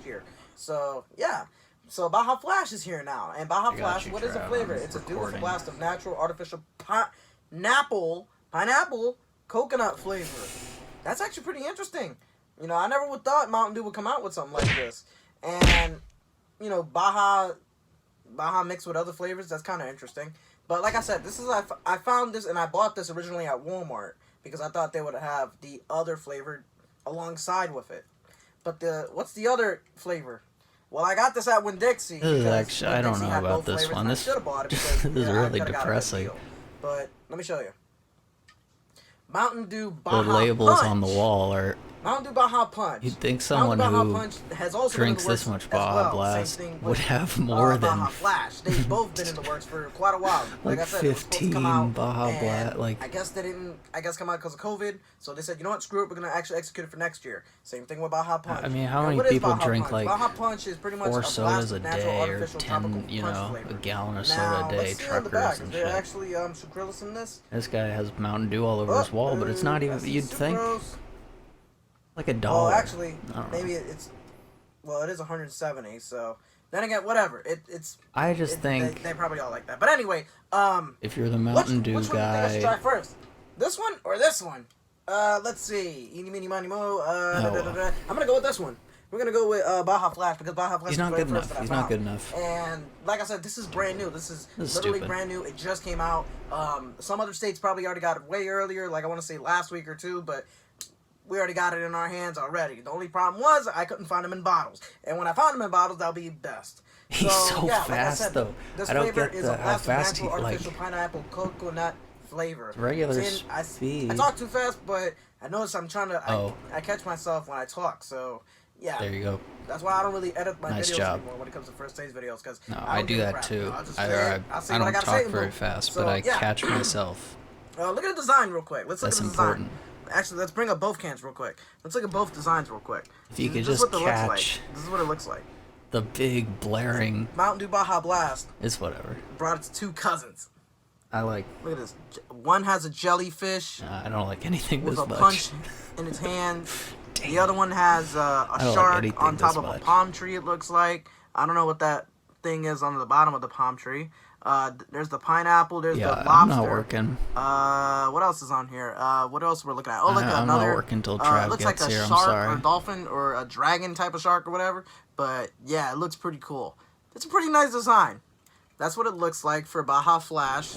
next year. So yeah. So Baja Flash is here now, and Baja Flash, what is the flavor? It's a delicious blast of natural artificial pineapple coconut flavor. That's actually pretty interesting. You know, I never would thought Mountain Dew would come out with something like this. And you know, Baja mixed with other flavors. That's kind of interesting. But like I said, this is I found this and I bought this originally at Walmart because I thought they would have the other flavor alongside with it. But what's the other flavor? Well, I got this at Winn-Dixie. Actually, I don't know about this one. This is really depressing. But let me show you. Mountain Dew Baja The labels Punch. on the wall are... Mountain Dew Baja Punch. You'd think someone who drinks this much Baja Blast would have more than Baja Flash. They've both been in the works for quite a while. like I said, 15 Baja Blast. Like, I guess they didn't. I guess come out because of COVID. So they said, you know what? Screw it. We're gonna actually execute it for next year. Same thing with Baja Punch. I mean, how many people drink Punch? like Baja Punch is pretty much 4 a sodas a natural, day or artificial, 10, you know, flavor. a gallon of soda Now, a day, let's see on the back. truckers Is and there shit. actually sucralose in this? This guy has Mountain Dew all over his wall, but it's not even. You'd think like $1. Oh, actually, I don't maybe know. it's. Well, it is 170. So then again, whatever. It's. I just think they probably all like that. But anyway, if you're the Mountain Dew which one do you think I should guy, try first? This one or this one? Let's see. Eeny, meeny, miny, mo. I'm gonna go with this one. We're gonna go with Baja Flash because Baja Flash. he's not is good the first enough. that I He's found. not good enough. And like I said, this is brand new. This is literally stupid. brand new. It just came out. Some other states probably already got it way earlier. Like I want to say last week or two, but we already got it in our hands already. The only problem was I couldn't find them in bottles. And when I found them in bottles, that'll be best. He's so yeah, fast, like I said, though. This I don't flavor get is a how blast of fast he, natural like... artificial pineapple coconut flavor. Regular See, speed. I talk too fast, but I notice I'm trying to... Oh. I catch myself when I talk, so yeah. There you go. That's why I don't really edit my Nice videos job. anymore when it comes to first days videos. Cause No, I I don't do give a that crap. too. I'll just I say what don't gotta talk say, very boom. fast, So, but I yeah. catch myself. Look at the design real quick. Let's look That's at the design. important. Actually, let's bring up both cans real quick. Let's look at both designs real quick. If you could This is just what it looks like. catch This is what it looks like. the big blaring, Mountain Dew Baja Blast it's whatever. brought its two cousins. I like. Look at this. One has a jellyfish I don't like anything with this a much. punch in its hand. The Damn. other one has a don't like shark anything on top this of a much. palm tree, it looks like. I don't know what that thing is on the bottom of the palm tree. There's the pineapple. There's Yeah, the lobster. I'm not working. What else is on here? What else we're looking at? Oh, look, I'm another. not working till Trav looks gets like a here. I'm shark sorry. or a dolphin or a dragon type of shark or whatever. But yeah, it looks pretty cool. It's a pretty nice design. That's what it looks like for Baja Flash.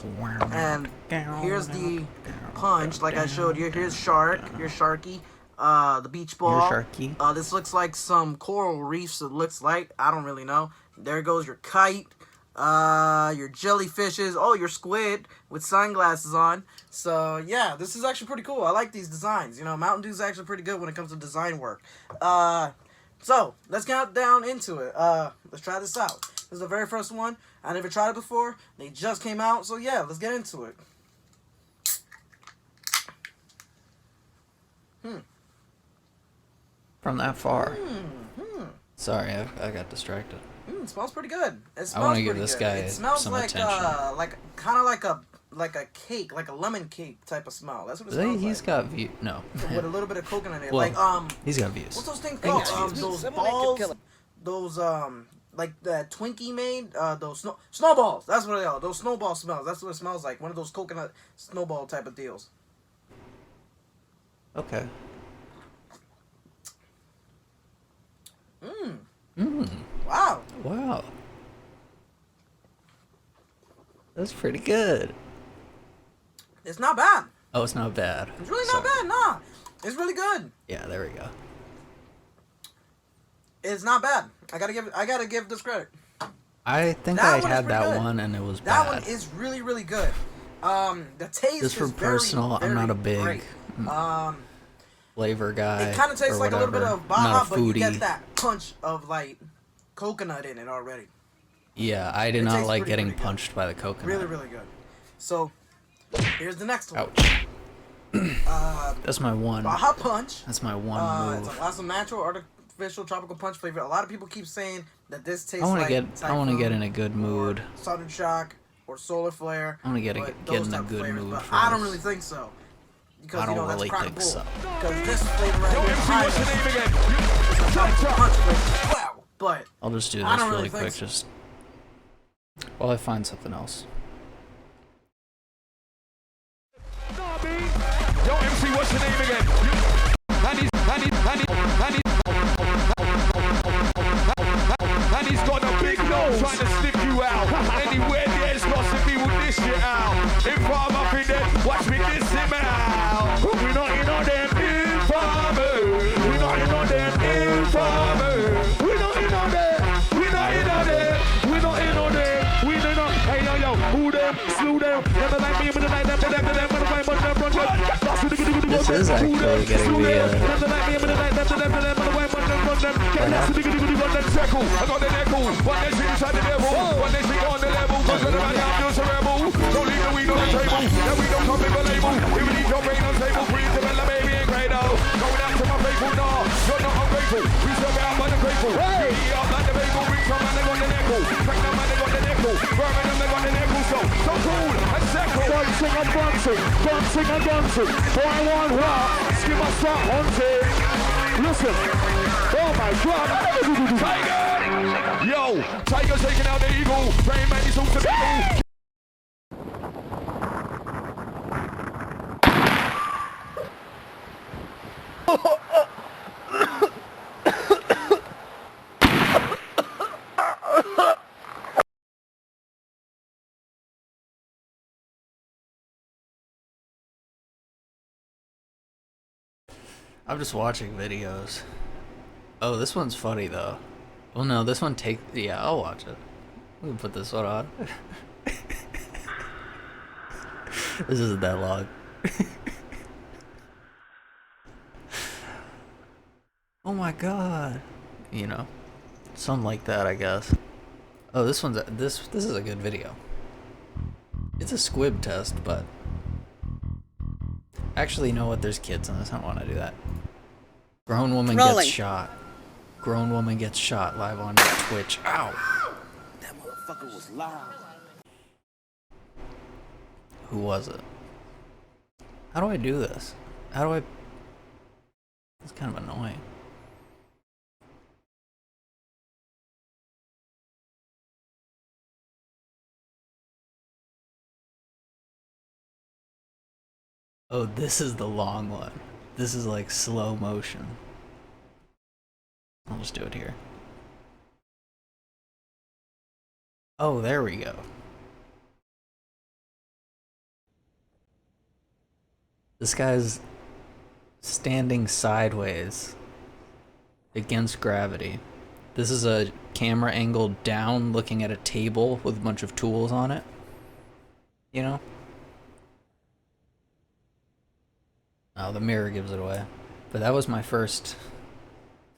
And here's the punch, like I showed you. Here's Shark. Here's Sharky. The beach ball. Your Sharky. This looks like some coral reefs. It looks like. I don't really know. There goes your kite. Your jellyfishes. Oh, your squid with sunglasses on. So yeah, this is actually pretty cool. I like these designs. You know, Mountain Dew's actually pretty good when it comes to design work. So let's get down into it. Let's try this out. This is the very first one. I never tried it before. They just came out. So yeah, let's get into it. From that far. Sorry, I got distracted. It smells pretty good. It smells I want to give pretty this good. guy It smells some like attention. kind of like a cake, like a lemon cake type of smell. That's what it smells He's like. got view. No. With a little bit of coconut in it. Well, like he's got views. what's those things Hang called? on. Those Someone ain't balls. kill him. Those like that Twinkie made. Those snowballs. That's what they are. Those snowball smells. That's what it smells like. One of those coconut snowball type of deals. Okay. Wow. Wow. That's pretty good. It's not bad. Oh, it's not bad. It's really not bad. Nah. It's really good. Yeah, there we go. It's not bad. I gotta give this credit. I think That I one is had pretty that good. one and it was That bad. one is really, really good. The taste Just for is very, personal, very I'm not a big great. flavor guy. It kind of tastes or like a little bit whatever. of I'm Baja, not a but you foodie. get that punch of like coconut in it already. Yeah, I did It not tastes like pretty, getting pretty good. punched by the coconut. Really, really good. So here's the next one. Ouch. That's my one. Baja Punch. That's my one It's move. a lots of natural artificial tropical punch flavor. A lot of people keep saying that this tastes I want like to get. I want to get in a good mood. Southern Shock or Solar Flare. I want to get but get those in a type of good flavors, mood. but For I don't this. really think so. Because, I don't that's really crack think bull. so. Because this flavor right here behind us is a tropical punch flavor. Wow. but I'll just do I this don't really think quick, so. just while I find something else. Yo, MC, what's your name again? And he's got a big nose trying to sniff you out. Anywhere there's gossipy will dish you out. If I'm up in there, watch me diss him out. We're not in on them informers. We're not in on them informers. We're not in on them. We're not in on them. We're not in on them. We do not. Hey, yo, who them? Slew them. Never like me, but I like them. This is actually getting me I got the echo. One day she inside the devil. One day she on the level. Cause when I'm out, you're a rebel. Don't leave the weed on the table. Then we don't come with a label. We will leave your brain on table. Breathe to the baby and Grado. Going out to my faithful, nah. You're not ungrateful. We serve out by the grateful. Hey! Up like the bagel. Reach from man, they got the echo. Crack the man, they got the echo. Birmingham, they got the echo. So cool and second. Dancing and dancing. Dancing and dancing. Boy, I want rock. Skip us start hunting. Listen. Oh my God. Tiger! Yo, Tiger's taking out the eagle. Praying man, he's also people. I'm just watching videos. Oh, this one's funny though. Well, no, this one yeah, I'll watch it. We can put this one on. This isn't that long. Oh my God. You know, something like that, I guess. Oh, this is a good video. It's a squib test, but actually, you know what? There's kids in this. I don't want to do that. Grown woman gets shot. Grown woman gets shot live on Twitch. Ow! That motherfucker was loud. Who was it? How do I do this? How do I... It's kind of annoying. Oh, this is the long one. This is like slow motion. I'll just do it here. Oh, there we go. This guy's standing sideways against gravity. This is a camera angle down looking at a table with a bunch of tools on it. You know? Oh, the mirror gives it away. But that was my first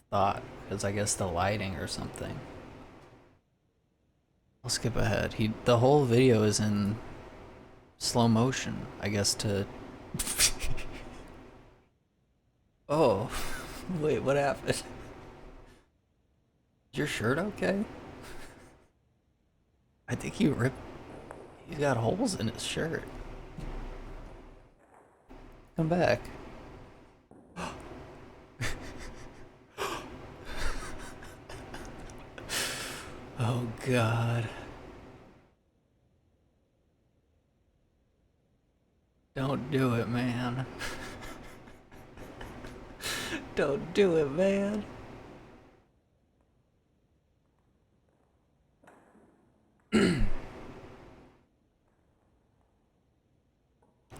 thought, because I guess the lighting or something. I'll skip ahead. The whole video is in slow motion, I guess, to... Oh, wait, what happened? Is your shirt okay? I think he's got holes in his shirt. Come back. Oh God. Don't do it, man. Don't do it, man.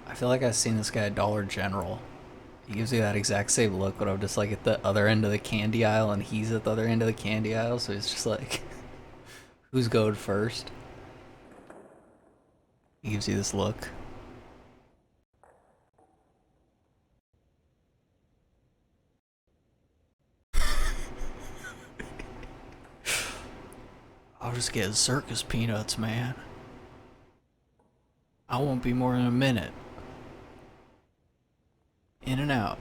I feel like I've seen this guy at Dollar General. He gives me that exact same look when I'm just like at the other end of the candy aisle and he's at the other end of the candy aisle, so he's just like, who's going first? He gives you this look. I'll just get circus peanuts, man. I won't be more than a minute. In and out.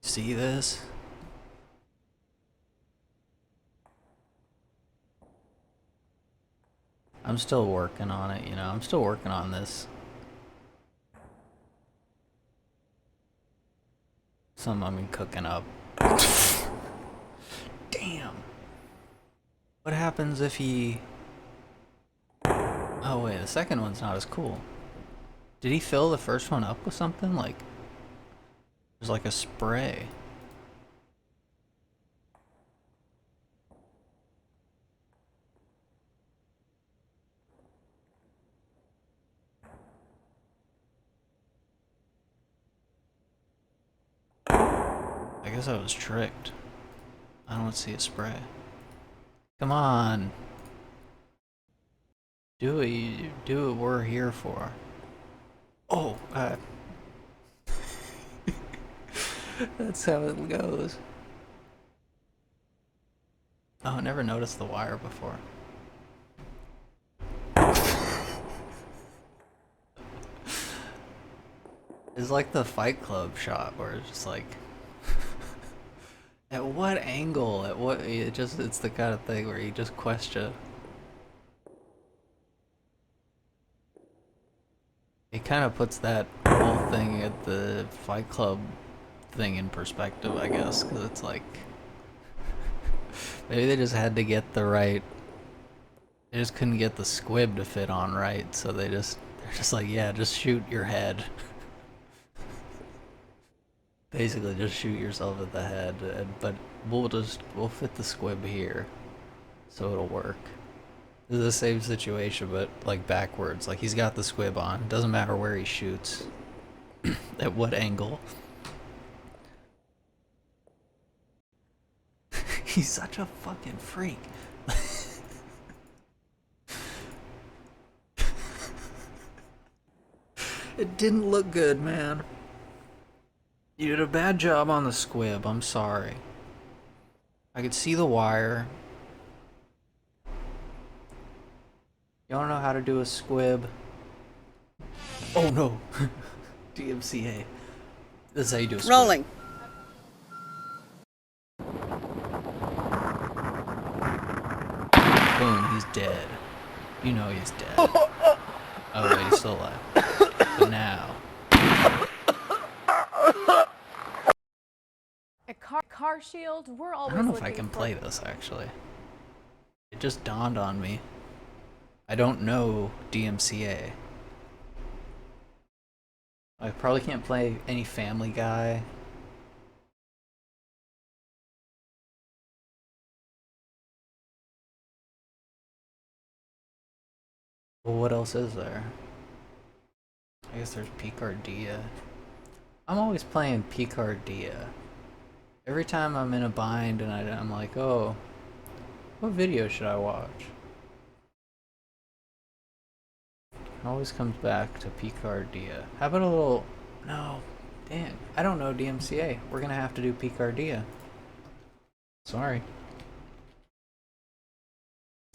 See this? I'm still working on it, you know. I'm still working on this. something I've been cooking up. Damn. What happens if he... Oh wait, the second one's not as cool. Did he fill the first one up with something? Like... There's like a spray. I guess I was tricked. I don't see a spray. Come on. Do what we're here for. Oh, that's how it goes. Oh, I never noticed the wire before. It's like the Fight Club shot where it's just like... At what angle? At what? It's the kind of thing where you just question. It kind of puts that whole thing at the Fight Club thing in perspective, I guess, because it's like maybe they just had to get the right. They just couldn't get the squib to fit on right, so they're just like, yeah, just shoot your head. Basically, just shoot yourself at the head, but we'll fit the squib here, so it'll work. This is the same situation, but like backwards. Like he's got the squib on. Doesn't matter where he shoots, at what angle. He's such a fucking freak. It didn't look good, man. You did a bad job on the squib, I'm sorry. I could see the wire. You wanna know how to do a squib? Oh no! DMCA. This is how you do a squib. Rolling. Boom, he's dead. You know he's dead. Oh wait, he's still alive. But now... Car shield, we're always I don't know if I can play this, actually. It just dawned on me. I don't know DMCA. I probably can't play any Family Guy. Well, what else is there? I guess there's Picardia. I'm always playing Picardia. Every time I'm in a bind and I'm like, oh, what video should I watch? It always comes back to Picardia. How about a little... No, dang. I don't know DMCA. We're gonna have to do Picardia. Sorry.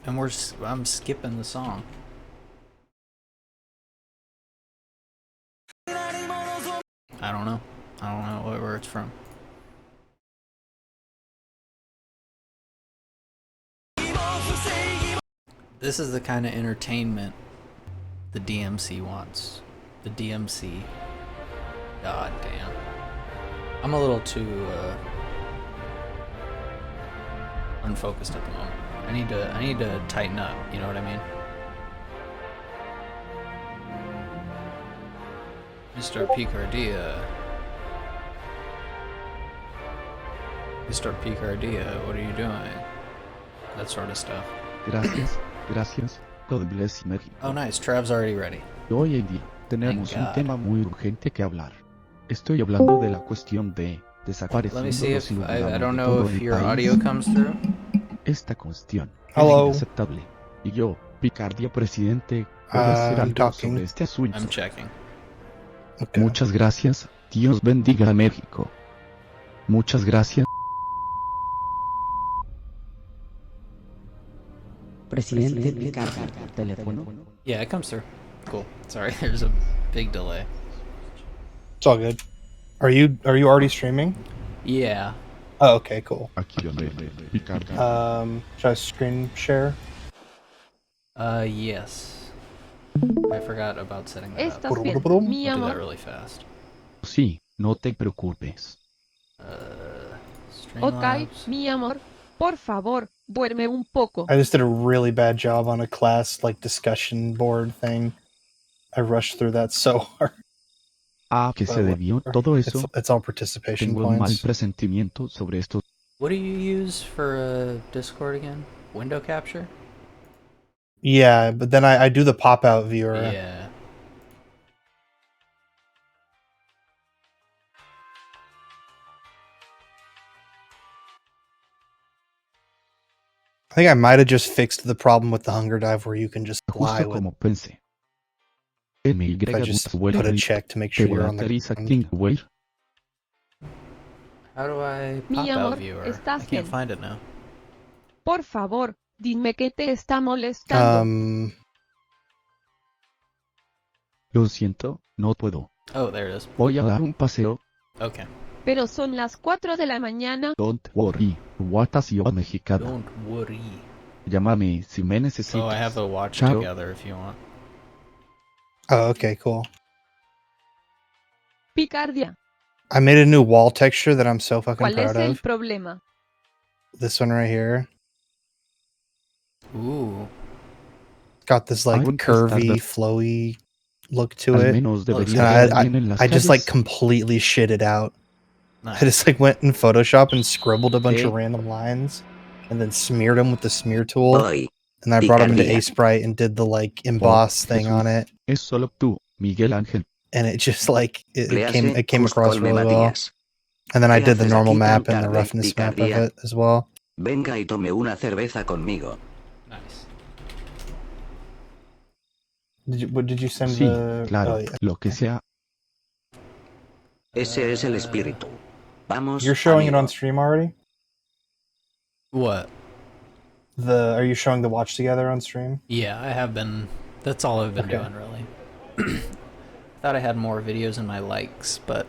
And I'm skipping the song. I don't know. I don't know where it's from. This is the kind of entertainment the DMC wants. The DMC. God damn. I'm a little too unfocused at the moment. I need to tighten up, you know what I mean? Mr. Picardia. Mr. Picardia, what are you doing? That sort of stuff. Gracias, gracias. God bless México. Oh nice, Trav's already ready. Hoy en día tenemos Thank un God. tema muy urgente que hablar. Estoy hablando de la cuestión de Let me desapareciendo see los if I ciudadanos don't de know todo if el your país. audio comes through. Esta cuestión Hello. es inaceptable. Y yo, Picardia presidente, voy a hacer I'm algo talking. sobre este asunto. I'm checking. Okay. Muchas gracias. Dios bendiga a México. Muchas gracias. Presidente Picardia, teléfono. Yeah, it comes through. Cool. Sorry, there's a big delay. It's all good. Are you already streaming? Yeah. Oh, okay, cool. Aquí donde Picardia. Should I screen share? Yes. I forgot about setting that up. Brum, I'll brum, brum. do that really fast. Sí, no te preocupes. Ok, Streamlabs. mi amor, por favor, duerme un poco. I just did a really bad job on a class like discussion board thing. I rushed through that so hard. ¿A qué se But debió todo eso? It's all participation Tengo un mal points. presentimiento sobre esto. What do you use for Discord again? Window capture? Yeah, but then I do the pop-out viewer. Yeah. I think I might have just fixed the problem with the hunger dive where you can just fly Justo with. como pensé. If I just put a check to make sure you're on the ground. How do I Mi pop amor, out viewer? ¿estás I can't bien? find it now. Por favor, dime que te está molestando. Lo siento, no puedo. Oh, there it is. Voy a dar un paseo. Okay. Pero son las 4 de la mañana. Don't worry. Watashi mexicana. Don't worry. Llámame si me necesitas. Oh, I have a watch Chao. together if you want. Oh, okay, cool. Picardia. I made a new wall texture that I'm so fucking ¿Cuál es proud el of. problema? This one right here. Ooh. Got this like Aún curvy, está- flowy look to Al it. menos debería Yeah, ver bien en las I just like calles. completely shit it out. I Nice. just like went in Photoshop and scribbled a bunch of Sí. random lines and then smeared them with the smear tool. Voy. And I brought them into Picardía. Sprite and did the like emboss thing Jesús. on it. Es solo tú, Miguel Ángel. And it just like it Léase, came across Cuscolme really well. Matías. And then I ¿Qué did the haces normal aquí map tan and the tarde, roughness map of Picardía? it as well. Venga y tome una cerveza conmigo. Nice. Did you send Sí, the? claro, Oh, yeah. lo que sea. Ese es el espíritu. Vamos, You're showing it amigo. on stream already. What? Are you showing the watch together on stream? Yeah, I have been. That's all I've been Okay. doing, really. Thought I had more videos in my likes, but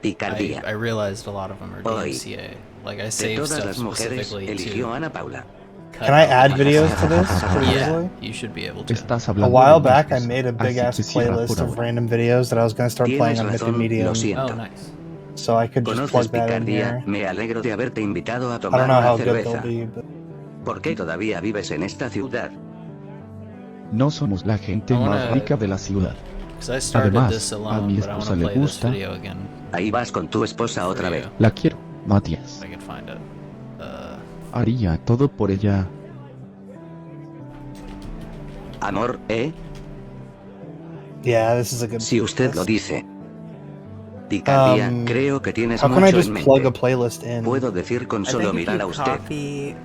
Picardía. I realized a lot of them are Hoy, DMCA. Like, I De saved todas stuff las mujeres, specifically eligió to Ana Paula. cut Can I out add the videos videos. to this pretty Yeah, easily? you should be able to. Estás A hablando while de back, I viejos, made a big así ass que siga playlist por of ahora. random videos that I was gonna start playing Tienes on razón, Medium, lo siento. Oh, nice. so I could just Conoces plug that in Picardía, here. me alegro de haberte invitado a I don't tomar know una how good they'll cerveza. be, but ¿Por qué todavía vives en esta ciudad? No somos la gente I más wanna- rica de la ciudad. Because I started Además, this a alone, mi but I want esposa to le play this gusta. video again. Ahí vas con tu esposa otra vez. La quiero, Matías. If I can find it. Haría todo por ella. Amor, ¿eh? yeah, this is a good. Si usted lo playlist. dice. Picardía, Um, creo que tienes How can I mucho just en plug a mente. playlist in? Puedo decir con I solo think if mirar a you usted. copy,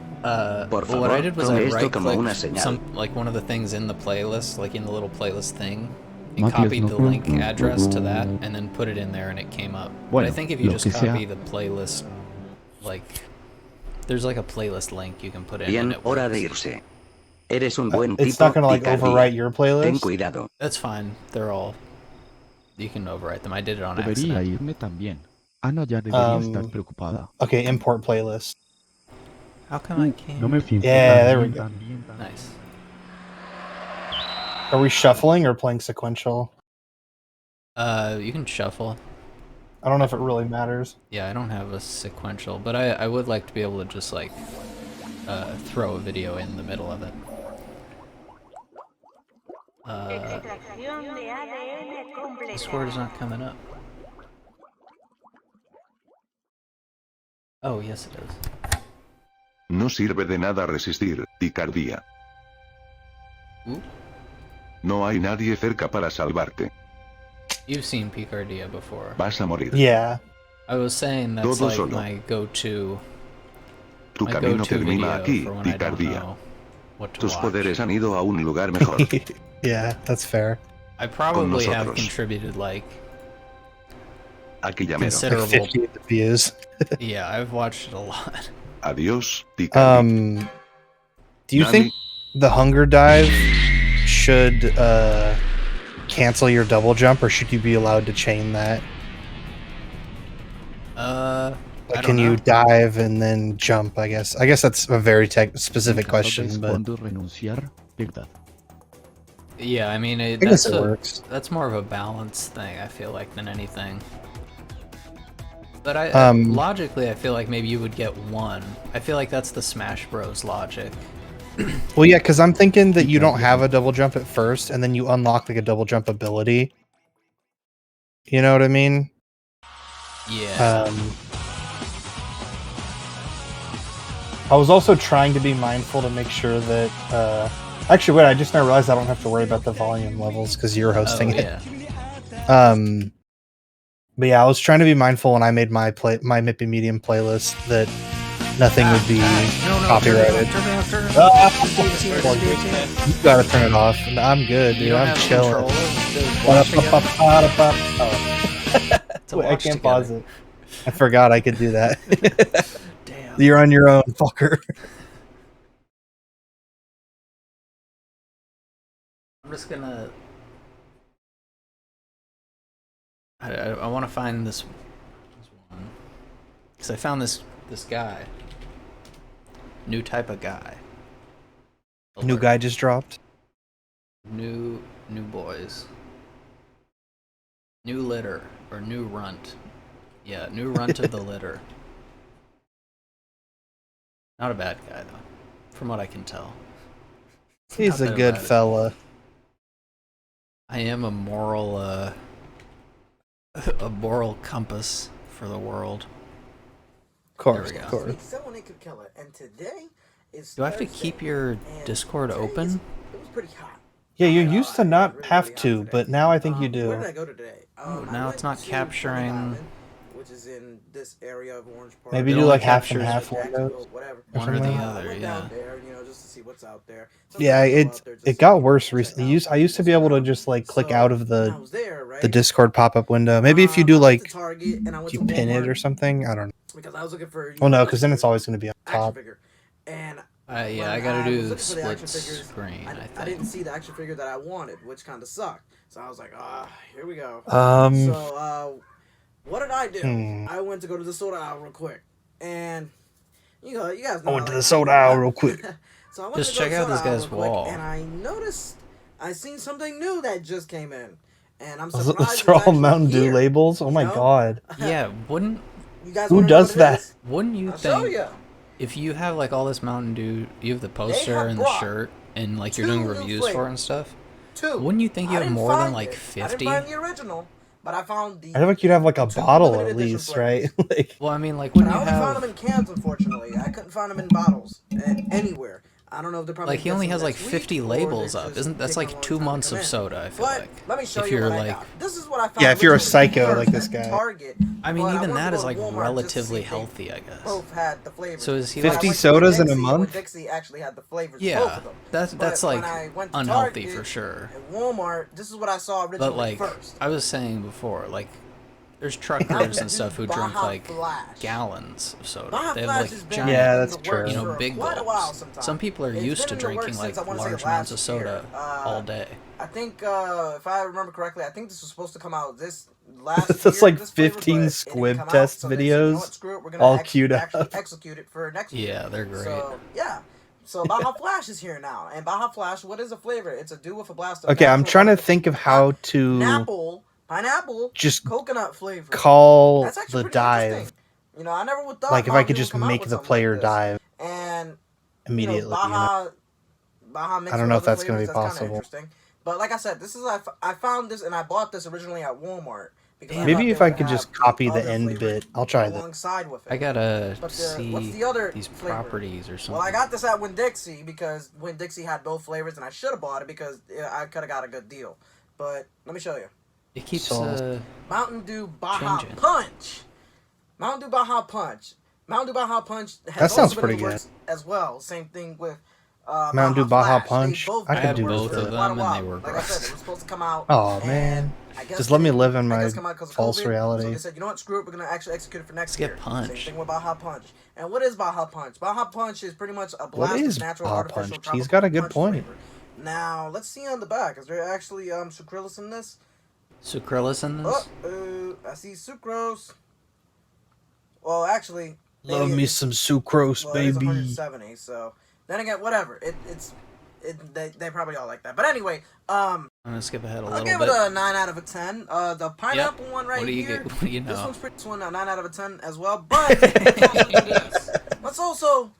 Por well, what I favor, did was tome I esto right como una clicked señal. some like one of the things in the playlist, like in the little playlist thing, and Matías, copied no. the link address to that, and then put it in there, and it came up. But I Bueno, think if you lo just que sea. copy the playlist, like there's like a playlist link you can put in. and Bien, it hora de works. irse. Eres un buen It's tipo, not gonna like Picardía. overwrite your Ten playlist. cuidado. That's fine. They're all. You can overwrite them. I did it on Debería accident. irme también. Ana ya debería Um, estar preocupada. Okay, import playlist. How come I can't? No me fío. Yeah, there we go. Nice. Are we shuffling or playing sequential? You can shuffle. I don't know if it really matters. Yeah, I don't have a sequential, but I would like to be able to just like throw a video in the middle of it. This word is not coming up. Oh, yes it is. No sirve de nada resistir, Picardía. Ooh. No hay nadie cerca para salvarte. You've seen Picardia before. Vas a morir. Yeah. I was saying that's Todo like solo. my go-to Tu my camino go-to termina video aquí, for when I don't Picardía. know what to Tus watch. poderes han ido a un lugar mejor. Yeah, that's fair. I probably have nosotros. contributed like Aquí ya mero. Like considerable. 50 views. Yeah, I've watched it a lot. Adiós, Picardía. Do you Nani? think the hunger dive should cancel your double jump, or should you be allowed to chain that? I Like, don't can you know. dive and then jump? I guess that's a very specific En caso de question, but cuando renunciar, ¿verdad? Yeah, I mean, I guess it works. that's more of a balance thing, I feel like, than anything. But I logically, I feel like maybe you would get one. I feel like that's the Smash Bros. Logic. Well, yeah, because I'm thinking that you don't have a double jump at first, and then you unlock like a double jump ability. You know what I mean? Yeah. I was also trying to be mindful to make sure that. Actually, wait! I just now realized I don't have to worry about the volume levels because you're hosting it. But yeah, I was trying to be mindful when I made my Mippy Medium playlist that nothing would be copyrighted. You gotta turn it off. I'm good, dude. I'm chilling. Wait, I can't pause it. I forgot I could do that. Damn. You're on your own, fucker. I'm just gonna. I want to find this one because I found this guy. New type of guy. New guy just dropped. New boys. New litter or new runt. Yeah, new runt of the litter. Not a bad guy though, from what I can tell. He's a good fella. I am a moral compass for the world. Of course, there we go. Of course. Someone could kill it, and today is. Do I have to keep your Discord open? It was pretty hot. Yeah, you used to not have to, but now I think you do. Where did I go today? Now it's not capturing. Which is in this area of Orange Park. Maybe do like half and half windows. One or the other, yeah. There, you know, just to see what's out there. Yeah, it got worse recently. I used to be able to just like click out of the Discord pop-up window. Maybe if you do like you pin it or something. I don't know. Because I was looking for. Well, no, because then it's always going to be on top. And yeah, I gotta do split screen. I didn't see the action figure that I wanted, which kind of sucked. So I was like, here we go. What did I do? I went to go to the soda aisle real quick, and you guys know. I went to the soda aisle real quick. So I went just to check out this guy's wall, and I noticed I seen something new that just came in, and I'm surprised. They're all Mountain Dew labels. Oh my god. Yeah, wouldn't you guys? Who does that? Wouldn't you think? If you have like all this Mountain Dew, you have the poster and the shirt, and like you're doing reviews for it and stuff. Wouldn't you think you have more than like 50? I didn't find the original. But I found the. I feel like you'd have like a bottle at least, right? Like, well, I mean, like when you have. I only found them in cans, unfortunately. I couldn't find them in bottles anywhere. I don't know if they're probably. Like he only has like 50 labels up. Isn't that's like 2 months of soda? I feel like. Let me show if you you're what like. I got. This is what I found. Yeah, if you're a psycho like this guy. Target. I mean, even that is like relatively healthy, I guess. Both had the flavors. So is he 50 sodas in a month? Dixie actually had the flavors. Yeah, both of them. that's like unhealthy for sure. At Walmart, this is what I saw originally. But like I was saying before, like. There's truckers and stuff who drink like gallons of soda. They have like giant, that's true. You know, big gulps. Some people are used to drinking like large amounts of soda all day. I think, if I remember correctly, I think this was supposed to come out this last year. That's like 15 squib test videos, all queued up. Execute it for next year. Yeah, they're great. So, yeah. So Baja Flash is here now, and Baja Flash, what is a flavor? It's a do with a blast of. Okay, I'm trying to think of how to. Pineapple, just coconut flavor. Call the dive. You know, I never would thought. Like if I could just make the player dive and immediately. You know, Baja I don't know if that's going to be possible. But like I said, this is I found this and I bought this originally at Walmart. Maybe if I could just copy the end bit, I'll try that. Alongside with it. I gotta see these properties or something. Well, I got this at Winn-Dixie because Winn-Dixie had both flavors, and I should have bought it because I could have got a good deal. But let me show you. It keeps Mountain Dew Baja Punch. Mountain Dew Baja Punch. Mountain Dew Baja Punch has that sounds pretty good as well. Same thing with Mountain Dew Baja Punch. I could do both of them, and they were like I said, it was supposed to come out. Oh man, just let me live in my false reality. So they said, you know what, screw it, we're gonna actually execute it for next year. Get Punch. Same thing with Baja Punch. And what is Baja Punch? Baja Punch is pretty much a blast of natural artificial tropical. He's got a good point. Flavor. Now let's see on the back. Is there actually sucralose in this? Sucralose in this? I see sucrose. Well, actually, love me some sucrose, baby. It's 170. So then again, whatever. They probably all like that. But anyway, I'm I'm gonna skip ahead a I'll little give bit. it a 9 out of a 10. The pineapple one right what do you here. What do you know? This one's pretty. This one a 9 out of a 10 as well. But let's also do this. Let's also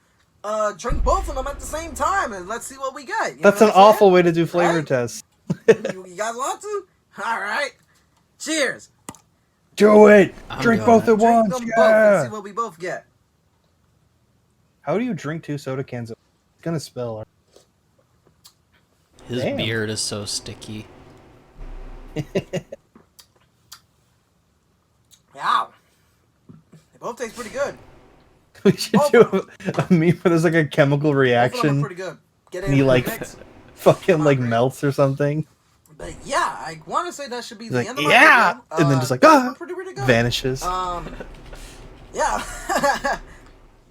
drink both of them at the same time and let's see what we get. You That's know an what I'm awful saying? way to do flavor Right? tests. You guys want to? All right. Cheers. Do it. I'm Drink doing both it. at Drink once. them both and Yeah. see what we both get. How do you drink 2 soda cans? It's gonna spill. His Damn. beard is so sticky. Wow. They both taste pretty good. We should Both do of a meme where there's like a chemical Both of them are reaction pretty good. Get it and he in the like mix. fucking like Great. melts or something. But yeah, I want to say that should be He's the like, end of my yeah, video. and then just like those were pretty good. vanishes. Yeah.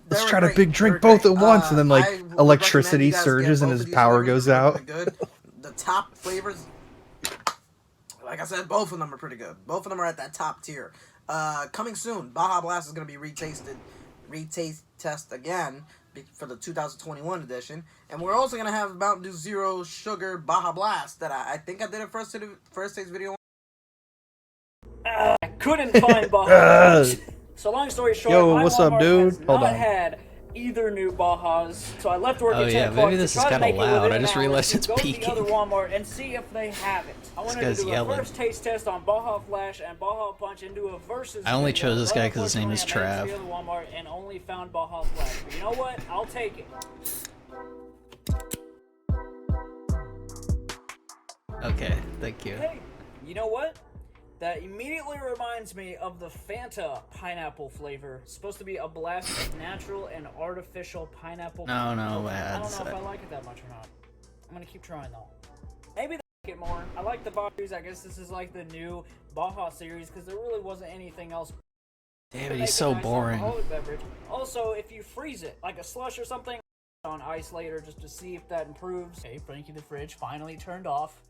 Let's They try were to great. big They drink were both great. at once, and then like I would recommend electricity you guys surges get and both his of these power flavors. goes They're out. pretty good. The top flavors, like I said, both of them are pretty good. Both of them are at that top tier. Coming soon, Baja Blast is going to be retaste test again for the 2021 edition, and we're also going to have Mountain Dew Zero Sugar Baja Blast that I think I did a first taste video. I couldn't find Baja. So long story short, Yo, my what's up, Walmart dude? has Hold not on. had either new Bajas, so I left work Oh, at 10 yeah, o'clock maybe to this is try to kinda make it loud. within I an just hour realized to it's go to the peaking. other Walmart and see if they have it. I wanted to guy's do yelling. a first taste test on Baja Flash and Baja Punch and do a versus. I only video, chose this but guy 'cause his name is unfortunately, I made it Trav. to the other Walmart and only found Baja Flash. But you know what? I'll take it. Okay, thank you. Hey, you know what? That immediately reminds me of the Fanta pineapple flavor. It's supposed to be a blast of natural and artificial pineapple. No, I don't man. know if I like it that much or not. I'm gonna keep trying though. Maybe they like it more. I like the Baja series. I guess this is like the new Baja series because there really wasn't anything else. Damn to it, make he's a so nice boring. alcoholic beverage. Also, if you freeze it like a slush or something, on ice later just to see if that improves. Okay, Frankie the fridge finally turned off.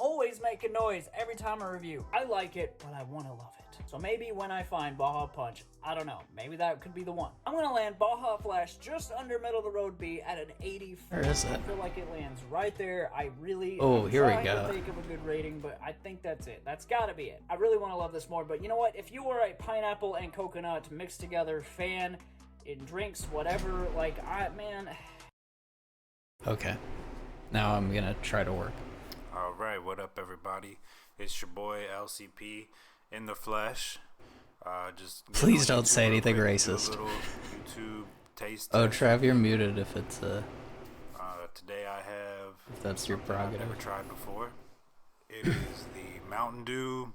Always make a noise every time I review. I like it, but I want to love it. So maybe when I find Baja Punch, I don't know, maybe that could be the one. I'm gonna land Baja Flash just under middle of the road B at an 84. Where is it? I feel like it lands right there. I really Oh, I'm here we trying go. to think of a good rating, but I think that's it. That's gotta be it. I really want to love this more, but you know what? If you were a pineapple and coconut mixed together fan in drinks, whatever, like man. Okay. Now I'm gonna try to work. Alright, what up everybody? It's your boy LCP in the flesh. Just Please don't say anything racist. YouTube taste Oh, test. Trav, you're muted if it's Today I have if that's your I've prerogative. never tried before. It is the Mountain Dew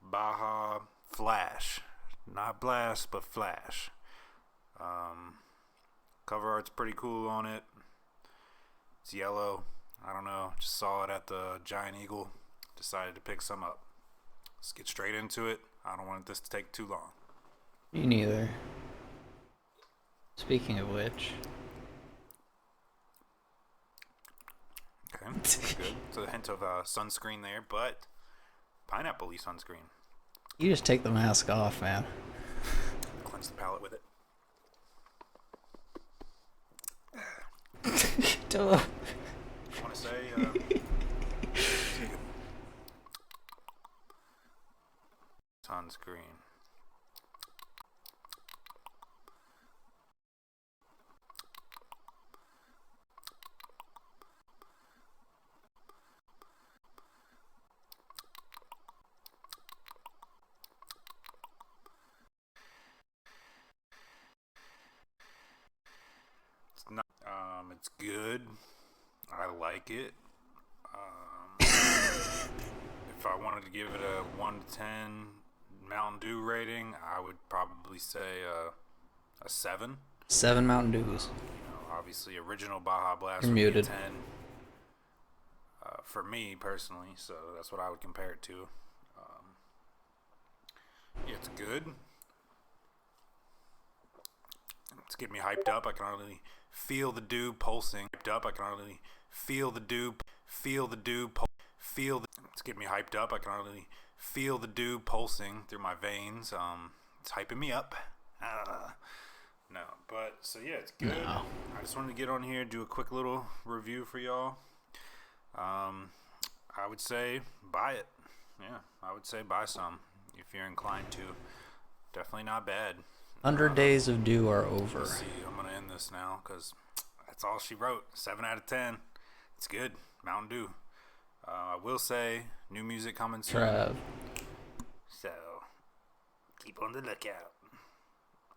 Baja Flash. Not Blast, but Flash. Cover art's pretty cool on it. It's yellow. I don't know. Just saw it at the Giant Eagle. Decided to pick some up. Let's get straight into it. I don't want this to take too long. Me neither. Speaking of which. Okay, that's good. So a hint of sunscreen there, but pineapple-y sunscreen. You just take the mask off, man. Cleanse the palate with it. Duh. I want to say sunscreen. It's not. It's good. I like it. If I wanted to give it a 1 to 10 Mountain Dew rating, I would probably say a 7. 7 Mountain Dews. You know, obviously, original Baja Blast You're would muted. be a 10 for me personally, so that's what I would compare it to. Yeah, it's good. It's getting me hyped up. I can already feel the dew pulsing. Hyped up. I can already feel the dew. It's getting me hyped up. I can already feel the dew pulsing through my veins. It's hyping me up. No, but so yeah, it's good. No. I just wanted to get on here and do a quick little review for y'all. I would say buy it. Yeah, I would say buy some if you're inclined to. Definitely not bad. 100 days of dew are over. Let's see, I'm going to end this now because that's all she wrote. 7 out of 10. It's good. Mountain Dew. I will say, new music coming soon. Trav. So, keep on the lookout.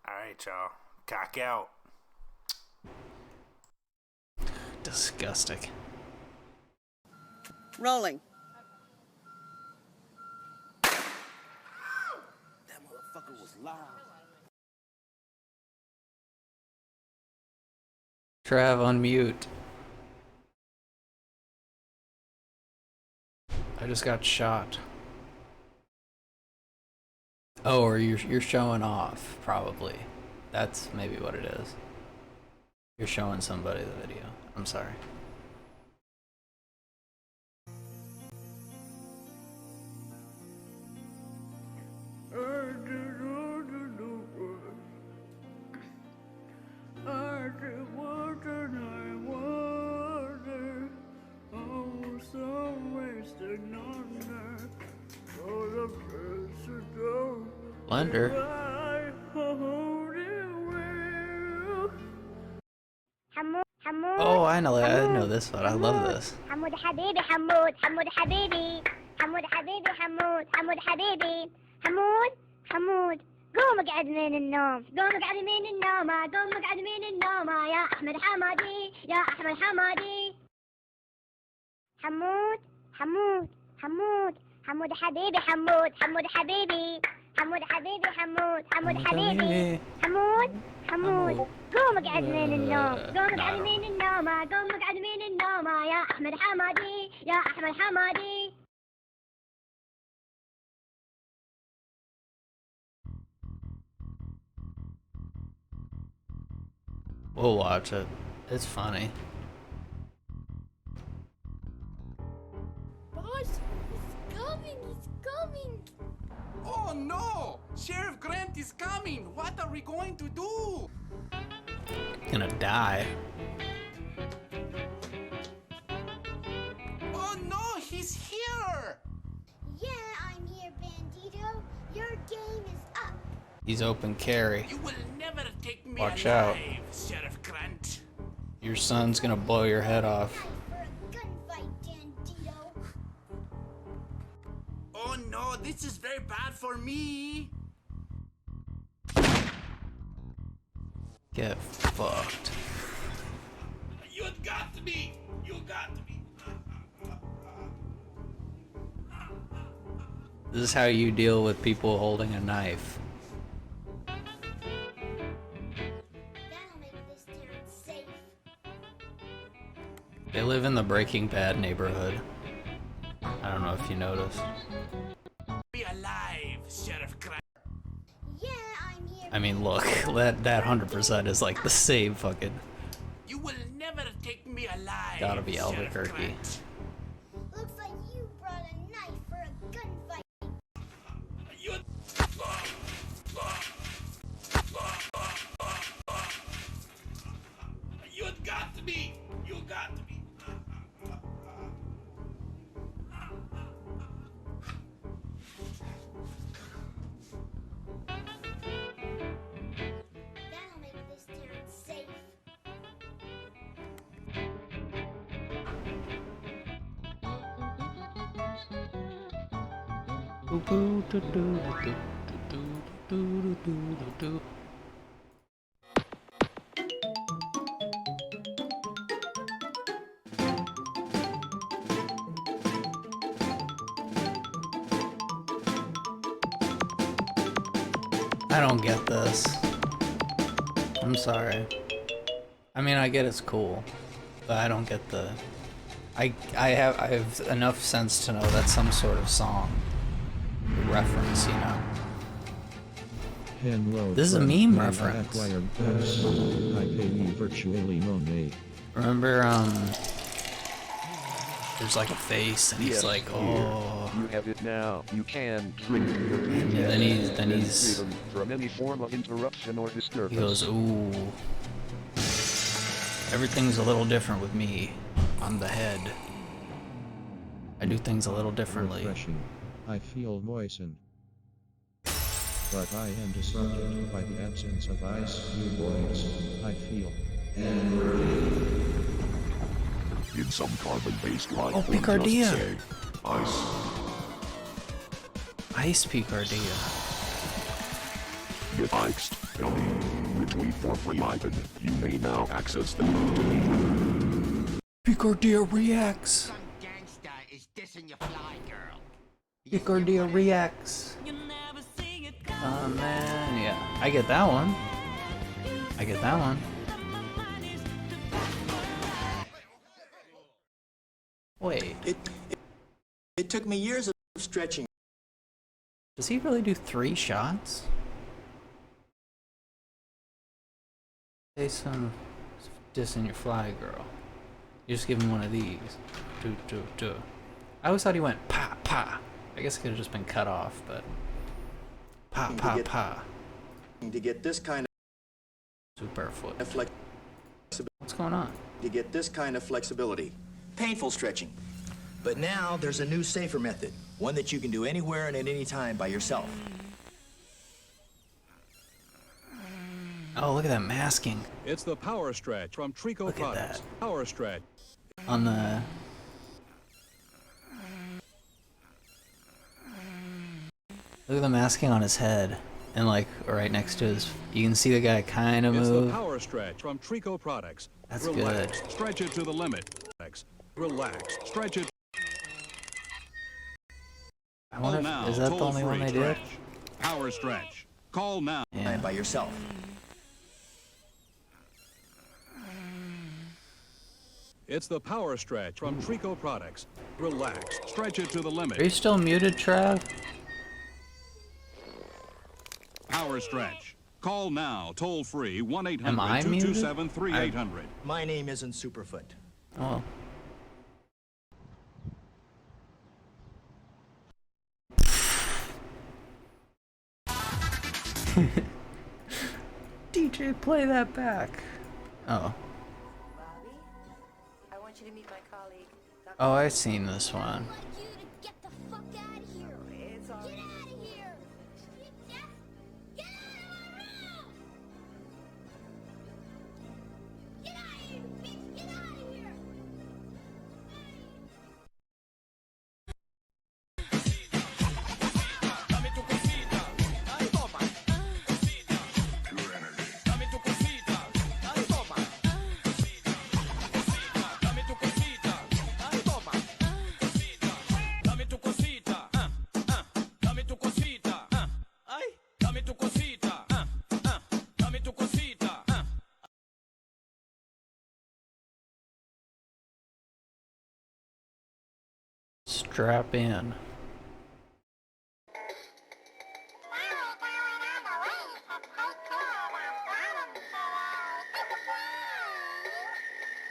Alright, y'all. Cock out. Disgusting. Rolling. That motherfucker was loud. Trav, unmute. I just got shot. Oh, or you're showing off, probably. That's maybe what it is. You're showing somebody the video. I'm sorry. Blender. Oh, I know this one. I love this. حمود حبيبي حمود حمود حبيبي حمود حبيبي حمود حمود حبيبي حمود حمود قوم اقعد من النوم قوم اقعد من النوم قوم اقعد من النوم يا احمد حمادي يا احمد حمادي حمود حمود حمود حمود حبيبي حمود حمود حبيبي حمود حبيبي حمود حمود حبيبي حمود حمود قوم اقعد من النوم قوم اقعد من النوم قوم اقعد من النوم يا احمد حمادي يا احمد حمادي. We'll watch it. It's funny. Boss, he's coming, he's coming. Oh no! Sheriff Grant is coming! What are we going to do? Gonna die. Oh no! He's here! Yeah, I'm here, Bandito. Your game is up. He's open carry. You will never take me Watch alive, out. Sheriff Grant. Your son's gonna blow your head off. For a gunfight, Bandito. Oh no, this is very bad for me. Get fucked. You got me! You got me! This is how you deal with people holding a knife. That'll make this town safe. They live in the Breaking Bad neighborhood. I don't know if you noticed. Be alive, Sheriff Grant. Yeah, I'm here. I mean, look, that 100% is like the same fucking. You will never take me alive. Gotta be Sheriff Albuquerque. Grant. Looks like you brought a knife for a gunfight. You. You got me. You got me. That'll make this town safe. I don't get this. I'm sorry. I mean, I get it's cool, but I don't get the. I have enough sense to know that's some sort of song reference, you know. Hello, This is a friend. meme I reference. acquired posts. I pay you virtually money. Remember, there's like a face, and he's like, oh. You have it now. You can drink your Yeah, then he's. freedom from any form of interruption or disturbance. He goes, ooh. Everything's a little different with me on the head. I do things a little differently. Refreshing. I feel moistened. But I am disrupted by the absence of ice, you boys. I feel energy. In some carbon-based life, Oh, we'll Picardia! just say ice. Ice Picardia. Get iced, LE. Retweet for free icon. You may now access the Picardia reacts. Picardia reacts. Oh man, yeah. I get that one. I get that one. Wait. It took me years of stretching. Does he really do 3 shots? Say some dissing your fly girl. You just give him one of these. Do. I always thought he went pa pa. I guess it could have just been cut off, but pa pa pa. To get this kind of Superfoot. What's going on? To get this kind of flexibility. Painful stretching. But now there's a new safer method. One that you can do anywhere and at any time by yourself. Oh, look at that masking. It's the Power Stretch from Trico Products. Power Stretch. On the... Look at the masking on his head. And like, right next to his... You can see the guy kind of move. It's the Power Stretch from Trico Products. That's Relax, good. Stretch it to the limit. Relax, stretch it. I wonder if, is that the only one they did? Power Stretch. Call now. Yeah. By yourself. It's the Power Stretch from Trico Products. Relax, stretch it to the limit. Are you still muted, Trav? Power Stretch. Call now, toll free, Am I muted? 1-800-227-3800. My name isn't Superfoot. Oh. DJ, play that back. Oh. I want you to meet my colleague. Oh, I've seen this one. Strap in.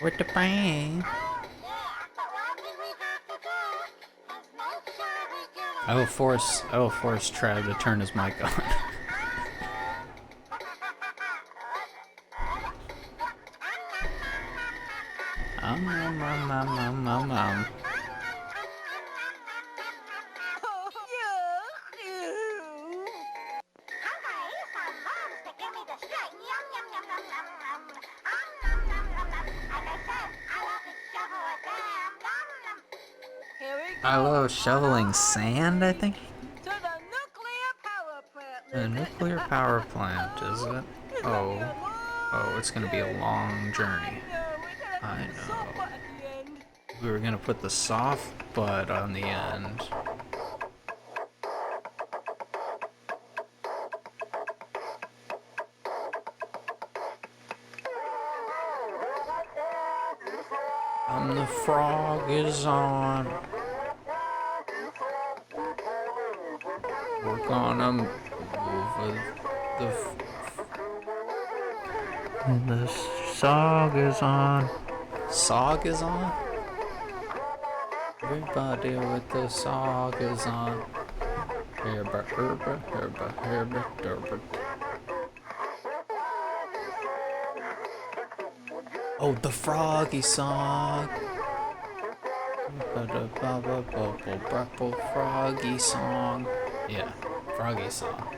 With the brain. I will force Trav to turn his mic on. I love shoveling sand, I think. The nuclear power plant, is it? Oh, it's gonna be a long journey. I know. We were gonna put the soft butt on the end. The frog is on. We're gonna move the sog is on. Sog is on? Everybody with the sog is on. Herba, herba, herba, herba, derba. Oh, the froggy song. Froggy song. Yeah, Froggy song.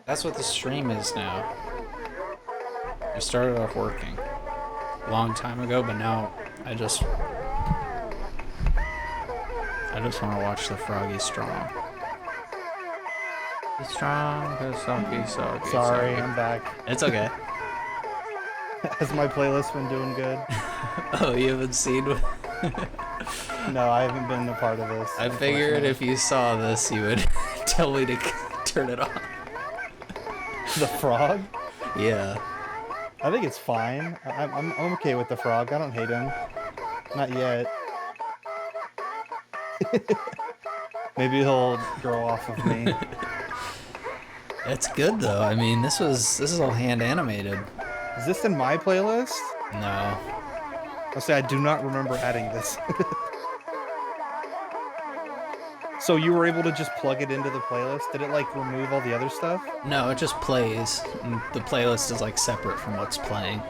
That's what the stream is now. I started off working a long time ago, but now I just want to watch the Froggy Strong. He's strong, soggy. Sorry, I'm back. It's okay. Has my playlist been doing good? Oh, you haven't seen? No, I haven't been a part of this. I figured if you saw this, you would tell me to turn it on. The frog? Yeah. I think it's fine. I'm okay with the frog. I don't hate him. Not yet. Maybe he'll grow off of me. It's good though. I mean, this is all hand animated. Is this in my playlist? No. I'll say I do not remember adding this. So you were able to just plug it into the playlist? Did it like remove all the other stuff? No, it just plays. And the playlist is like separate from what's playing.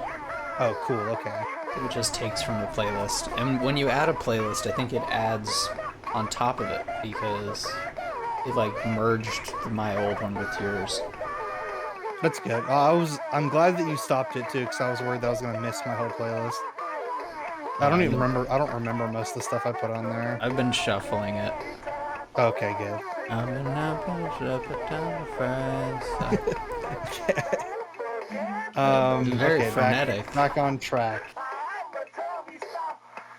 Oh, cool. Okay. It just takes from the playlist. And when you add a playlist, I think it adds on top of it because it like merged my old one with yours. That's good. I'm glad that you stopped it too, because I was worried that I was gonna miss my whole playlist. I don't even remember. I don't remember most of the stuff I put on there. I've been shuffling it. Okay, good. Very okay, frenetic. Back on track.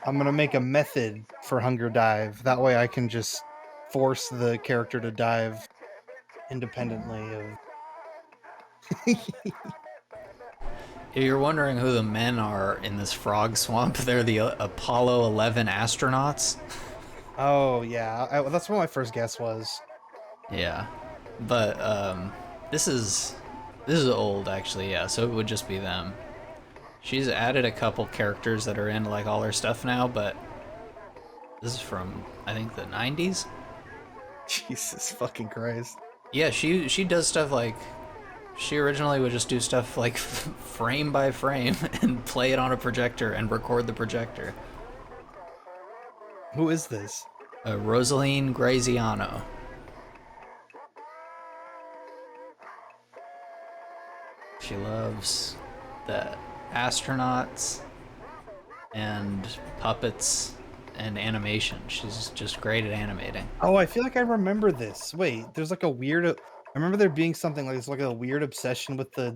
I'm gonna make a method for Hunger Dive. That way I can just force the character to dive independently of... If you're wondering who the men are in this frog swamp, they're the Apollo 11 astronauts. Oh, yeah. That's what my first guess was. Yeah. But, this is old, actually, yeah, so it would just be them. She's added a couple characters that are in, like, all her stuff now, but this is from, I think, the 90s? Jesus fucking Christ. Yeah, she does stuff like... She originally would just do stuff, like, frame by frame and play it on a projector and record the projector. Who is this? Rosaline Graziano. She loves the astronauts and puppets and animation. She's just great at animating. Oh, I feel like I remember this. Wait, there's like a weird... I remember there being something like it's like a weird obsession with the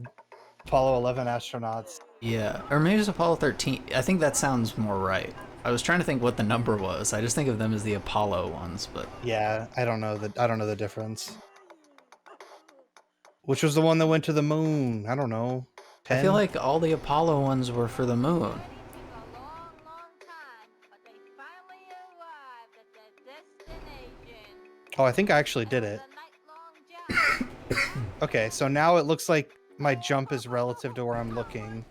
Apollo 11 astronauts. Yeah, or maybe it's Apollo 13. I think that sounds more right. I was trying to think what the number was. I just think of them as the Apollo ones, but yeah, I don't know the difference. Which was the one that went to the moon? I don't know. 10? I feel like all the Apollo ones were for the moon. Oh, I think I actually did it. Okay, so now it looks like my jump is relative to where I'm looking.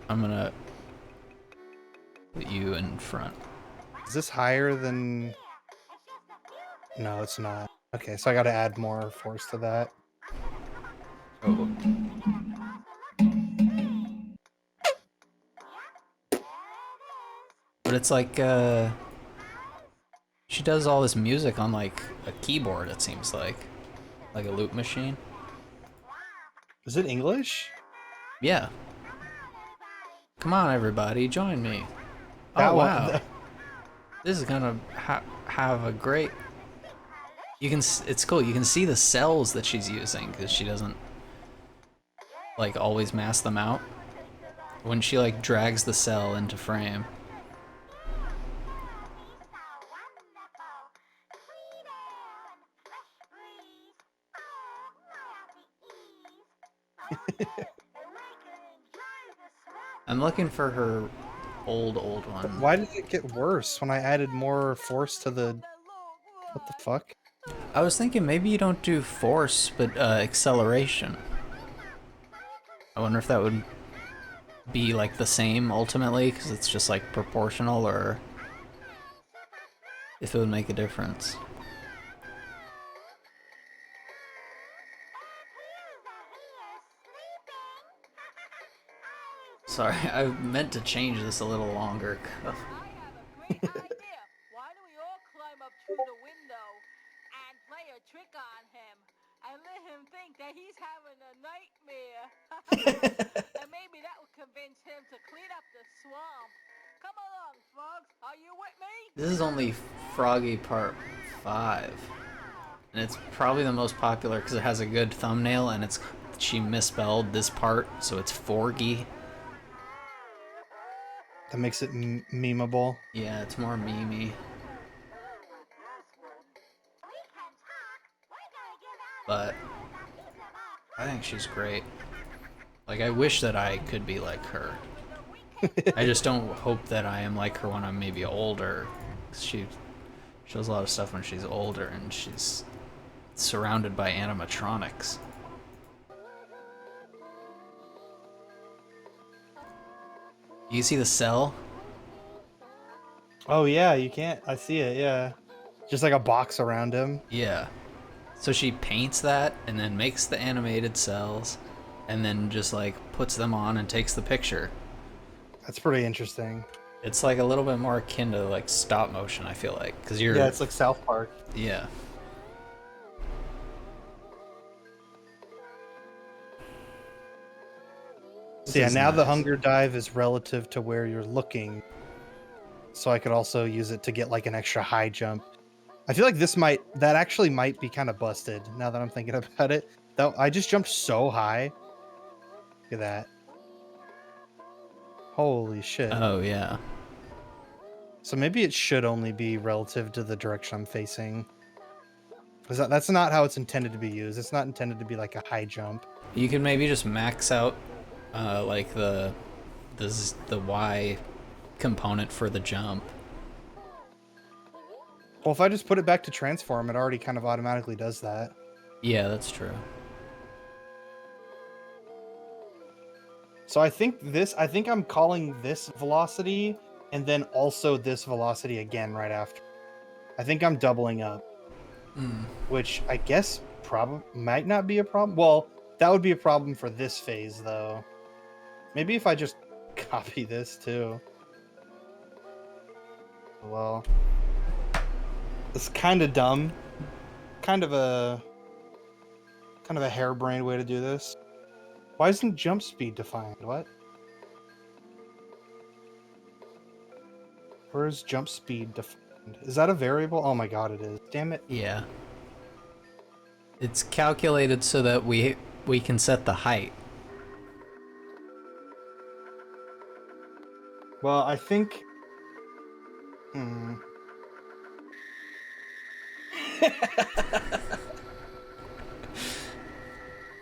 I'm gonna put you in front. Is this higher than... No, it's not. Okay, so I gotta add more force to that. Oh. But it's like, she does all this music on, like, a keyboard, it seems like. Like a loop machine. Is it English? Yeah. Come on, everybody, join me. That oh, one, wow. This is gonna have a great... You can... It's cool. You can see the cells that she's using, because she doesn't, like, always mask them out. When she, like, drags the cell into frame. I'm looking for her old one. Why did it get worse when I added more force to the... What the fuck? I was thinking maybe you don't do force, but acceleration. I wonder if that would be like the same ultimately, because it's just like proportional, or if it would make a difference. Sorry, I meant to change this a little longer. Through the window and play a trick on him and let him think that he's having a nightmare. And maybe that will convince him to clean up the swamp. Come along, frogs. Are you with me? This is only Froggy Part 5. And it's probably the most popular because it has a good thumbnail and she misspelled this part, so it's Forgy. That makes it memeable. Yeah, it's more memey. But I think she's great. Like, I wish that I could be like her. I just don't hope that I am like her when I'm maybe older. She shows a lot of stuff when she's older and she's surrounded by animatronics. You see the cell? Oh yeah, you can't. I see it, yeah. Just like a box around him. Yeah. So she paints that and then makes the animated cells and then just like puts them on and takes the picture. That's pretty interesting. It's like a little bit more akin to like stop motion, I feel like, because you're... Yeah, it's like South Park. Yeah. So yeah, now the hunger dive is relative to where you're looking. So I could also use it to get like an extra high jump. I feel like that actually might be kind of busted now that I'm thinking about it. Though I just jumped so high. Look at that. Holy shit. Oh, yeah. So maybe it should only be relative to the direction I'm facing. Because that's not how it's intended to be used. It's not intended to be like a high jump. You can maybe just max out like the Y component for the jump. Well, if I just put it back to transform, it already kind of automatically does that. Yeah, that's true. So I think I'm calling this velocity and then also this velocity again right after. I think I'm doubling up. Which I guess might not be a problem. Well, that would be a problem for this phase though. Maybe if I just copy this too. Well, it's kind of dumb. Kind of a harebrained way to do this. Why isn't jump speed defined? What? Where's jump speed defined? Is that a variable? Oh my god, it is. Damn it. Yeah. It's calculated so that we can set the height. Well, I think...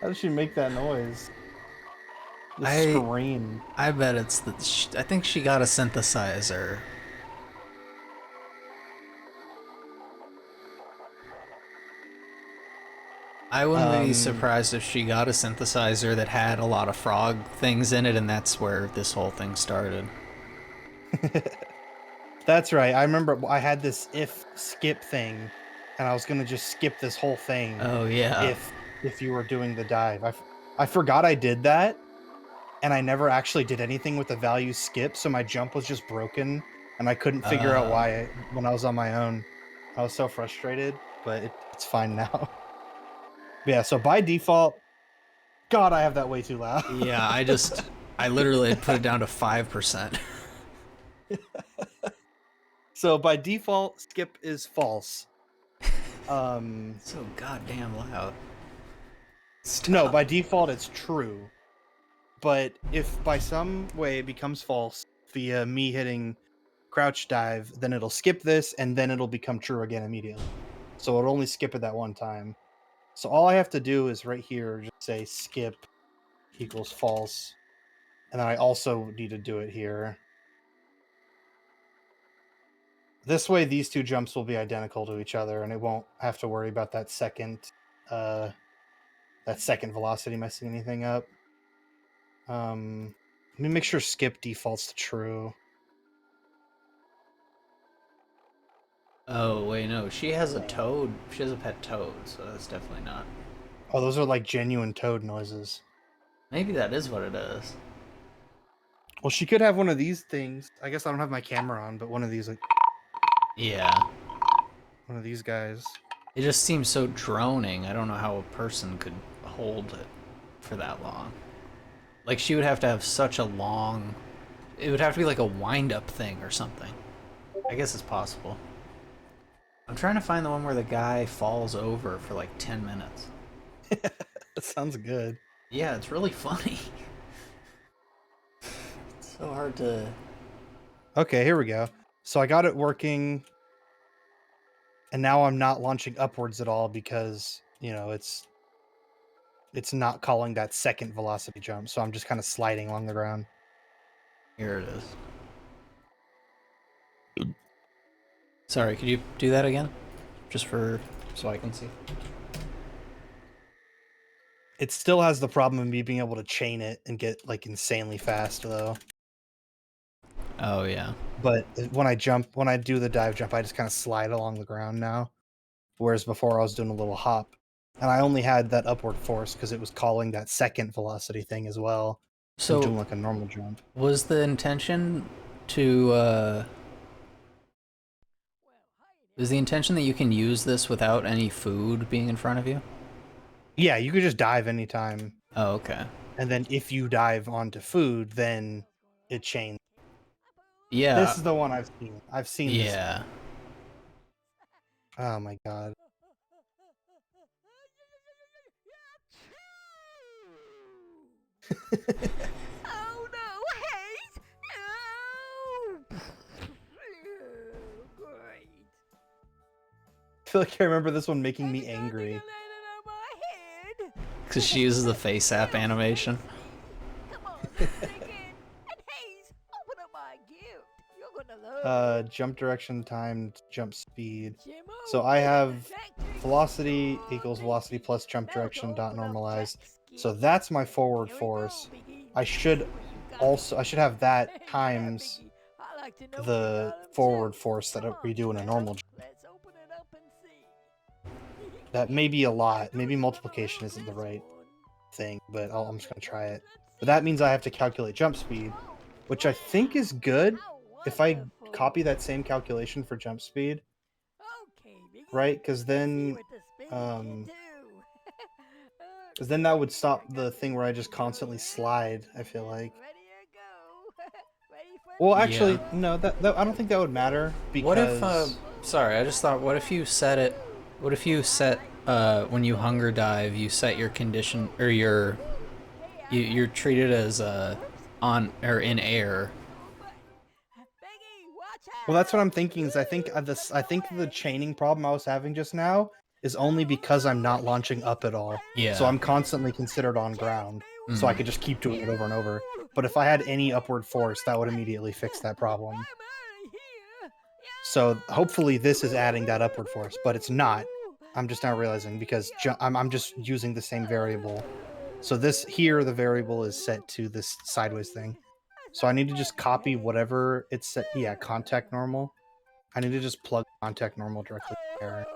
How does she make that noise? The scream. I bet it's I think she got a synthesizer. I wouldn't be surprised if she got a synthesizer that had a lot of frog things in it, and that's where this whole thing started. That's right. I remember I had this if skip thing, and I was gonna just skip this whole thing. Oh yeah. If you were doing the dive, I forgot I did that, and I never actually did anything with the value skip, so my jump was just broken, and I couldn't figure out why when I was on my own. I was so frustrated, but it's fine now. Yeah, so by default, God, I have that way too loud. Yeah, I literally put it down to 5%. So by default, skip is false. So goddamn loud. Stop. No, by default it's true. But if by some way it becomes false via me hitting crouch dive, then it'll skip this and then it'll become true again immediately. So it'll only skip it that one time. So all I have to do is right here just say skip equals false. And then I also need to do it here. This way these two jumps will be identical to each other and it won't have to worry about that second velocity messing anything up. Let me make sure skip defaults to true. Oh, wait, no. She has a toad. She has a pet toad, so that's definitely not. Oh, those are like genuine toad noises. Maybe that is what it is. Well, she could have one of these things. I guess I don't have my camera on, but one of these, like, Yeah. one of these guys. It just seems so droning. I don't know how a person could hold it for that long. Like, she would have to have such a long... It would have to be like a wind-up thing or something. I guess it's possible. I'm trying to find the one where the guy falls over for like 10 minutes. That sounds good. Yeah, it's really funny. It's so hard to... Okay, here we go. So I got it working, and now I'm not launching upwards at all because, you know, it's not calling that second velocity jump, so I'm just kind of sliding along the ground. Here it is. Sorry, could you do that again? Just so I can see. It still has the problem of me being able to chain it and get like insanely fast though. Oh yeah. But when I do the dive jump, I just kind of slide along the ground now. Whereas before I was doing a little hop. And I only had that upward force because it was calling that second velocity thing as well. So doing like a normal jump. Was the intention to is the intention that you can use this without any food being in front of you? Yeah, you could just dive anytime. Oh, okay. And then if you dive onto food, then it chains. Yeah. This is the one I've seen. I've seen this. Yeah. Oh my god. Oh no, Hayes! No! Great. I feel like I remember this one making me angry. Because she uses the face app animation. Jump direction, timed jump speed. So I have velocity equals velocity plus jump direction dot normalized. So that's my forward force. I should have that times the forward force that we do in a normal jump. That may be a lot. Maybe multiplication isn't the right thing, but I'm just gonna try it. But that means I have to calculate jump speed, which I think is good if I copy that same calculation for jump speed. Right? Because then that would stop the thing where I just constantly slide, I feel like. Well, actually, no, that I don't think that would matter because... What if, sorry, I just thought, what if you set it, when you hunger dive, you set your condition, or you're treated as, in air. Well, that's what I'm thinking, is I think the chaining problem I was having just now is only because I'm not launching up at all. Yeah. So I'm constantly considered on ground, so I could just keep doing it over and over. But if I had any upward force, that would immediately fix that problem. So hopefully this is adding that upward force, but it's not. I'm just now realizing because I'm just using the same variable. So this here, the variable is set to this sideways thing. So I need to just copy whatever it's set. Yeah, contact normal. I need to just plug contact normal directly there.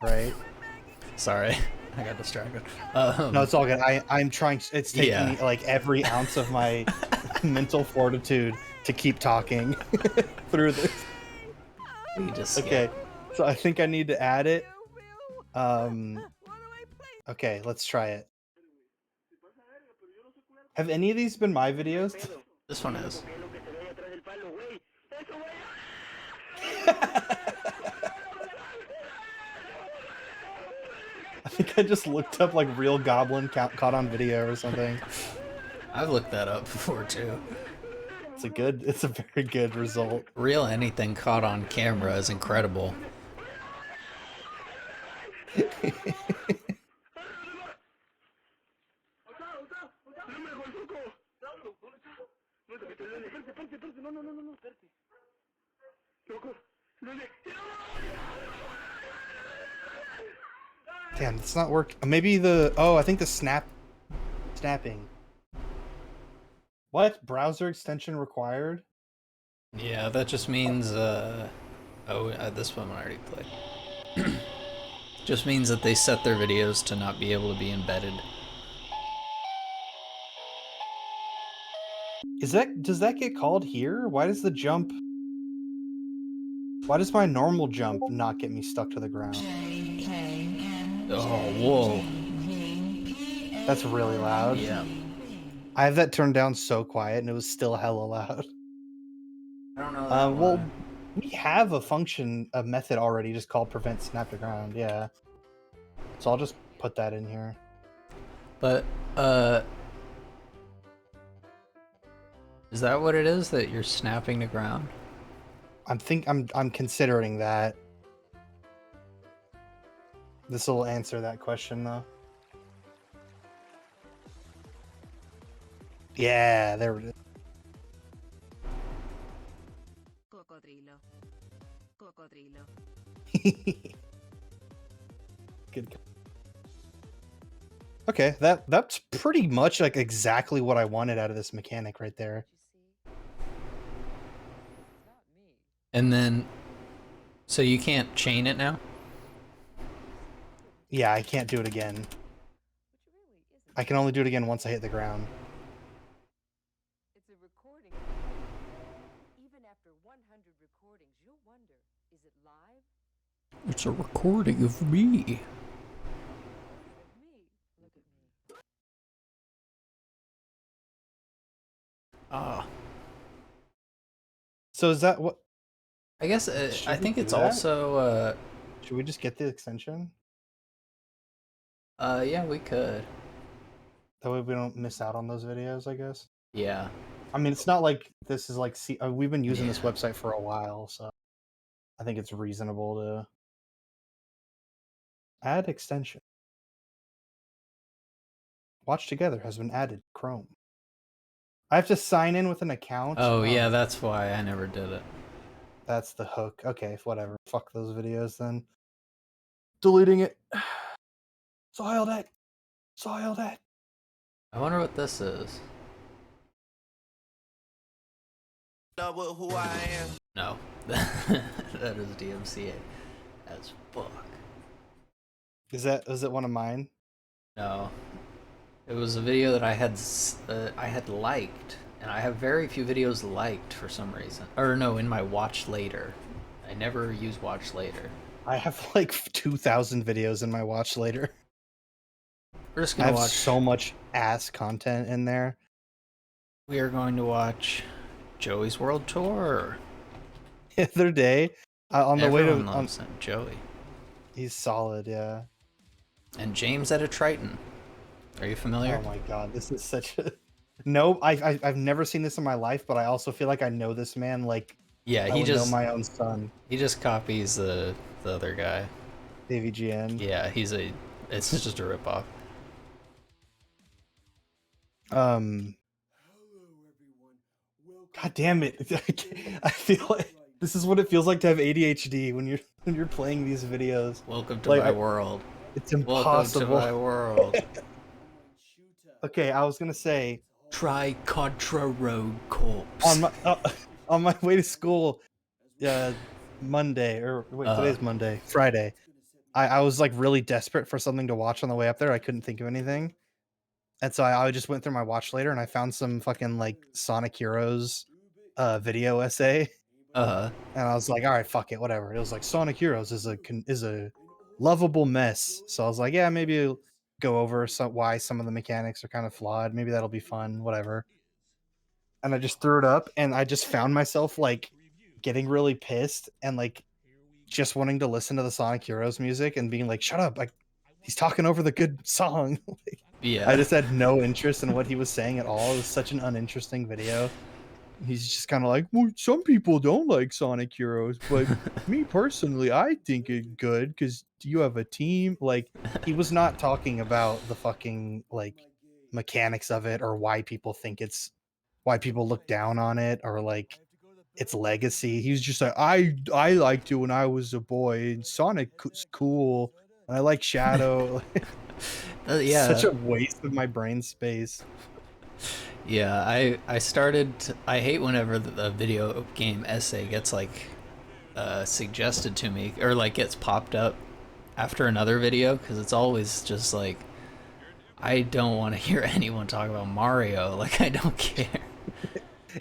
Right? Sorry, I got distracted. No, it's all good. I'm trying. It's taking me like every ounce of my mental fortitude to keep talking through this. Okay, so I think I need to add it. Okay, let's try it. Have any of these been my videos? This one is. I think I just looked up like real goblin caught on video or something. I've looked that up before too. It's a very good result. Real anything caught on camera is incredible. Damn, it's not working. Maybe I think the snapping. What? Browser extension required? Yeah, that just means, this one I already played. Just means that they set their videos to not be able to be embedded. Does that get called here? Why does the jump? Why does my normal jump not get me stuck to the ground? Oh, whoa. That's really loud. Yeah. I have that turned down so quiet, and it was still hella loud. I don't know that Well, one. we have a method already just called prevent snap to ground. Yeah. So I'll just put that in here. But, is that what it is, that you're snapping to ground? I'm considering that. This will answer that question though. Yeah, there it is. Good. Okay, that's pretty much like exactly what I wanted out of this mechanic right there. And then, so you can't chain it now? Yeah, I can't do it again. I can only do it again once I hit the ground. It's a recording. Even after 100 recordings, you'll wonder, is it live? It's a recording of me. Ah. So is that what? I guess I think it's also. Should we just get the extension? Yeah, we could. That way we don't miss out on those videos, I guess. Yeah. I mean, it's not like this is like we've been using this website for a while, so I think it's reasonable to add extension. Watch Together has been added to Chrome. I have to sign in with an account. Oh, yeah, that's why I never did it. That's the hook. Okay, whatever. Fuck those videos then. Deleting it. Soiled it. Soiled it. I wonder what this is. Know who I am. No. That is DMCA as fuck. Was it one of mine? No. It was a video that I had liked, and I have very few videos liked for some reason. Or no, in my watch later. I never use watch later. I have like 2,000 videos in my watch later. We're just gonna I have watch so much ass content in there. We are going to watch Joey's World Tour. The other day, on the way to loves Joey. He's solid, yeah. And James at a Triton. Are you familiar? Oh my god, this is such a... No, I've never seen this in my life, but I also feel like I know this man like yeah, I would know my own son. He just copies the other guy. AVGN. Yeah, it's just a ripoff. God damn it. I feel like this is what it feels like to have ADHD when you're playing these videos. Welcome to my world. It's impossible. Welcome to my world. Okay, I was gonna say try Contra Rogue Corpse. On my way to school, Monday, or wait, today's Monday, Friday. I was like really desperate for something to watch on the way up there. I couldn't think of anything. And so I just went through my watch later and I found some fucking like Sonic Heroes video essay. And I was like, all right, fuck it, whatever. It was like Sonic Heroes is a lovable mess. So I was like, yeah, maybe go over why some of the mechanics are kind of flawed. Maybe that'll be fun, whatever. And I just threw it up and I just found myself like getting really pissed and like just wanting to listen to the Sonic Heroes music and being like, shut up, like he's talking over the good song. Like, yeah. I just had no interest in what he was saying at all. It was such an uninteresting video. He's just kind of like, well, some people don't like Sonic Heroes, but me personally, I think it's good because you have a team. Like, he was not talking about the fucking like mechanics of it or why people look down on it or like its legacy. He was just like, I liked it when I was a boy. And Sonic's cool. And I like Shadow. Yeah. Such a waste of my brain space. Yeah, I hate whenever the video game essay gets like suggested to me or like gets popped up after another video because it's always just like I don't want to hear anyone talk about Mario. Like I don't care.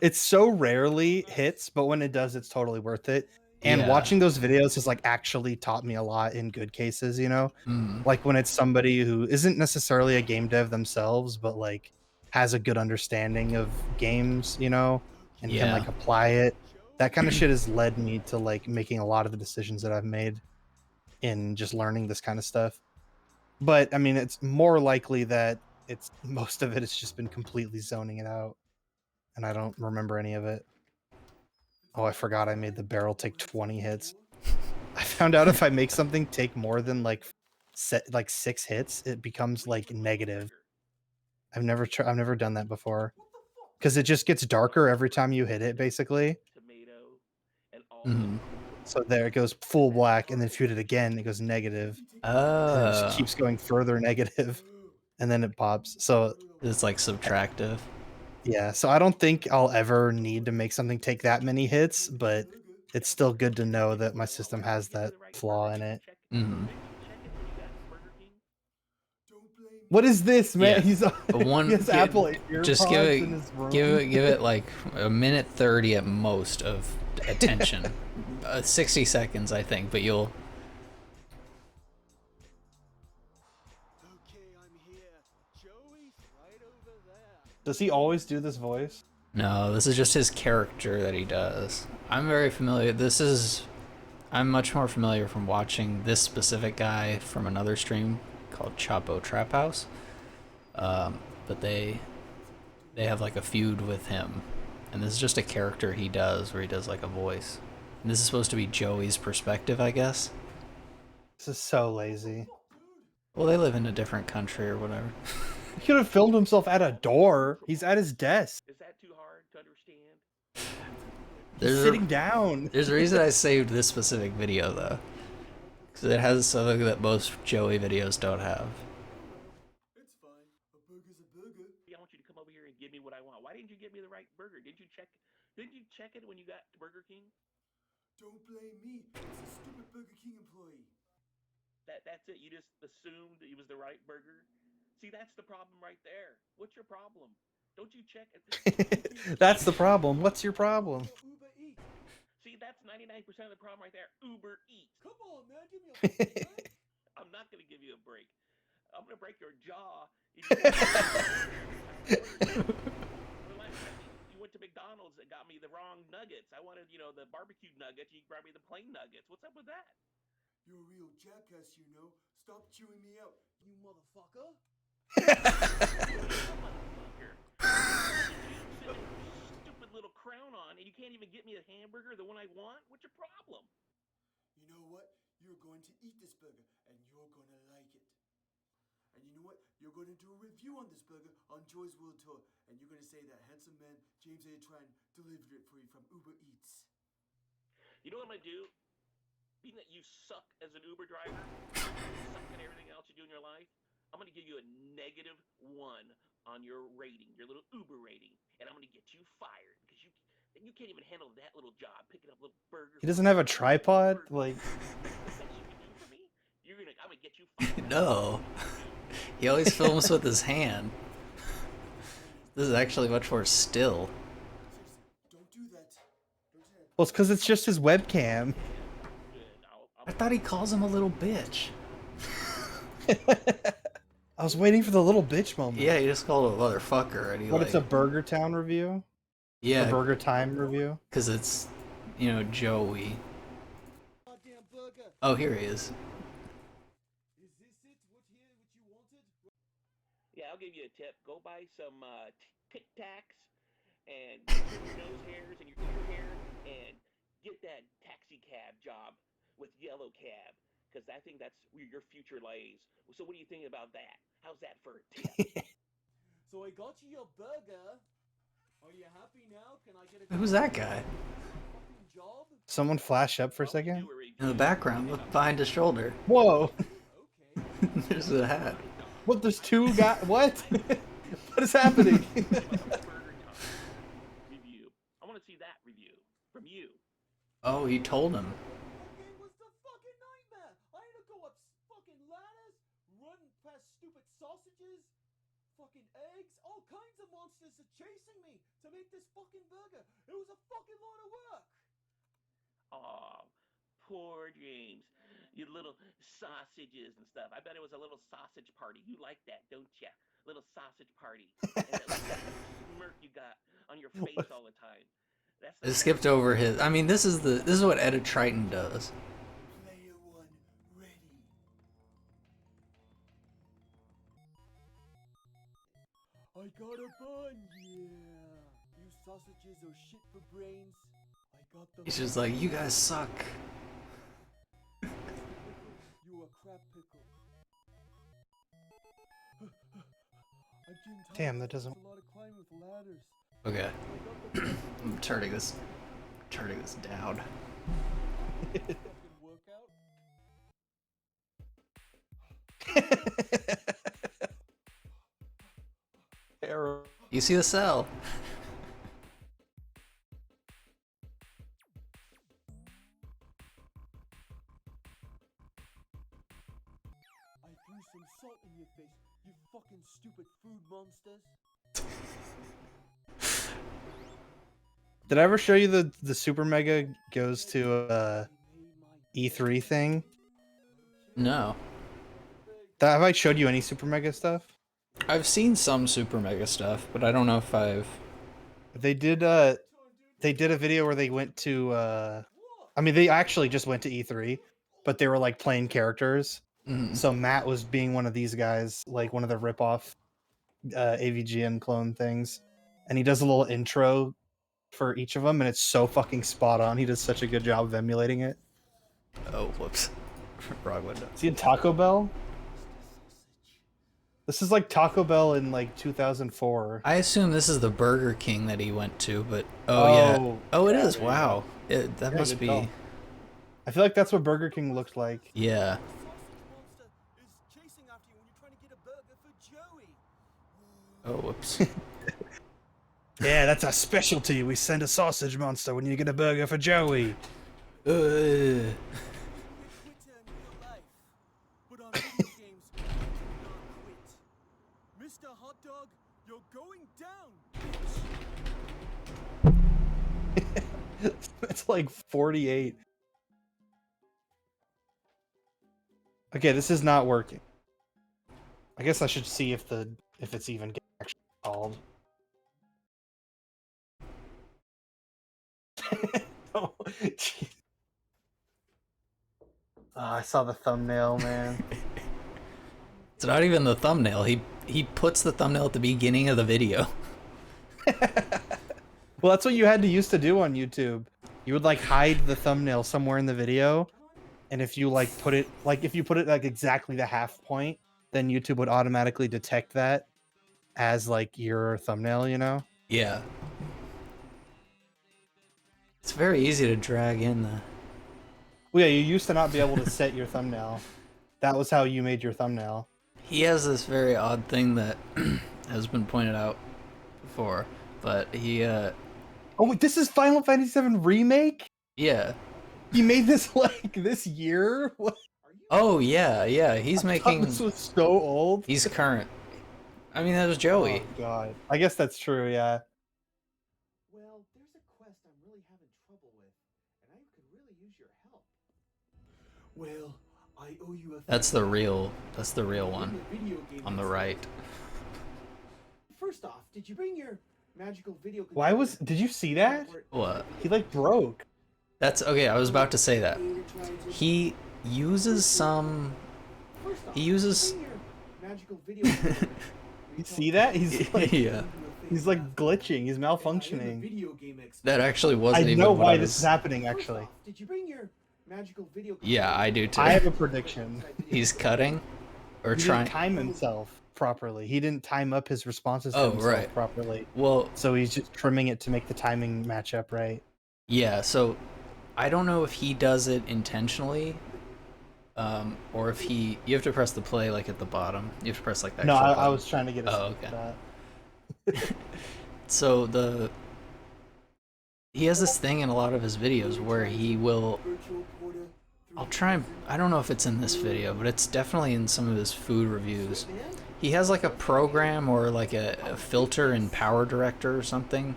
It's so rarely hits, but when it does, it's totally worth it. And Yeah. watching those videos has like actually taught me a lot in good cases, you know? Like when it's somebody who isn't necessarily a game dev themselves, but like has a good understanding of games, you know, and can Yeah. like apply it. That kind of shit has led me to like making a lot of the decisions that I've made in just learning this kind of stuff. But I mean, it's more likely that it's most of it has just been completely zoning it out, and I don't remember any of it. Oh, I forgot I made the barrel take 20 hits. I found out if I make something take more than like 6 hits, it becomes like negative. I've never done that before because it just gets darker every time you hit it, basically. Mhm. So there it goes full black, and then if you hit it again, it goes negative. And it just keeps going further negative, and then it pops. So it's like subtractive. Yeah, so I don't think I'll ever need to make something take that many hits, but it's still good to know that my system has that flaw in it. Mhm. What is this, man? Yeah. He's But he has Apple just give earpods in his room. give it like a minute 30 at most of attention. 60 seconds, I think, but you'll. Does he always do this voice? No, this is just his character that he does. I'm very familiar. I'm much more familiar from watching this specific guy from another stream called Chapo Trap House. But they have like a feud with him, and this is just a character he does where he does like a voice. And this is supposed to be Joey's perspective, I guess. This is so lazy. Well, they live in a different country or whatever. He could have filmed himself at a door. He's at his desk. Is that too hard to understand? He's sitting down. There's a reason I saved this specific video though, because it has something that most Joey videos don't have. I want you to come over here and give me what I want. Why didn't you give me the right burger? Didn't you check it when you got to Burger King? Don't blame me. It's a stupid Burger King employee. That's it. You just assumed it was the right burger. See, that's the problem right there. What's your problem? Don't you check it? That's the problem. What's your problem? See, that's 99% of the problem right there. Uber Eats. Come on, man. Give me a break. I'm not going to give you a break. I'm going to break your jaw. You went to McDonald's and got me the wrong nuggets. I wanted, the barbecue nuggets. You brought me the plain nuggets. What's up with that? You're a real jackass, you know. Stop chewing me out, you motherfucker. Stupid little crown on, and you can't even get me a hamburger, the one I want? What's your problem? You know what? You're going to eat this burger, and you're going to like it. And you know what? You're going to do a review on this burger on Joy's World Tour, and you're going to say that handsome man, James A. Tran, delivered it for you from Uber Eats. You know what I'm going to do? Being that you suck as an Uber driver, suck at everything else you do in your life, I'm going to give you a -1 on your rating, your little Uber rating, and I'm going to get you fired because you can't even handle that little job, picking up little burgers. He doesn't have a tripod? Like, I'm gonna get you fired. No. He always films with his hand. This is actually much more still. Don't do that. well, it's because it's just his webcam. I thought he calls him a little bitch. I was waiting for the little bitch moment. Yeah, he just called him a motherfucker, and he It's a Burger Town review? Yeah. A Burger Time review? Because it's, Joey. Oh, here he is. Yeah, I'll give you a tip. Go buy some Tic Tacs and your nose hairs and your ear hair and get that taxi cab job with Yellow Cab because I think that's where your future lays. So what do you think about that? How's that for a tip? So I got you your burger. Are you happy now? Can I get a Who's that guy? job? Someone flash up for a second? In the background, look behind his shoulder. Whoa! There's a hat. What? There's two guys? What? What is happening? Review. I want to see that review from you. Oh, he told him. It was the fucking nightmare. I had to go up fucking ladders, run past stupid sausages, fucking eggs. All kinds of monsters are chasing me to make this fucking burger. It was a fucking lot of work. Oh, poor James. You little sausages and stuff. I bet it was a little sausage party. You like that, don't ya? Little sausage party. And that little smirk you got on your face all the time. That's I skipped over his. I mean, this is what Edit Triton does. Player one, ready. I got a bun, yeah. You sausages are shit for brains. I got the. He's just like, you guys suck. You a crab pickle. Damn, that doesn't. A lot of climbing with ladders. Okay. I'm turning this down. You see the cell. I threw some salt in your face, you fucking stupid food monsters. Did I ever show you the Super Mega goes to E3 thing? No. Have I showed you any Super Mega stuff? I've seen some Super Mega stuff, but I don't know if I've. They did a video where they went to I mean they actually just went to E3, but they were like playing characters. Mm-hmm. So Matt was being one of these guys, like one of the rip-off AVGN clone things. And he does a little intro for each of them, and it's so fucking spot on. He does such a good job of emulating it. Oh, whoops. Wrong window. See in Taco Bell? This is like Taco Bell in like 2004. I assume this is the Burger King that he went to, but yeah. Oh, it is. Wow. That must be. Call. I feel like that's what Burger King looked like. Yeah. Oh, whoops. Yeah, that's our specialty. We send a sausage monster when you get a burger for Joey. But on video games, do not quit. Mr. Hot Dog, you're going down, bitch. It's like 48. Okay, this is not working. I guess I should see if it's even actually called. Oh, I saw the thumbnail, man. It's not even the thumbnail. He puts the thumbnail at the beginning of the video. Well, that's what you had to used to do on YouTube. You would like hide the thumbnail somewhere in the video, and if you like put it like exactly the half point, then YouTube would automatically detect that as like your thumbnail, you know? Yeah. It's very easy to drag in the. Well, yeah, you used to not be able to set your thumbnail. That was how you made your thumbnail. He has this very odd thing that has been pointed out before, but he Oh wait, this is Final Fantasy VII Remake? Yeah. You made this like this year? What? Oh yeah. He's making. This was so old. He's current. I mean, that was Joey. Oh god. I guess that's true, yeah. Well, there's a quest I'm really having trouble with, and I could really use your help. Well, I owe you a. That's the real one. On the right. First off, did you bring your magical video? Did you see that? What? He like broke. That's okay. I was about to say that. He uses some. He uses. Magical video. You see that? He's like, yeah. He's like glitching. He's malfunctioning. That actually wasn't I even. know what why I this was... is happening. Actually. Did you bring your magical video? Yeah, I do too. I have a prediction. He's cutting, or he trying. Didn't time himself properly. He didn't time up his responses to Oh, himself right. properly. Well, so he's just trimming it to make the timing match up right. Yeah. So, I don't know if he does it intentionally. Or if you have to press the play like at the bottom. You have to press like that. No, I was trying to get a okay. So he has this thing in a lot of his videos where he will. I don't know if it's in this video, but it's definitely in some of his food reviews. He has like a program or like a filter in Power Director or something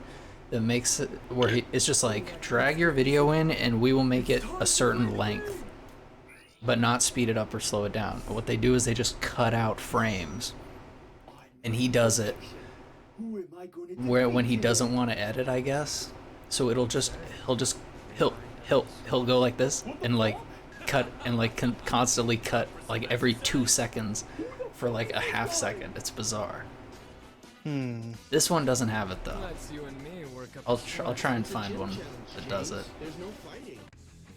that makes it where it's just like drag your video in and we will make it a certain length, but not speed it up or slow it down. What they do is they just cut out frames, and he does it where when he doesn't want to edit, I guess. So he'll go like this and like cut and like constantly cut like every 2 seconds for like a half second. It's bizarre. This one doesn't have it though. I'll try and find one that does it. There's no fighting.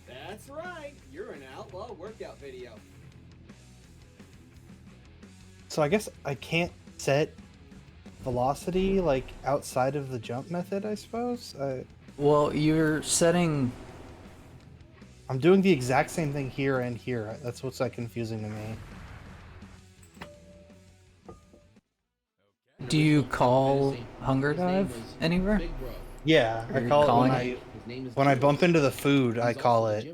That's right. You're an outlaw workout video. So I guess I can't set velocity like outside of the jump method, I suppose. Well, you're setting. I'm doing the exact same thing here and here. That's what's like confusing to me. Do you call hunger dive anywhere? Yeah, I call it when I bump into the food. I call it,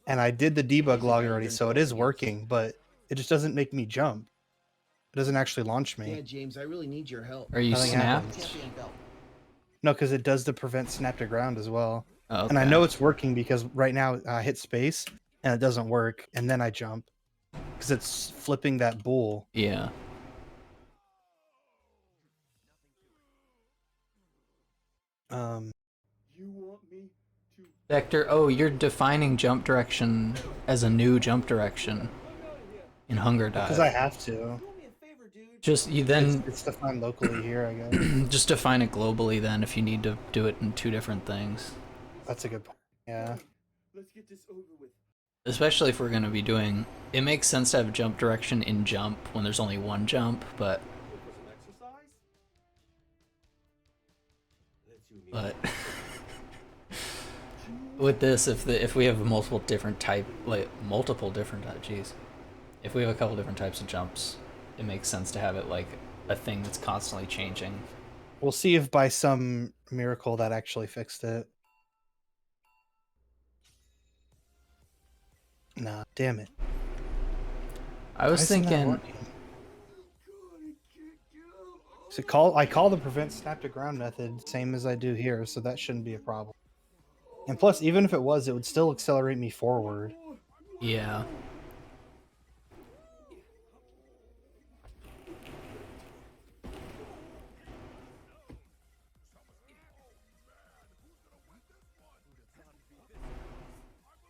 and I did the debug log already, so it is working, but it just doesn't make me jump. It doesn't actually launch me. Yeah, James, I really need your help. Are you snapped? No, because it does the prevent snap to ground as well. Oh, okay. And I know it's working because right now I hit space and it doesn't work, and then I jump because it's flipping that bull. Yeah. You want me to Vector, oh, you're defining jump direction as a new jump direction in Hunger Dive. Because I have to. Just you then it's defined locally here, I guess. just define it globally then if you need to do it in 2 different things. That's a good point. Yeah. Let's get this over with. Especially if we're going to be doing, it makes sense to have jump direction in jump when there's only one jump, but with this, if we have multiple different types if we have a couple different types of jumps, it makes sense to have it like a thing that's constantly changing. We'll see if by some miracle that actually fixed it. Nah, damn it. I was thinking. So I call the prevent snap to ground method same as I do here, so that shouldn't be a problem. And plus, even if it was, it would still accelerate me forward. Yeah.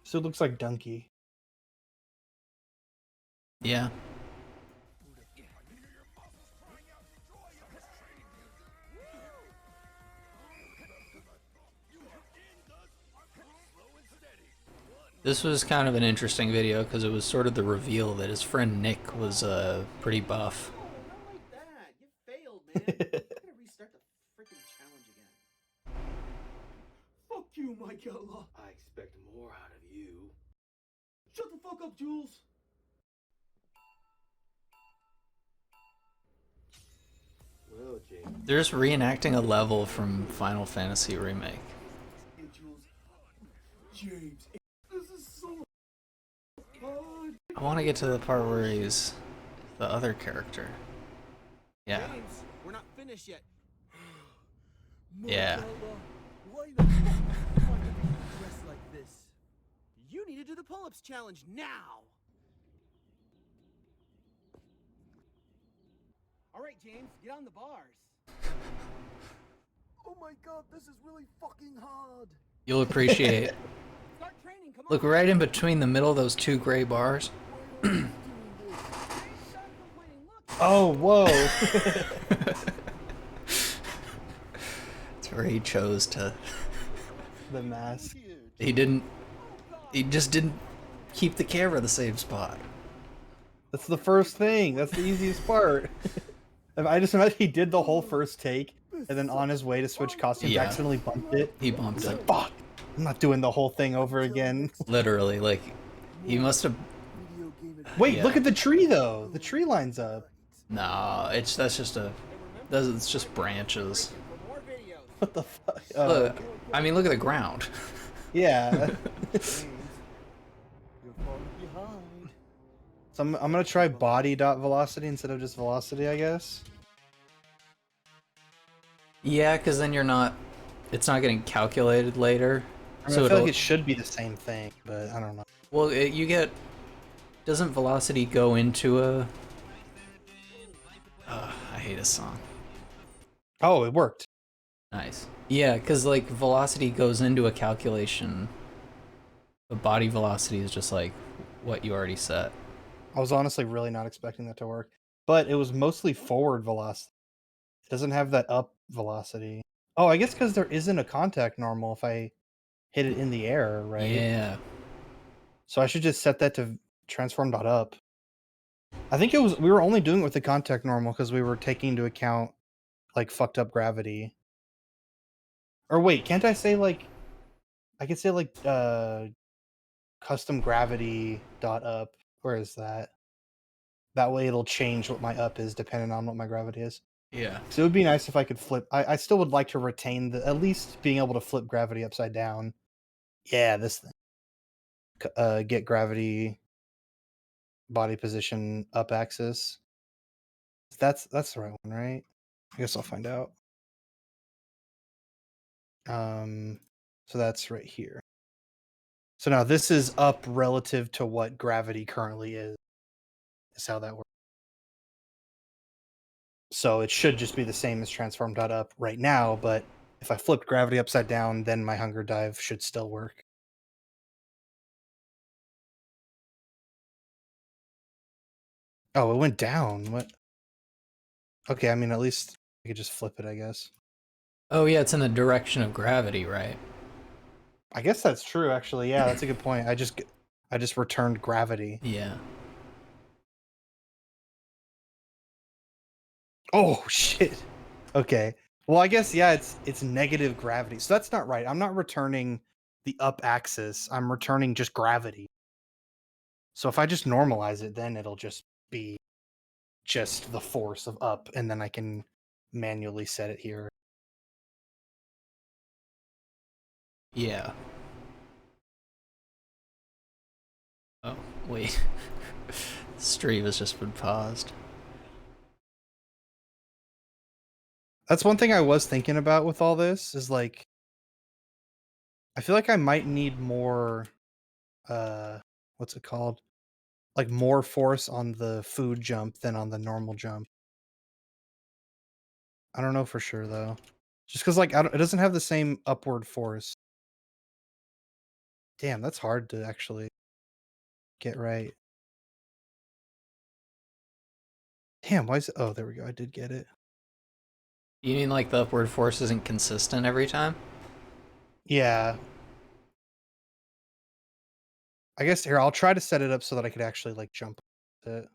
So it looks like Donkey. Yeah. This was kind of an interesting video because it was sort of the reveal that his friend Nick was pretty buff. Fuck you, Michaela. I expect more out of you. Shut the fuck up, Jules. Well, James. They're just reenacting a level from Final Fantasy Remake. Hey, Jules. James, this is so hard. I want to get to the part where he's the other character. Yeah. James, we're not finished yet. Yeah. Why the fuck do you want to be dressed like this? You need to do the pull-ups challenge now. All right, James, get on the bars. Oh my god, this is really fucking hard. You'll appreciate. Start training, come on. Look right in between the middle of those 2 gray bars. Oh, whoa. It's where he chose to. The mask. He just didn't keep the camera the same spot. That's the first thing. That's the easiest part. I just imagine he did the whole first take, and then on his way to switch costumes, Yeah. accidentally bumped it. He bumped He's it. like, fuck, I'm not doing the whole thing over again. Literally, like, he must have. Wait, Yeah. look at the tree, though. The tree lines up. No, it's just branches. What the fuck? Oh, Look, okay. I mean, look at the ground. Yeah. You're falling behind. So I'm gonna try body dot velocity instead of just velocity, I guess. Yeah, because then it's not getting calculated later. I mean, I feel like it should be the same thing, but I don't know. Well, doesn't velocity go into a... I hate a song. Oh, it worked. Nice. Yeah, because like velocity goes into a calculation. The body velocity is just like what you already set. I was honestly really not expecting that to work, but it was mostly forward velocity. It doesn't have that up velocity. Oh, I guess because there isn't a contact normal if I hit it in the air, right? Yeah. So I should just set that to transform.up. I think we were only doing it with the contact normal because we were taking into account like fucked up gravity. Or wait, can't I say like I could say like custom gravity dot up. Where is that? That way it'll change what my up is depending on what my gravity is. Yeah. So it would be nice if I could flip. I still would like to retain at least being able to flip gravity upside down. Yeah, this thing. Get gravity body position up axis. That's the right one, right? I guess I'll find out. So that's right here. So now this is up relative to what gravity currently is. Is how that works. So it should just be the same as transform.up right now, but if I flipped gravity upside down, then my hunger dive should still work. Oh, it went down. What? Okay, I mean, at least I could just flip it, I guess. Oh, yeah, it's in the direction of gravity, right? I guess that's true, actually. Yeah, that's a good point. I just returned gravity. Yeah. Oh, shit. Okay. Well, I guess, yeah, it's negative gravity. So that's not right. I'm not returning the up axis. I'm returning just gravity. So if I just normalize it, then it'll just be just the force of up, and then I can manually set it here. Yeah. Oh, wait. Stream has just been paused. That's one thing I was thinking about with all this is like I feel like I might need more what's it called? Like more force on the food jump than on the normal jump. I don't know for sure though. Just cuz like it doesn't have the same upward force. Damn, that's hard to actually get right. Damn, why is it? Oh, there we go. I did get it. You mean like the upward force isn't consistent every time? Yeah. I guess here I'll try to set it up so that I could actually like jump it.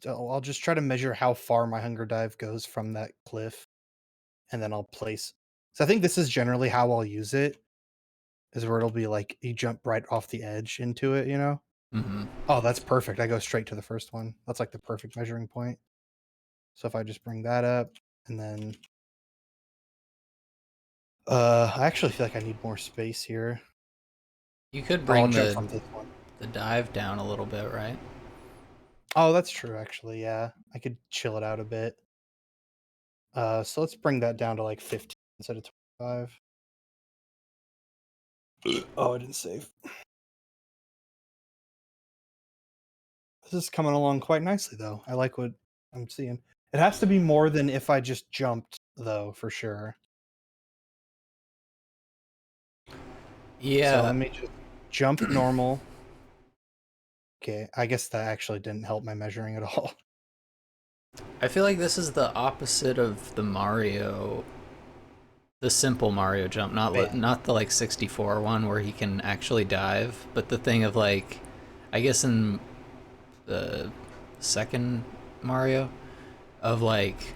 So I'll just try to measure how far my hunger dive goes from that cliff, and then I'll place. So I think this is generally how I'll use it, is where it'll be like you jump right off the edge into it, you know? Mm-hmm. Oh, that's perfect. I go straight to the first one. That's like the perfect measuring point. So if I just bring that up, and then I actually feel like I need more space here. You could I'll bring jump from this one. the dive down a little bit, right? Oh, that's true, actually. Yeah, I could chill it out a bit. So let's bring that down to like 15 instead of 25. Oh, I didn't save. This is coming along quite nicely, though. I like what I'm seeing. It has to be more than if I just jumped, though, for sure. Yeah. So let me just jump normal. Okay, I guess that actually didn't help my measuring at all. I feel like this is the opposite of the simple Mario jump, not the like 64 one where he can actually dive, but the thing of like, I guess in the second Mario, of like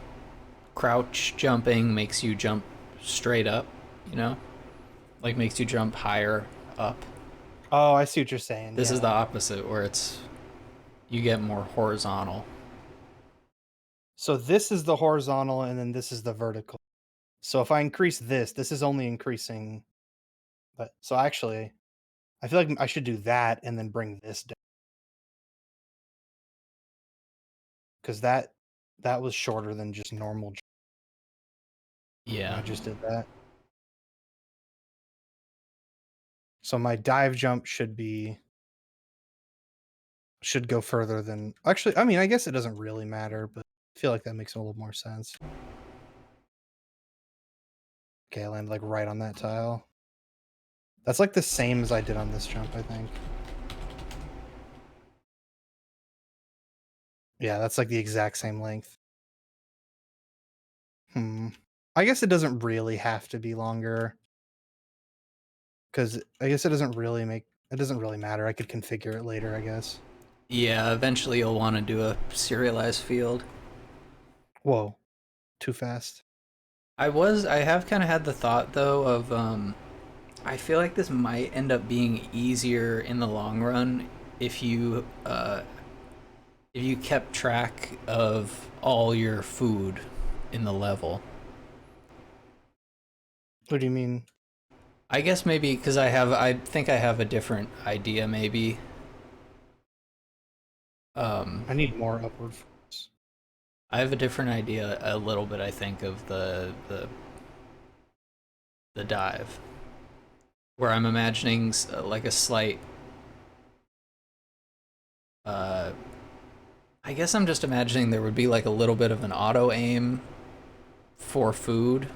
crouch jumping makes you jump straight up, you know, like makes you jump higher up. Oh, I see what you're saying. This is the opposite, where you get more horizontal. So this is the horizontal, and then this is the vertical. So if I increase this is only increasing. But so actually, I feel like I should do that and then bring this down. Because that was shorter than just normal. Yeah. I just did that. So my dive jump should go further than... Actually, I mean, I guess it doesn't really matter, but I feel like that makes a little more sense. Okay, I landed like right on that tile. That's like the same as I did on this jump, I think. Yeah, that's like the exact same length. I guess it doesn't really have to be longer. Because I guess it doesn't really matter. I could configure it later, I guess. Yeah, eventually you'll want to do a serialized field. Whoa. Too fast. I have kind of had the thought, though, of, I feel like this might end up being easier in the long run if you kept track of all your food in the level. What do you mean? I guess maybe because I think I have a different idea, maybe. I need more upward force. I have a different idea a little bit, I think, of the dive. Where I'm imagining like a slight... I guess I'm just imagining there would be like a little bit of an auto-aim for food.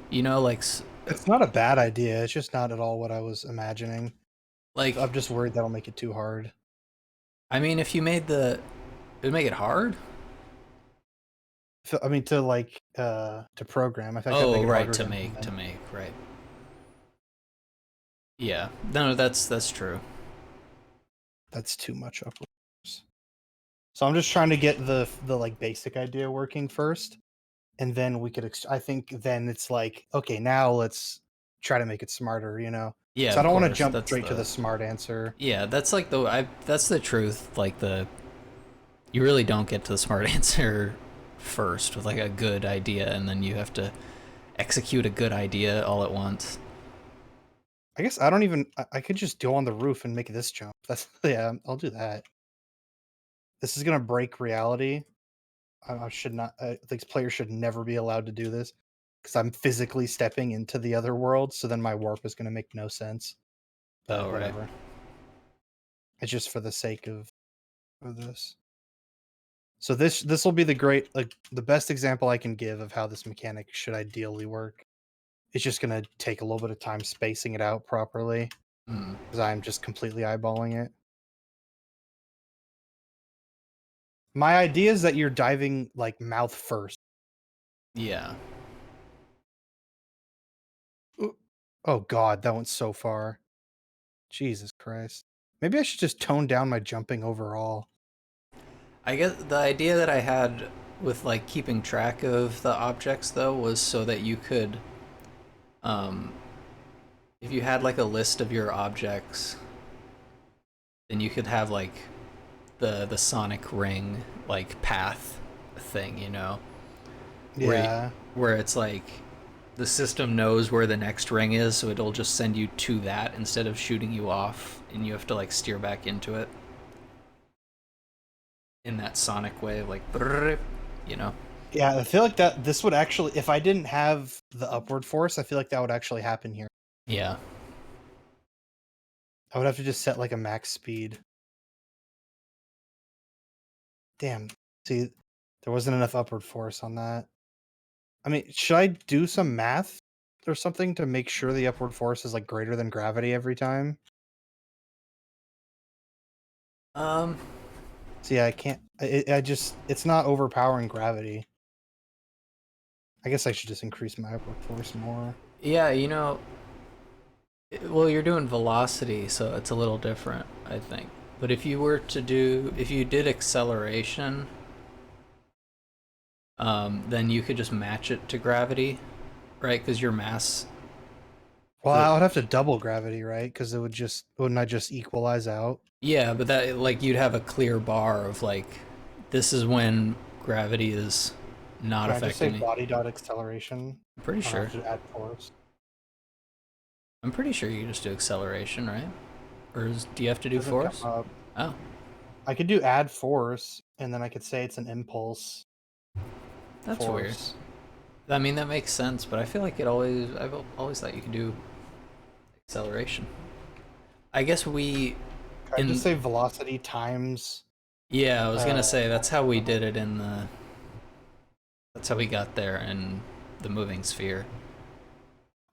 You know, like... It's not a bad idea. It's just not at all what I was imagining. Like, I'm just worried that'll make it too hard. I mean, if you made it would make it hard? I mean, to like, to program. I think oh, right, to make, right. Yeah, no, that's true. That's too much upwards. So I'm just trying to get the like basic idea working first, and then we could. I think then it's like, okay, now let's try to make it smarter. You know? Yeah. So I don't want to jump straight to the smart answer. Yeah, that's like that's the truth. Like you really don't get to the smart answer first with like a good idea, and then you have to execute a good idea all at once. I guess I don't even... I could just go on the roof and make this jump. That's... yeah, I'll do that. This is gonna break reality. I should not... I think players should never be allowed to do this, because I'm physically stepping into the other world, so then my warp is gonna make no sense. But whatever. Right. It's just for the sake of this. So this will be the best example I can give of how this mechanic should ideally work. It's just going to take a little bit of time spacing it out properly, because I'm just completely eyeballing it. My idea is that you're diving like mouth first. Yeah. Oh god, that went so far. Jesus Christ. Maybe I should just tone down my jumping overall. I guess the idea that I had with like keeping track of the objects, though, was so that you could, if you had like a list of your objects, then you could have like the sonic ring like path thing, you know? Yeah. Where it's like the system knows where the next ring is, so it'll just send you to that instead of shooting you off, and you have to like steer back into it in that sonic way of like, you know? Yeah, I feel like this would actually, if I didn't have the upward force, I feel like that would actually happen here. Yeah. I would have to just set like a max speed. Damn. See, there wasn't enough upward force on that. I mean, should I do some math or something to make sure the upward force is like greater than gravity every time? See, I can't. It's not overpowering gravity. I guess I should just increase my upward force more. Yeah, you know, well, you're doing velocity, so it's a little different, I think. But if you did acceleration, then you could just match it to gravity, right? Because your mass... Well, I would have to double gravity, right? Because wouldn't I just equalize out? Yeah, but that, like, you'd have a clear bar of, like, this is when gravity is not affecting me. Can I just say body dot acceleration? I'm pretty sure. Add force. I'm pretty sure you can just do acceleration, right? Or do you have to do force? Oh. I could do add force, and then I could say it's an impulse. That's force. weird. I mean, that makes sense, but I feel like I've always thought you could do acceleration. I guess we... I just say velocity times... Yeah, I was gonna say, that's how we did it in the... That's how we got there in the moving sphere.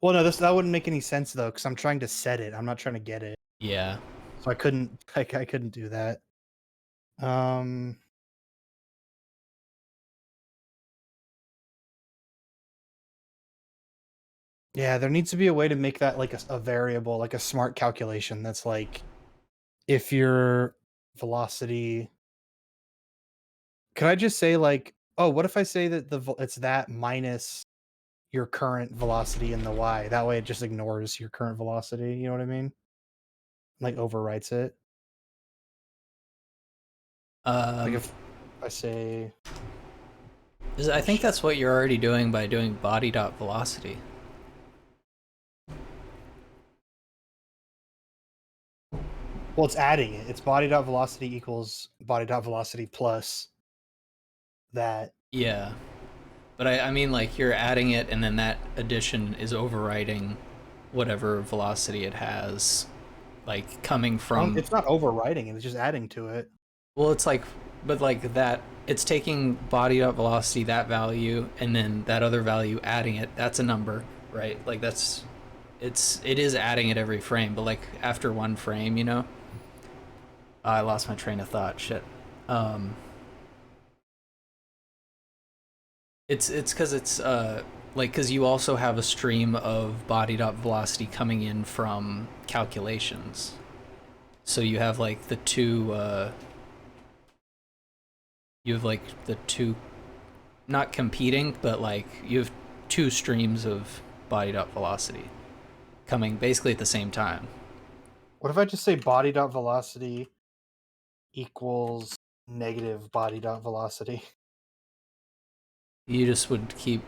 Well, no, that wouldn't make any sense, though, because I'm trying to set it. I'm not trying to get it. Yeah. So I couldn't do that. Yeah, there needs to be a way to make that like a variable, like a smart calculation. That's like, if your velocity... Could I just say like, oh, what if I say that it's that minus your current velocity in the y? That way it just ignores your current velocity. You know what I mean? Like overwrites it. Like if I say... I think that's what you're already doing by doing body dot velocity. Well, it's adding it. It's body dot velocity equals body dot velocity plus that. Yeah. But I mean, like, you're adding it, and then that addition is overriding whatever velocity it has, like, coming from... It's not overriding it, it's just adding to it. Well, it's like... But, like, that... It's taking body dot velocity, that value, and then that other value, adding it. That's a number, right? Like, that's... It is adding it every frame, but, like, after one frame, you know? I lost my train of thought. Shit. It's because it's like, because you also have a stream of body dot velocity coming in from calculations, so you have like the two not competing, but like you have two streams of body dot velocity coming basically at the same time. What if I just say body dot velocity equals negative body dot velocity? You just would keep,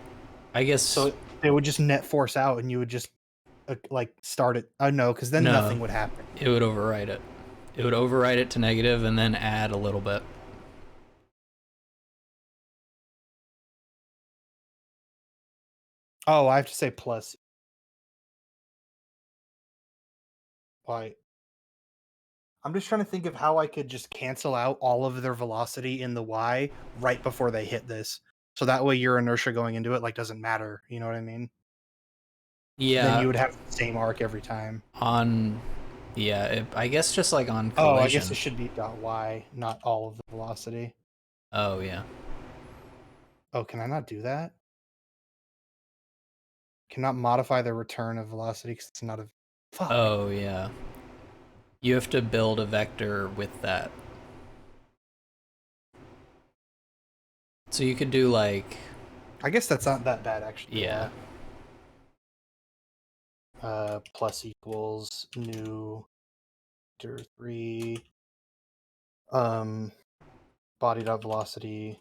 I guess... So it would just net force out, and you would just like start it. Oh no, because then nothing would happen. It would overwrite it. It would overwrite it to negative and then add a little bit. Oh, I have to say plus. Why? I'm just trying to think of how I could just cancel out all of their velocity in the y right before they hit this. So that way your inertia going into it like doesn't matter. You know what I mean? Yeah. Then you would have the same arc every time. I guess just like on collision. collision. Oh, I guess it should be .y, not all of the velocity. Oh, yeah. Oh, can I not do that? Cannot modify the return of velocity because it's not a... Fuck. Oh, yeah. You have to build a vector with that. So you could do like... I guess that's not that bad, actually. Yeah. Plus equals new 3 body dot velocity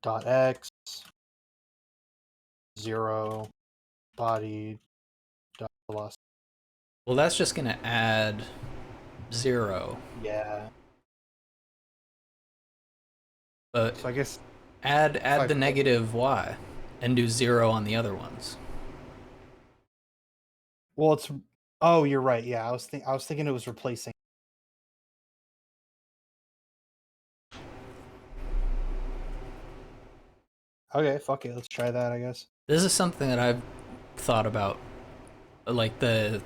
dot x 0 body dot velocity. Well, that's just gonna add 0. Yeah. But so I guess add the negative y and do 0 on the other ones. Well, it's... Oh, you're right. Yeah, I was thinking it was replacing. Okay, fuck it. Let's try that, I guess. This is something that I've thought about, like the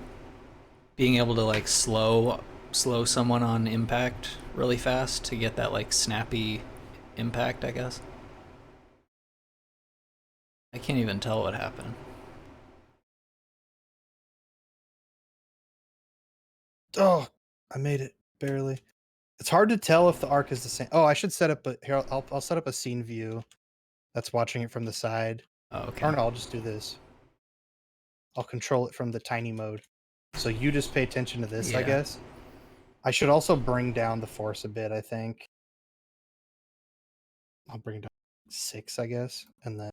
being able to like slow someone on impact really fast to get that like snappy impact, I guess. I can't even tell what happened. Oh, I made it barely. It's hard to tell if the arc is the same. Oh, I should set up a... Here, I'll set up a scene view that's watching it from the side. Oh, okay. Or no, I'll just do this. I'll control it from the tiny mode. So you just pay attention to this, I guess. I should also bring down the force a bit, I think. I'll bring it down 6, I guess, and then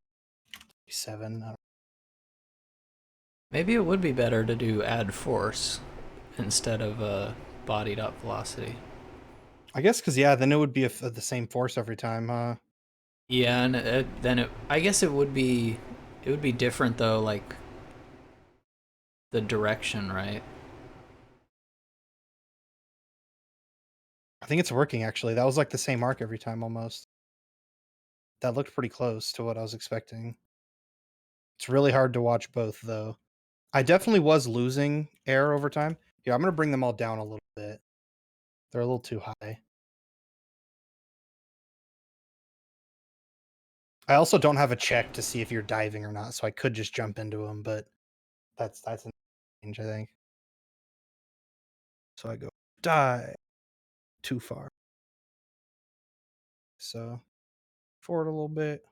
7. Maybe it would be better to do add force instead of bodied up velocity. I guess because yeah, then it would be the same force every time, huh? Yeah, and I guess it would be different though, like the direction, right? I think it's working actually. That was like the same arc every time almost. That looked pretty close to what I was expecting. It's really hard to watch both though. I definitely was losing air over time. Yeah, I'm gonna bring them all down a little bit. They're a little too high. I also don't have a check to see if you're diving or not, so I could just jump into them, but that's a change, I think. So I go dive too far. So forward a little bit.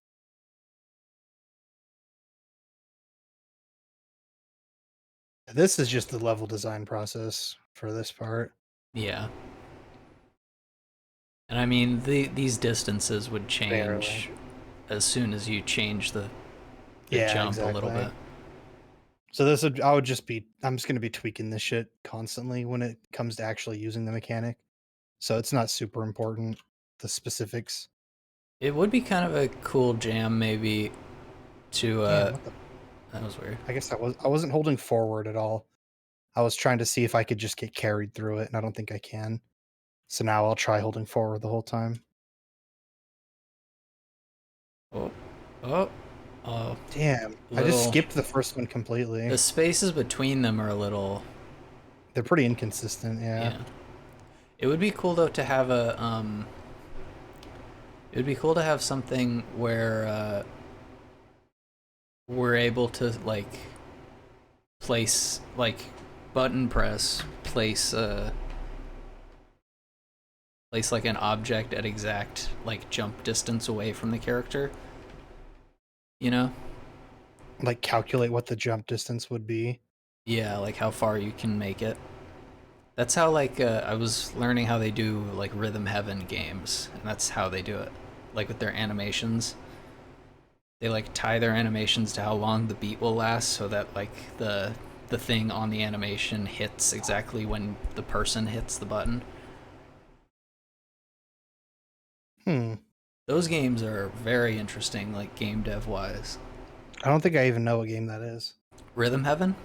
This is just the level design process for this part. Yeah. And I mean, these distances would change as soon as you change the jump a little bit. So I'm just going to be tweaking this shit constantly when it comes to actually using the mechanic. So it's not super important, the specifics. It would be kind of a cool jam maybe to that was weird. I guess I wasn't holding forward at all. I was trying to see if I could just get carried through it, and I don't think I can. So now I'll try holding forward the whole time. Oh. Damn. I just skipped the first one completely. The spaces between them are a little... They're pretty inconsistent, yeah. It would be cool though to have a it would be cool to have something where we're able to like place like button press, place like an object at exact like jump distance away from the character. You know? Like calculate what the jump distance would be. Yeah, like how far you can make it. That's how like I was learning how they do like Rhythm Heaven games, and that's how they do it. Like with their animations. They like tie their animations to how long the beat will last so that like the thing on the animation hits exactly when the person hits the button. Those games are very interesting, like game dev wise. I don't think I even know what game that is. Rhythm Heaven?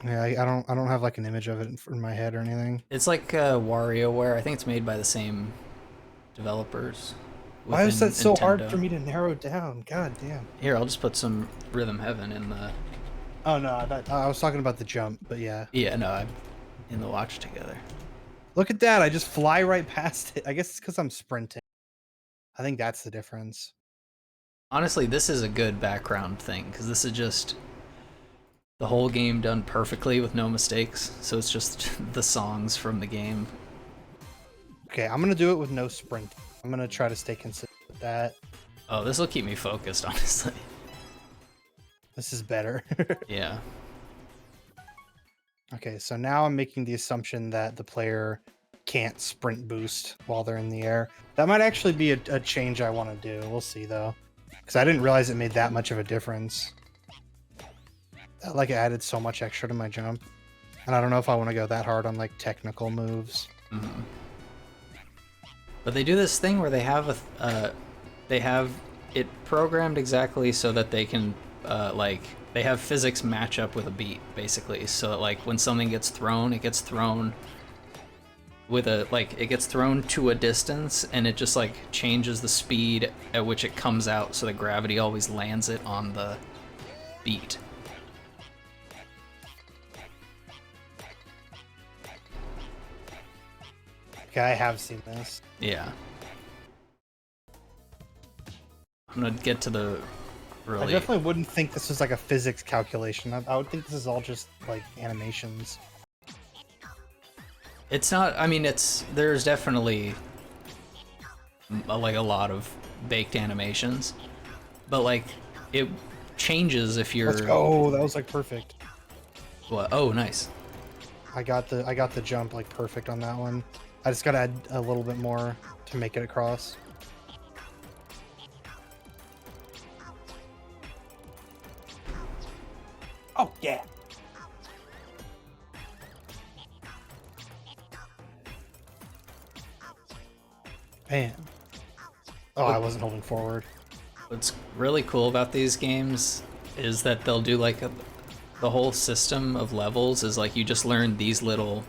Yeah, I don't have like an image of it in my head or anything. It's like WarioWare. I think it's made by the same developers. Why is that so hard for me to narrow down? God damn. Here, I'll just put some Rhythm Heaven in the... Oh no, I was talking about the jump, but yeah. Yeah, no, I'm in the watch together. Look at that, I just fly right past it. I guess it's because I'm sprinting. I think that's the difference. Honestly, this is a good background thing, because this is just the whole game done perfectly with no mistakes, so it's just the songs from the game. Okay, I'm gonna do it with no sprint. I'm gonna try to stay consistent with that. Oh, this will keep me focused, honestly. This is better. Yeah. Okay, so now I'm making the assumption that the player can't sprint boost while they're in the air. That might actually be a change I want to do. We'll see, though. Because I didn't realize it made that much of a difference. That, like, added so much extra to my jump. And I don't know if I want to go that hard on, like, technical moves. Mm-hmm. But they do this thing where they have they have it programmed exactly so that they can, like, they have physics match up with a beat, basically. So that, like, when something gets thrown, it gets thrown with a, like, it gets thrown to a distance, and it just, like, changes the speed at which it comes out, so that gravity always lands it on the beat. Okay, I have seen this. Yeah. I'm gonna get to the really... I definitely wouldn't think this was like a physics calculation. I would think this is all just like animations. It's not, I mean, there's definitely like a lot of baked animations, but like it changes if you're... Let's go, that was like perfect. What? Oh, nice. I got the jump like perfect on that one. I just gotta add a little bit more to make it across. Oh, Man. Oh, I wasn't holding forward. What's really cool about these games is that they'll do like the whole system of levels is like you just learn these little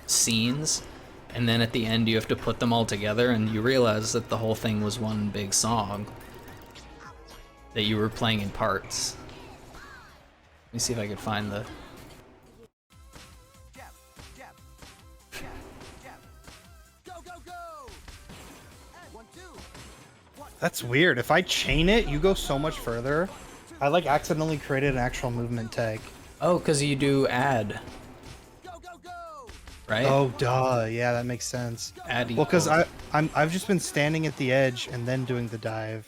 scenes, and then at the end you have to put them all together, and you realize that the whole thing was one big song that you were playing in parts. Let me see if I can find the... That's weird. If I chain it, you go so much further. I like accidentally created an actual movement tag. Oh, because you do add. Right? Oh, duh. Yeah, that makes sense. Add well, because equals. I've just been standing at the edge and then doing the dive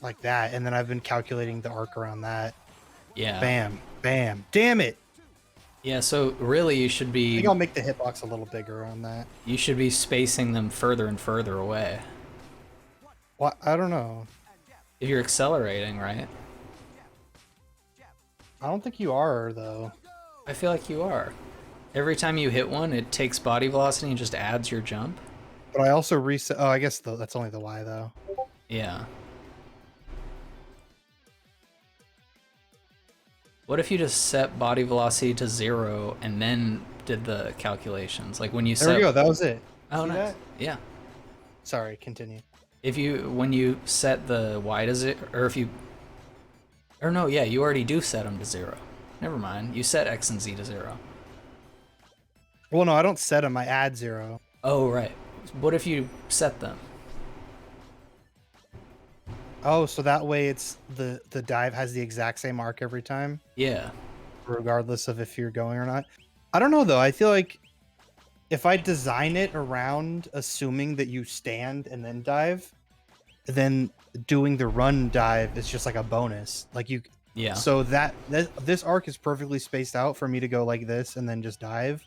like that, and then I've been calculating the arc around that. Yeah. Bam, bam. Damn it. Yeah, so really you should be... I think I'll make the hitbox a little bigger on that. You should be spacing them further and further away. What? I don't know. If you're accelerating, right? I don't think you are, though. I feel like you are. Every time you hit one, it takes body velocity and just adds your jump. But I also reset... Oh, I guess that's only the Y, though. Yeah. What if you just set body velocity to 0 and then did the calculations? Like when you set... There we go, that was it. Oh, See nice. that? Yeah. Sorry, continue. If you... When you set the Y to 0... Or if you... Or no, yeah, you already do set them to 0. Never mind. You set X and Z to 0. Well, no, I don't set them. I add 0. Oh, right. What if you set them? Oh, so that way it's the dive has the exact same arc every time? Yeah. Regardless of if you're going or not? I don't know, though. I feel like if I design it around assuming that you stand and then dive, then doing the run dive is just like a bonus. Like you... Yeah. So this arc is perfectly spaced out for me to go like this and then just dive.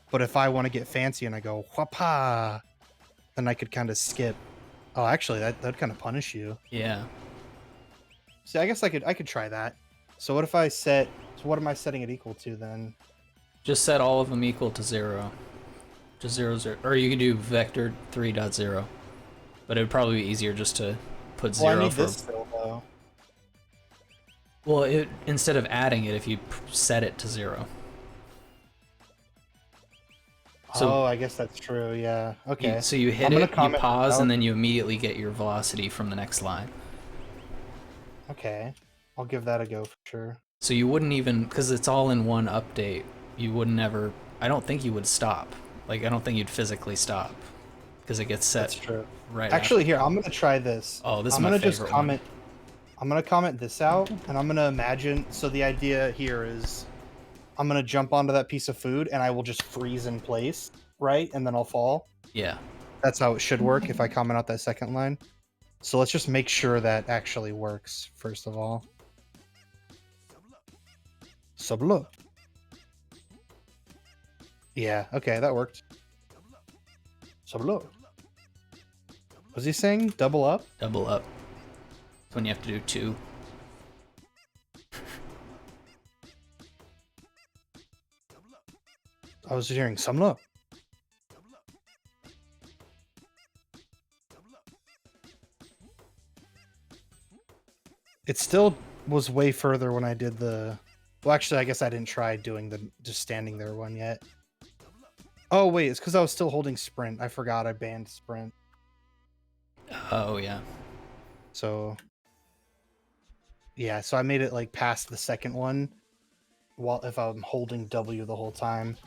But if I want to get fancy and I go whapa, then I could kind of skip. Oh, actually, that'd kind of punish you. Yeah. See, I guess I could try that. So what if I set? So what am I setting it equal to then? Just set all of them equal to 0. Just 0, 0. Or you could do vector 3.0. But it would probably be easier just to put 0 I need for... this still, though. Well, instead of adding it, if you set it to 0. So, oh, I guess that's true. Yeah. Okay. So you hit it, you pause, and then you immediately get your velocity from the next line. Okay. I'll give that a go for sure. So you wouldn't even, because it's all in one update, you would never, I don't think you would stop. Like, I don't think you'd physically stop. Because it gets set. That's true. Right. Actually, here, I'm going to try this. Oh, this is I'm my gonna just favorite comment. I'm going to comment this out, and I'm going to imagine. So the idea here is I'm going to jump onto that piece of food, and I will just freeze in place, right? And then I'll fall. Yeah. That's how it should work if I comment out that second line. So let's just make sure that actually works, first of all. Sablo. Yeah, okay, that worked. Sablo. Was he saying double up? Double up. That's when you have to do 2. I was hearing Samlo. It still was way further when I did the... Well, actually, I guess I didn't try doing the just standing there one yet. Oh, wait, it's because I was still holding sprint. I forgot I banned sprint. Oh, yeah. So... Yeah, so I made it like past the second one while if I'm holding W the whole time.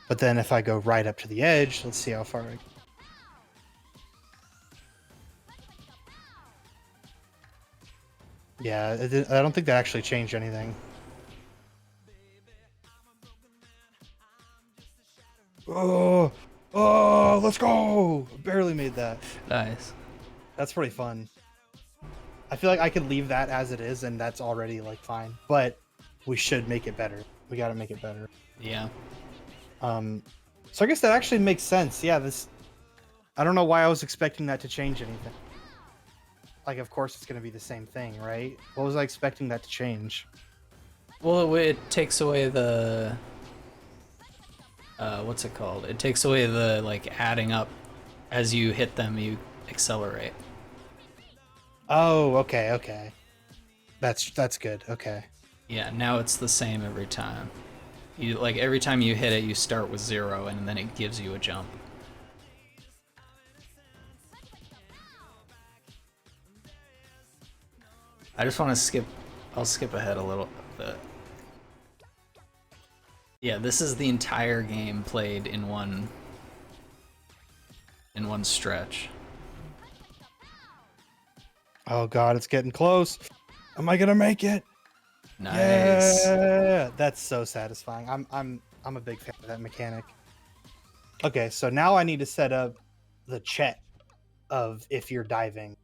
But then if I go right up to the edge, let's see how far I... Yeah, I don't think that actually changed anything. Oh, let's go! Barely made that. Nice. That's pretty fun. I feel like I could leave that as it is, and that's already like fine. But we should make it better. We got to make it better. Yeah. So I guess that actually makes sense. Yeah, this... I don't know why I was expecting that to change anything. Like, of course it's going to be the same thing, right? What was I expecting that to change? Well, it takes away the... what's it called? It takes away the, like, adding up As you hit them, you accelerate. Oh, okay. That's good. Okay. Yeah, now it's the same every time. You like every time you hit it, you start with 0, and then it gives you a jump. I just want to skip. I'll skip ahead a little bit. Yeah, this is the entire game played in one stretch. Oh god, it's getting close. Am I gonna make it? Nice. Yeah, that's so satisfying. I'm a big fan of that mechanic. Okay, so now I need to set up the check of if you're diving.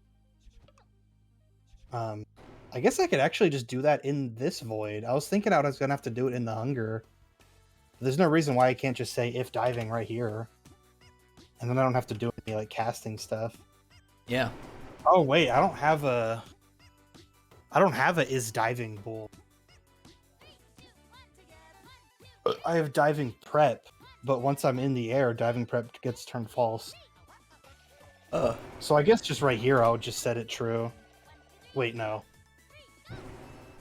I guess I could actually just do that in this void. I was thinking I was gonna have to do it in the hunger. There's no reason why I can't just say if diving right here, and then I don't have to do any like casting stuff. Yeah. Oh wait, I don't have a is diving bull. I have diving prep, but once I'm in the air, diving prep gets turned false. So I guess just right here, I would just set it true. Wait, no.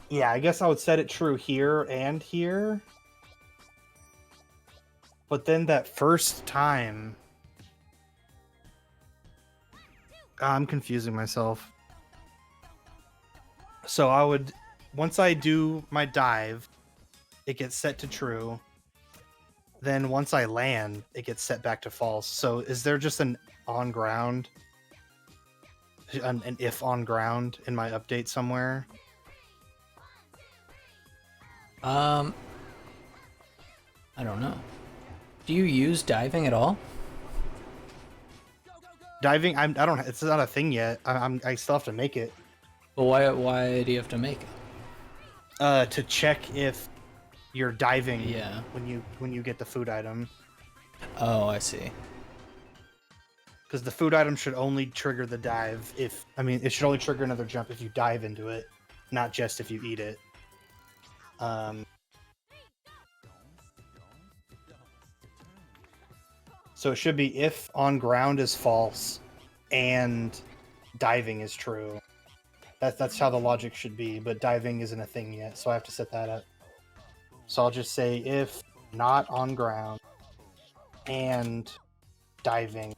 Yeah, I guess I would set it true here and here. But then that first time... I'm confusing myself. So I would... Once I do my dive, it gets set to true. Then once I land, it gets set back to false. So is there just an on ground? An if on ground in my update somewhere? I don't know. Do you use diving at all? Diving, I don't. It's not a thing yet. I still have to make it. Well, why do you have to make it? To check if you're diving. Yeah. When you get the food item. Oh, I see. Because the food item should only trigger the dive if... I mean, it should only trigger another jump if you dive into it, not just if you eat it. So it should be if on ground is false and diving is true. That's how the logic should be, but diving isn't a thing yet, so I have to set that up. So I'll just say if not on ground and diving,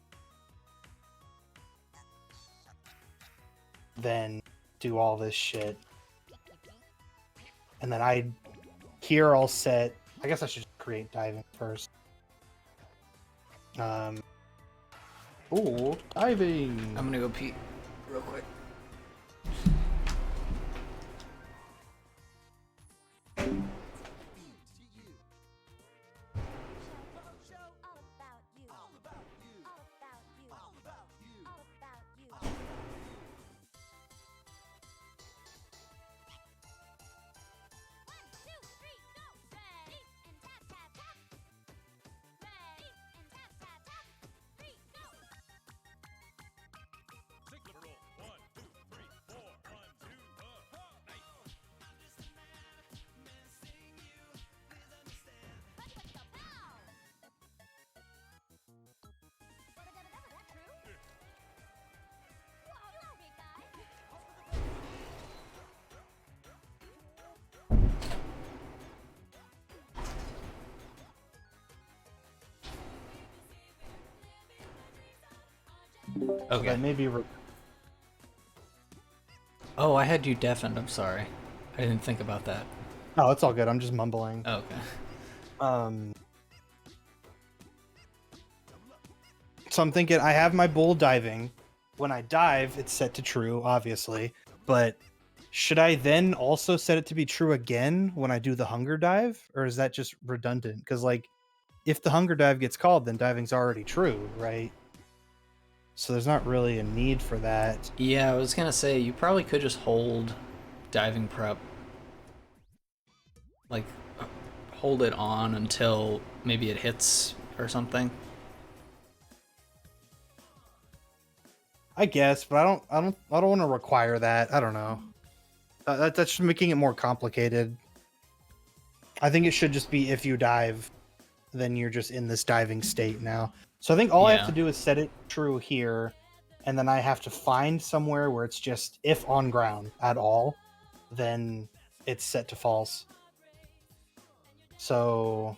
then do all this shit. And then I'll set... I guess I should create diving first. Ooh, diving! I'm gonna go pee real quick. Okay. Maybe. Oh, I had you deafened. I'm sorry. I didn't think about that. No, it's all good. I'm just mumbling. Oh, okay. So I'm thinking I have my bull diving. When I dive, it's set to true, obviously. But should I then also set it to be true again when I do the hunger dive? Or is that just redundant? Because, like, if the hunger dive gets called, then diving's already true, right? So there's not really a need for that. Yeah, I was gonna say, you probably could just hold diving prep. Like, hold it on until maybe it hits or something. I guess, but I don't want to require that. I don't know. That's just making it more complicated. I think it should just be if you dive, then you're just in this diving state now. So I think all I have Yeah. to do is set it true here, and then I have to find somewhere where it's just if on ground at all, then it's set to false. So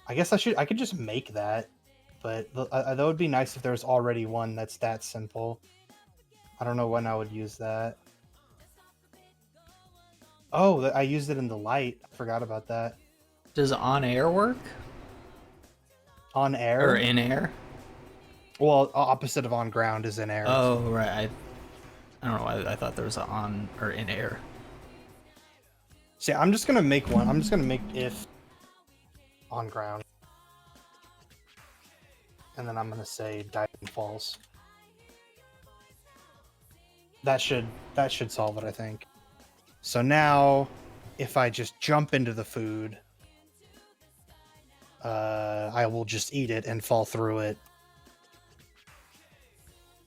I guess I could just make that, but that would be nice if there was already one that's that simple. I don't know when I would use that. Oh, I used it in the light. I forgot about that. Does on air work? On air? Or in air? Well, opposite of on ground is in air. Oh, right. I don't know why I thought there was a on or in air. See, I'm just gonna make one. I'm just gonna make if on ground. And then I'm gonna say diving falls. That should solve it, I think. So now, if I just jump into the food, I will just eat it and fall through it.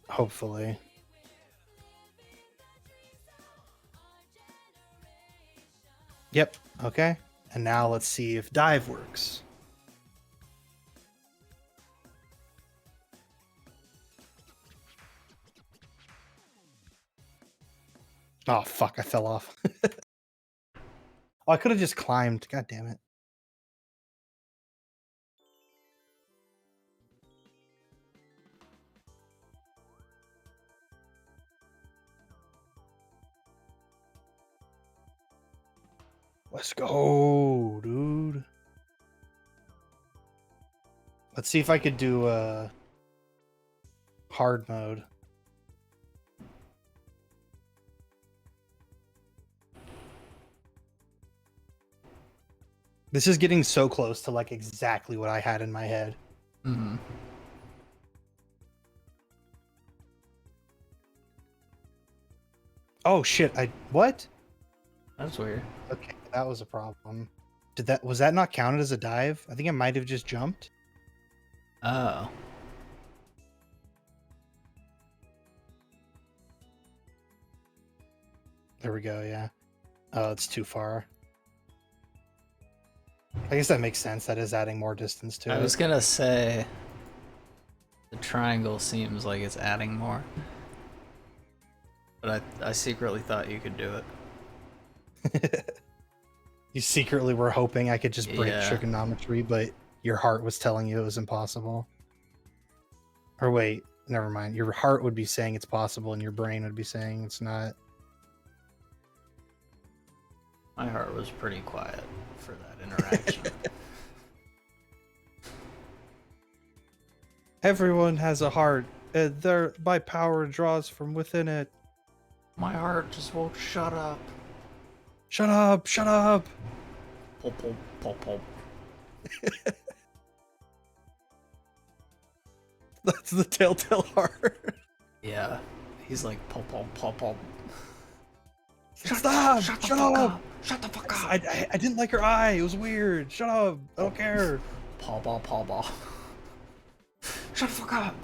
Hopefully. Yep, okay. And now let's see if dive works. Oh, fuck, I fell off. Oh, I could have just climbed. God damn it. Let's go, dude. Let's see if I could do hard mode. This is getting so close to like exactly what I had in my head. Mm-hmm. Oh shit, what? That's weird. Okay, that was a problem. Was that not counted as a dive? I think I might have just jumped. Oh. There we go, yeah. Oh, it's too far. I guess that makes sense. That is adding more distance to it. I was gonna say the triangle seems like it's adding more. But I secretly thought you could do it. You secretly were hoping I could just break Yeah. trigonometry, but your heart was telling you it was impossible. Or wait, never mind. Your heart would be saying it's possible, and your brain would be saying it's not. My heart was pretty quiet for that interaction. Everyone has a heart. My power draws from within it. My heart just won't shut up. Shut up! Shut up! Pop, pop, pop, pop. That's the telltale heart. Yeah. He's like, pop, pop, pop, pop. Stop! Shut the Shut fuck up! up! Shut the fuck up! I didn't like her eye. It was weird. Shut up! I don't care. Paw ball, paw ball. Shut the fuck up!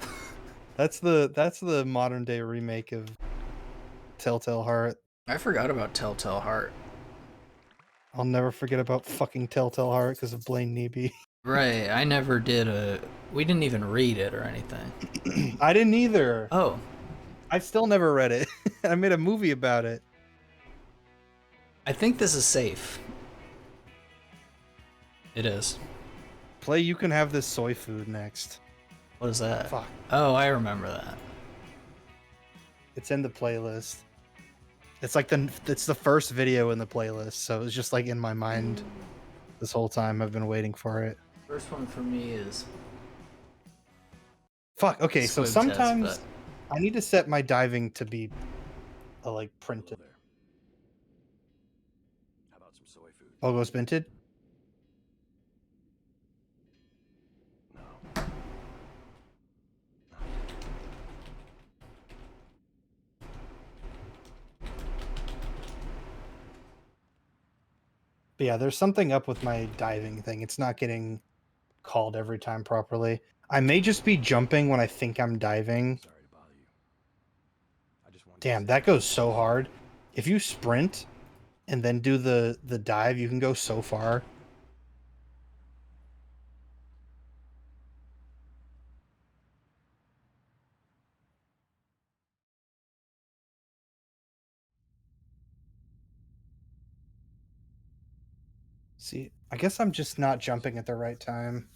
That's the modern day remake of Telltale Heart. I forgot about Telltale Heart. I'll never forget about fucking Telltale Heart because of Blaine Neeby. Right, I never did we didn't even read it or anything. I didn't either. Oh. I've still never read it. I made a movie about it. I think this is safe. It is. Play, you can have this soy food next. What is that? Fuck. Oh, I remember that. It's in the playlist. It's like it's the first video in the playlist, so it's just like in my mind this whole time. I've been waiting for it. First one for me is fuck. Okay, so Squib sometimes test, I need to set my diving to be like printed. How about some soy food? Logo's minted. But yeah, there's something up with my diving thing. It's not getting called every time properly. I may just be jumping when I think I'm diving. Sorry to bother you. I just wanted Damn, that goes so hard. If you sprint and then do the dive, you can go so far. See, I guess I'm just not jumping at the right time.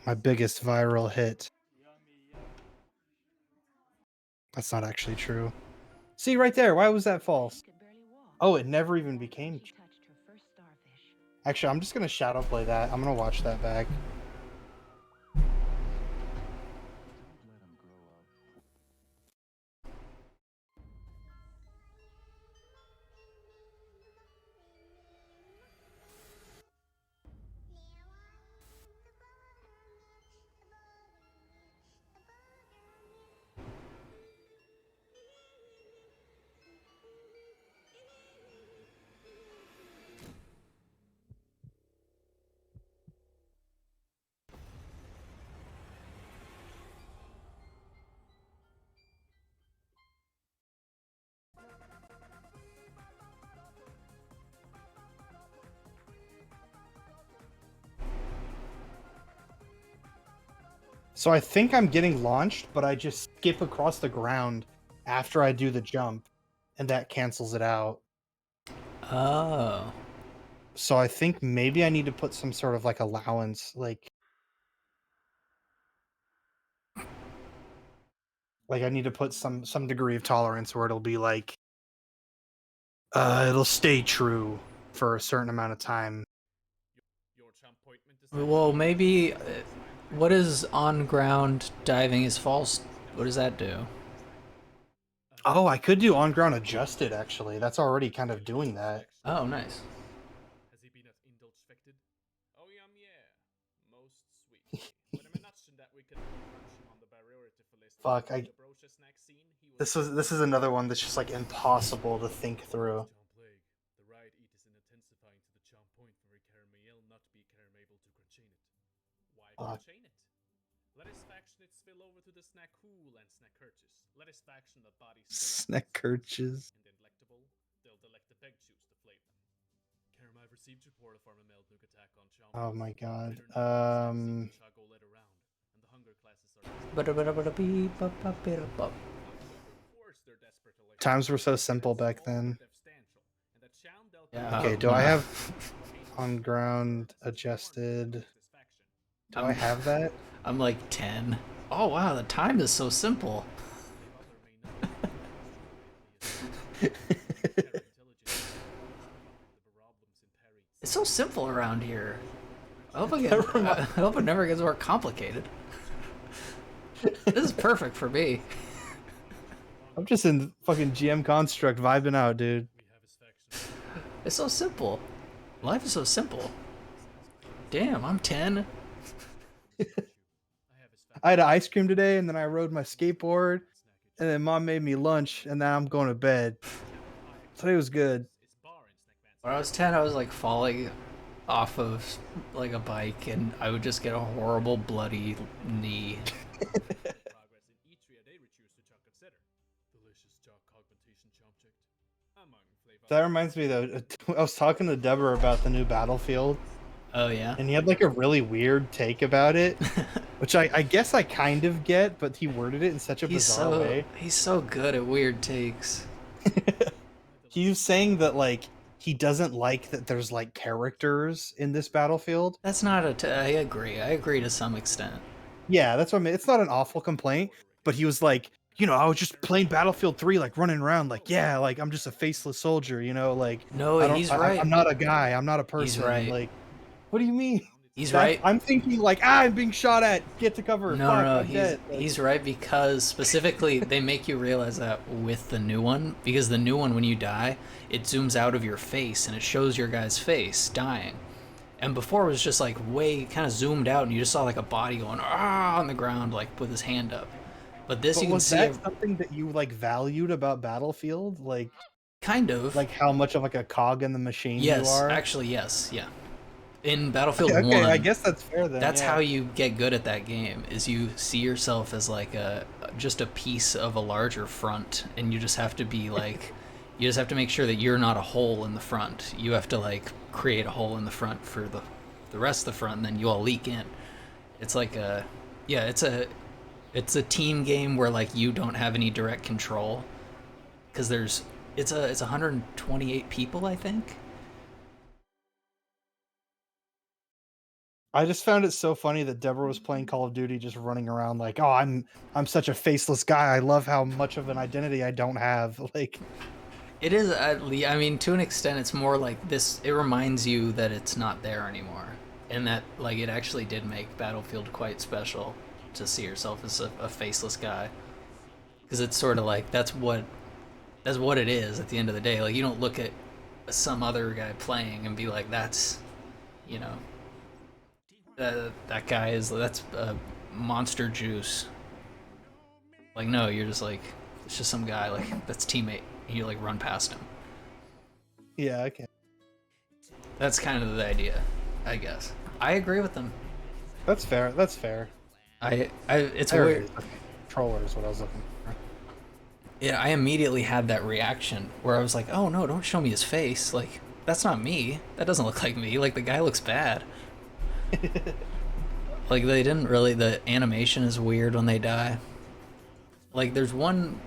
My biggest viral hit. That's not actually true. See, right there. Why was that false? Oh, it never even became true. Actually, I'm just going to shadow play that. I'm going to watch that back. So I think I'm getting launched, but I just skip across the ground after I do the jump, and that cancels it out. Oh. So I think maybe I need to put some sort of like allowance, like I need to put some degree of tolerance where it'll be like it'll stay true for a certain amount of time. Well, maybe what is on ground diving is false? What does that do? Oh, I could do on ground adjusted actually. That's already kind of doing that. Oh, nice. Has he been at indulge affected? Oh, yeah, most sweet. But I mentioned that we could crunch him on the priority list. Fuck, this is another one that's just like impossible to think through. The right eat is intensifying to the charm point where Caramel not be able to chain it. Why chain it? Let his faction it spill over to the snack cool and snack curches. Let his faction the body Snack curches. and delectable, they'll delect the peg juice to flavor. Caramel received report of farmer meld nuke attack on charm. Oh my god. Times were so simple back then. Yeah. Okay, do I have on ground adjusted? Do I have that? I'm like 10. Oh wow, the time is so simple. It's so simple around here. I hope it never gets more complicated. This is perfect for me. I'm just in fucking GM Construct vibing out, dude. It's so simple. Life is so simple. Damn, I'm 10. I had ice cream today, and then I rode my skateboard, and then mom made me lunch, and now I'm going to bed. Today was good. When I was 10, I was like falling off of like a bike, and I would just get a horrible bloody knee. That reminds me though, I was talking to Deborah about the new Battlefield. Oh yeah? And he had like a really weird take about it, which I guess I kind of get, but he worded it in such a bizarre way. He's so good at weird takes. He was saying that like he doesn't like that there's like characters in this Battlefield. That's not I agree to some extent. Yeah, that's what I mean. It's not an awful complaint, but he was like, you know, I was just playing Battlefield 3, like running around, like, yeah, like I'm just a faceless soldier, you know, like no, he's right. I'm not a guy, I'm not a person. He's right. Like, what do you mean? He's right. I'm thinking like, I'm being shot at. Get to cover. No, he's right because specifically they make you realize that with the new one, because the new one, when you die, it zooms out of your face and it shows your guy's face dying. And before it was just like way kind of zoomed out and you just saw like a body going on the ground like with his hand up. But this you can see. Was that something that you like valued about Battlefield? Like, kind of. Like how much of like a cog in the machine you are? Yes, actually, yes, yeah. In Battlefield 1, I guess that's fair then. That's how you get good at that game, is you see yourself as like just a piece of a larger front, and you just have to be like, you just have to make sure that you're not a hole in the front. You have to like create a hole in the front for the rest of the front, and then you all leak in. It's like it's It's a team game where like you don't have any direct control because it's 128 people, I think. I just found it so funny that Deborah was playing Call of Duty, just running around like, "Oh, I'm such a faceless guy. I love how much of an identity I don't have." Like, it is. I mean, to an extent, it's more like this. It reminds you that it's not there anymore, and that like it actually did make Battlefield quite special to see yourself as a faceless guy, because it's sort of like that's what it is at the end of the day. Like you don't look at some other guy playing and be like, that's, you know. That guy that's Monster Juice. Like, no, you're just like, it's just some guy, like, that's teammate. And you, like, run past him. yeah, okay. That's kind of the idea, I guess. I agree with them. That's fair. That's fair. It's weird. Controller is what I was looking for. Yeah, I immediately had that reaction where I was like, oh, no, don't show me his face. Like, that's not me. That doesn't look like me. Like, the guy looks bad. Like they didn't really. The animation is weird when they die. Like there's one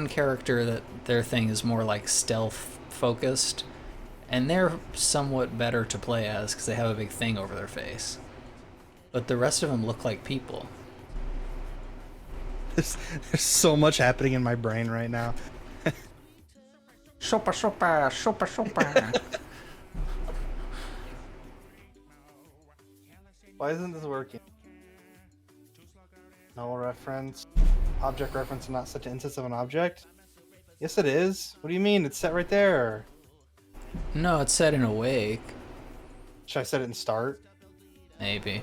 character that their thing is more like stealth focused, and they're somewhat better to play as because they have a big thing over their face. But the rest of them look like people. There's so much happening in my brain right now. Sopa, sopa, sopa, sopa. Why isn't this working? Null reference. Object reference not set to instance of an object? Yes, it is. What do you mean? It's set right there. No, it's set in awake. Should I set it in start? Maybe.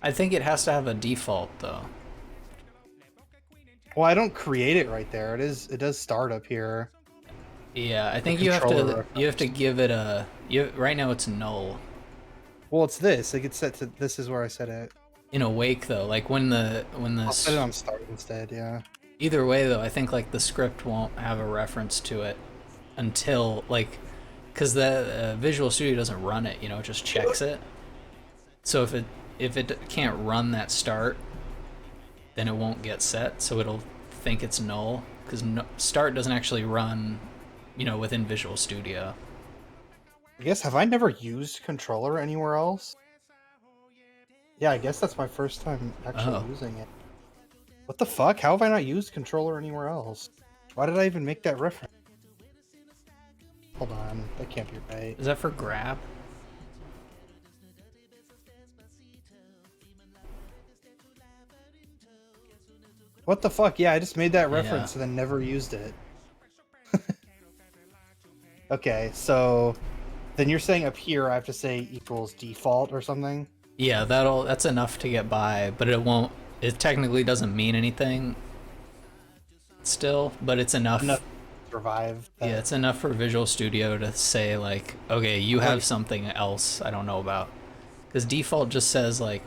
I think it has to have a default though. Well, I don't create it right there. It does start up here. Yeah, I think you have to give it a. Right now it's null. Well, it's this. It gets set to. This is where I set it. In awake though, like when the. I'll set it on start instead. Yeah. Either way though, I think like the script won't have a reference to it until like, because the Visual Studio doesn't run it. You know, it just checks it. So if it can't run that start, then it won't get set. So it'll think it's null because start doesn't actually run, you know, within Visual Studio. I guess, have I never used controller anywhere else? Yeah, I guess that's my first time actually using it. What the fuck? How have I not used controller anywhere else? Why did I even make that reference? Hold on, that can't be right. Is that for grab? What the fuck? Yeah, I just made that reference and then never used it. Okay, so then you're saying up here I have to say equals default or something? Yeah, that's enough to get by, but it technically doesn't mean anything still, but it's enough to survive. Yeah, it's enough for Visual Studio to say like, okay, you have something else I don't know about. Because default just says like,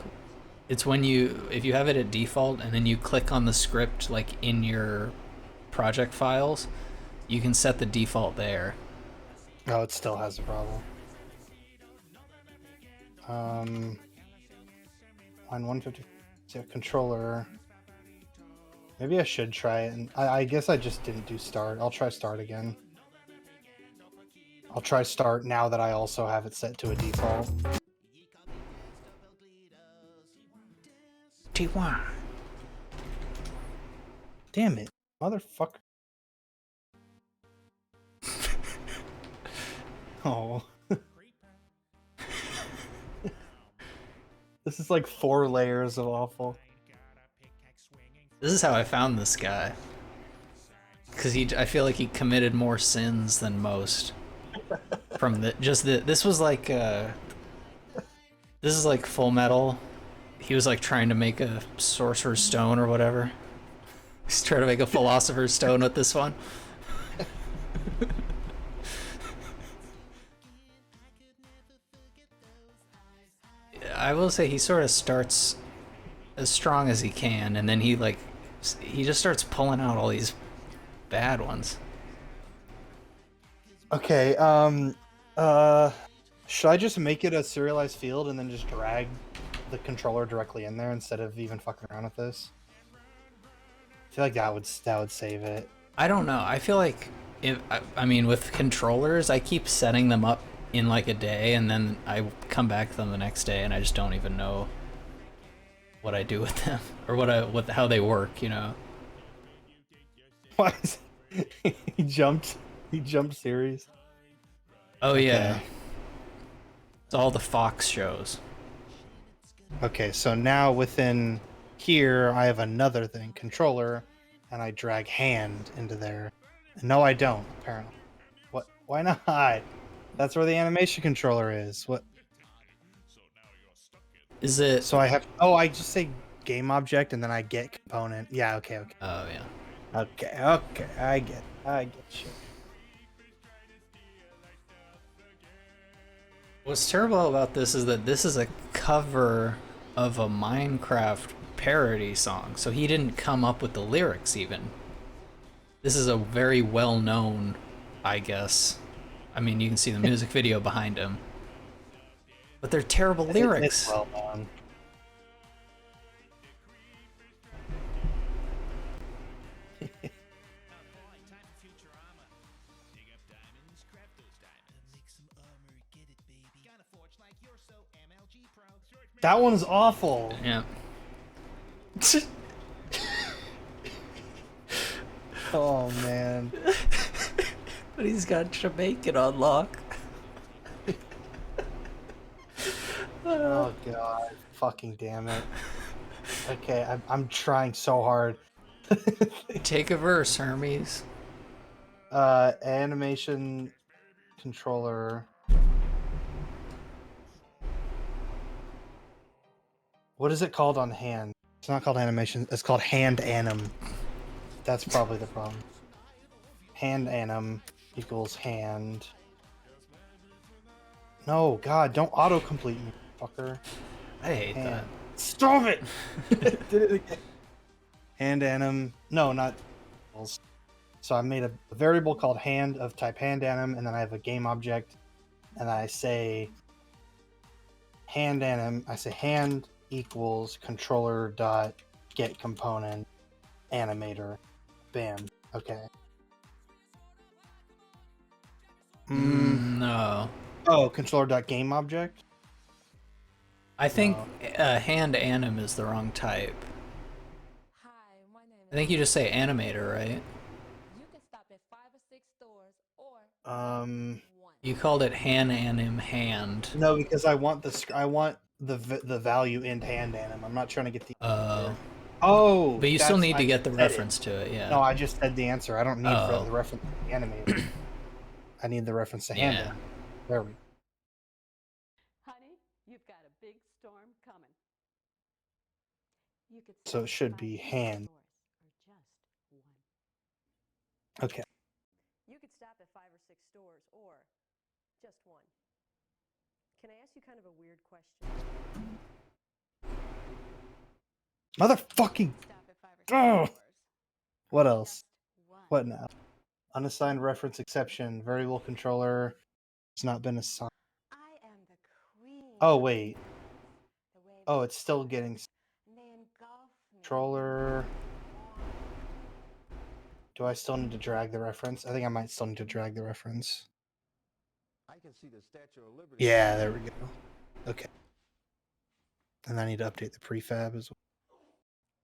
it's if you have it at default and then you click on the script like in your project files, you can set the default there. Oh, it still has a problem. Line 150 controller. Maybe I should try it. And I guess I just didn't do start. I'll try start again. I'll try start now that I also have it set to a default. T1. Damn it, motherfucker. Oh. This is like 4 layers of awful. This is how I found this guy. Because I feel like he committed more sins than most. From this was like, this is like Full Metal. He was like trying to make a Sorcerer's Stone or whatever. He's trying to make a Philosopher's Stone with this one. I will say he sort of starts as strong as he can, and then he just starts pulling out all these bad ones. Okay, should I just make it a serialized field and then just drag the controller directly in there instead of even fucking around with this? I feel like that would save it. I don't know. I feel like I mean, with controllers, I keep setting them up in like a day, and then I come back to them the next day, and I just don't even know what I do with them or how they work. You know. Why is he jumped series? Oh Okay. yeah. It's all the Fox shows. Okay, so now within here, I have another thing, controller, and I drag hand into there. No, I don't, apparently. What? Why not? That's where the animation controller is. What? Is it? So I have, oh, I just say game object and then I get component. Yeah, okay. Oh, yeah. Okay, I get you. What's terrible about this is that this is a cover of a Minecraft parody song, so he didn't come up with the lyrics even. This is a very well-known, I guess. I mean, you can see the music video behind him. But they're terrible lyrics. It's well known. That one's awful. Yeah. Oh man. But he's got Jamaican on lock. Oh god. Fucking damn it. Okay, I'm trying so hard. Take a verse, Hermes. Animation controller. What is it called on hand? It's not called animation. It's called hand anim. That's probably the problem. Hand anim equals hand. No, God, don't autocomplete me, fucker. I hate that. Stop it! Did it again. Hand anim. No, not. So I made a variable called hand of type hand anim, and then I have a game object, and I say hand anim. I say hand equals controller dot get component animator. Bam. Okay. No. Oh, controller dot game object. I think hand anim is the wrong type. I think you just say animator, right? You called it hand anim hand. No, because I want the value in hand anim. I'm not trying to get the. Oh. But you still need to get the reference to it, yeah. No, I just said the answer. I don't need the reference to the animator. I need the reference to hand anim. There we go. Honey, you've got a big storm coming. You could So it should be hand. Okay. You could stop at 5 or 6 stores or just one. Can I ask you kind of a weird question? Motherfucking. Oh. What else? What now? Unassigned reference exception. Variable controller. It's not been assigned. Oh wait. Oh, it's still getting controller. Do I still need to drag the reference? I think I might still need to drag the reference. I can see the Statue of Liberty. Yeah, there we go. Okay. And I need to update the prefab as well.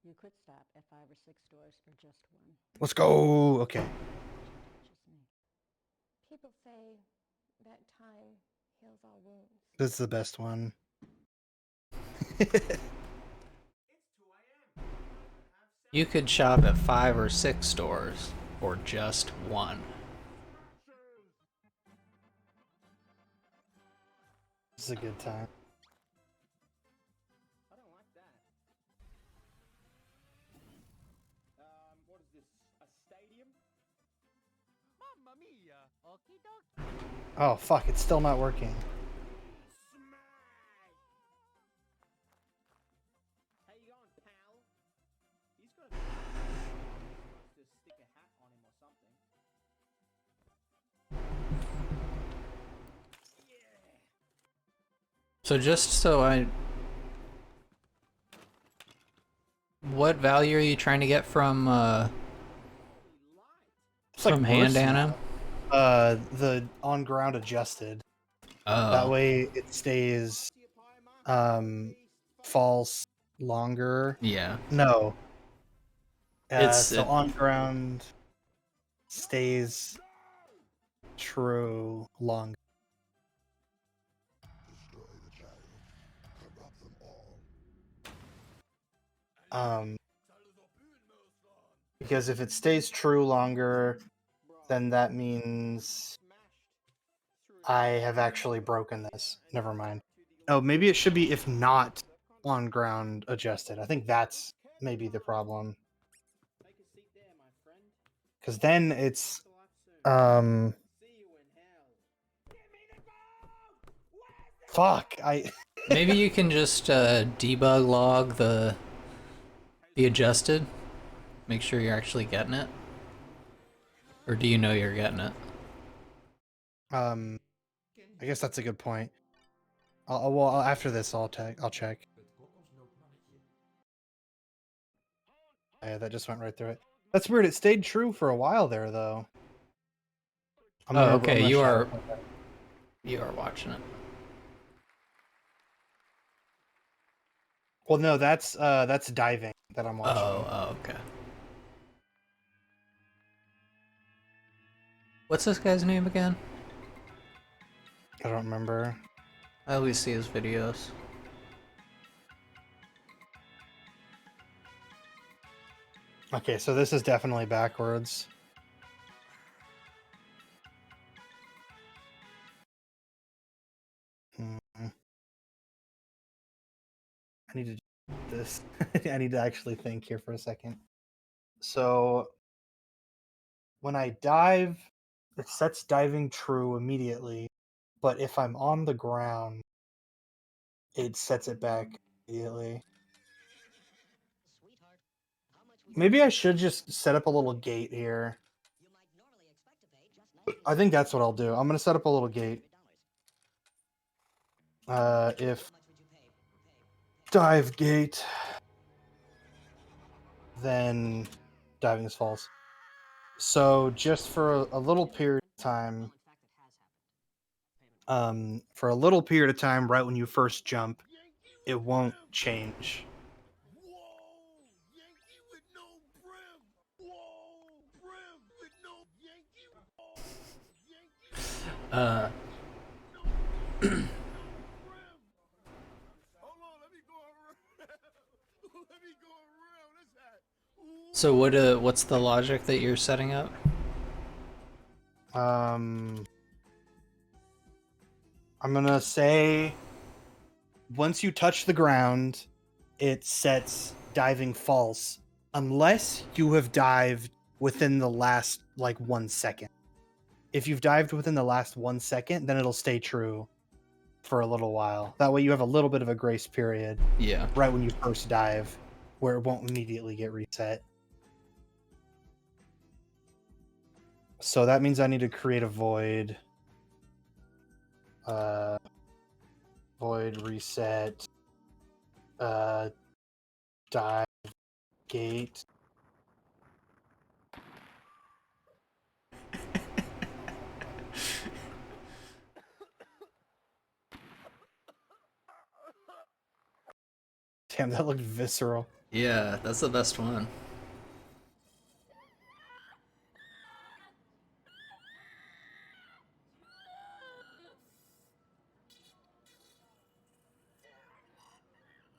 You could stop at 5 or 6 stores or just one. Let's go. Okay. People say that time heals all wounds. This is the best one. You could shop at 5 or 6 stores or just one. This is a good time. I don't like that. What is this? A stadium? Mamma mia! Okie dokie. Oh fuck! It's still not working. How you going, pal? He's got to stick a hat on him or something. So just so I... what value are you trying to get from It's like hand worse anim? now. The on ground adjusted. That Oh. way it stays false longer. Yeah. No. It's So on ground stays true longer. Because if it stays true longer, then that means I have actually broken this. Never mind. Oh, maybe it should be if not on ground adjusted. I think that's maybe the problem. Because then it's fuck. Maybe you can just debug log the adjusted. Make sure you're actually getting it. Or do you know you're getting it? I guess that's a good point. Well, after this, I'll check. Yeah, that just went right through it. That's weird. It stayed true for a while there, though. Okay. You are watching it. Well, no, that's diving that I'm watching. Oh, okay. What's this guy's name again? I don't remember. I always see his videos. Okay, so this is definitely backwards. I need to do this. I need to actually think here for a second. So when I dive, it sets diving true immediately, but if I'm on the ground, it sets it back immediately. Maybe I should just set up a little gate here. I think that's what I'll do. I'm going to set up a little gate. If dive gate, then diving is false. So just for a little period of time, right when you first jump, it won't change. So what's the logic that you're setting up? I'm gonna say once you touch the ground, it sets diving false unless you have dived within the last 1 second. If you've dived within the last 1 second, then it'll stay true for a little while. That way you have a little bit of a grace period. Yeah. Right when you first dive, where it won't immediately get reset. So that means I need to create a void. Void reset. Dive gate. Damn, that looked visceral. Yeah, that's the best one.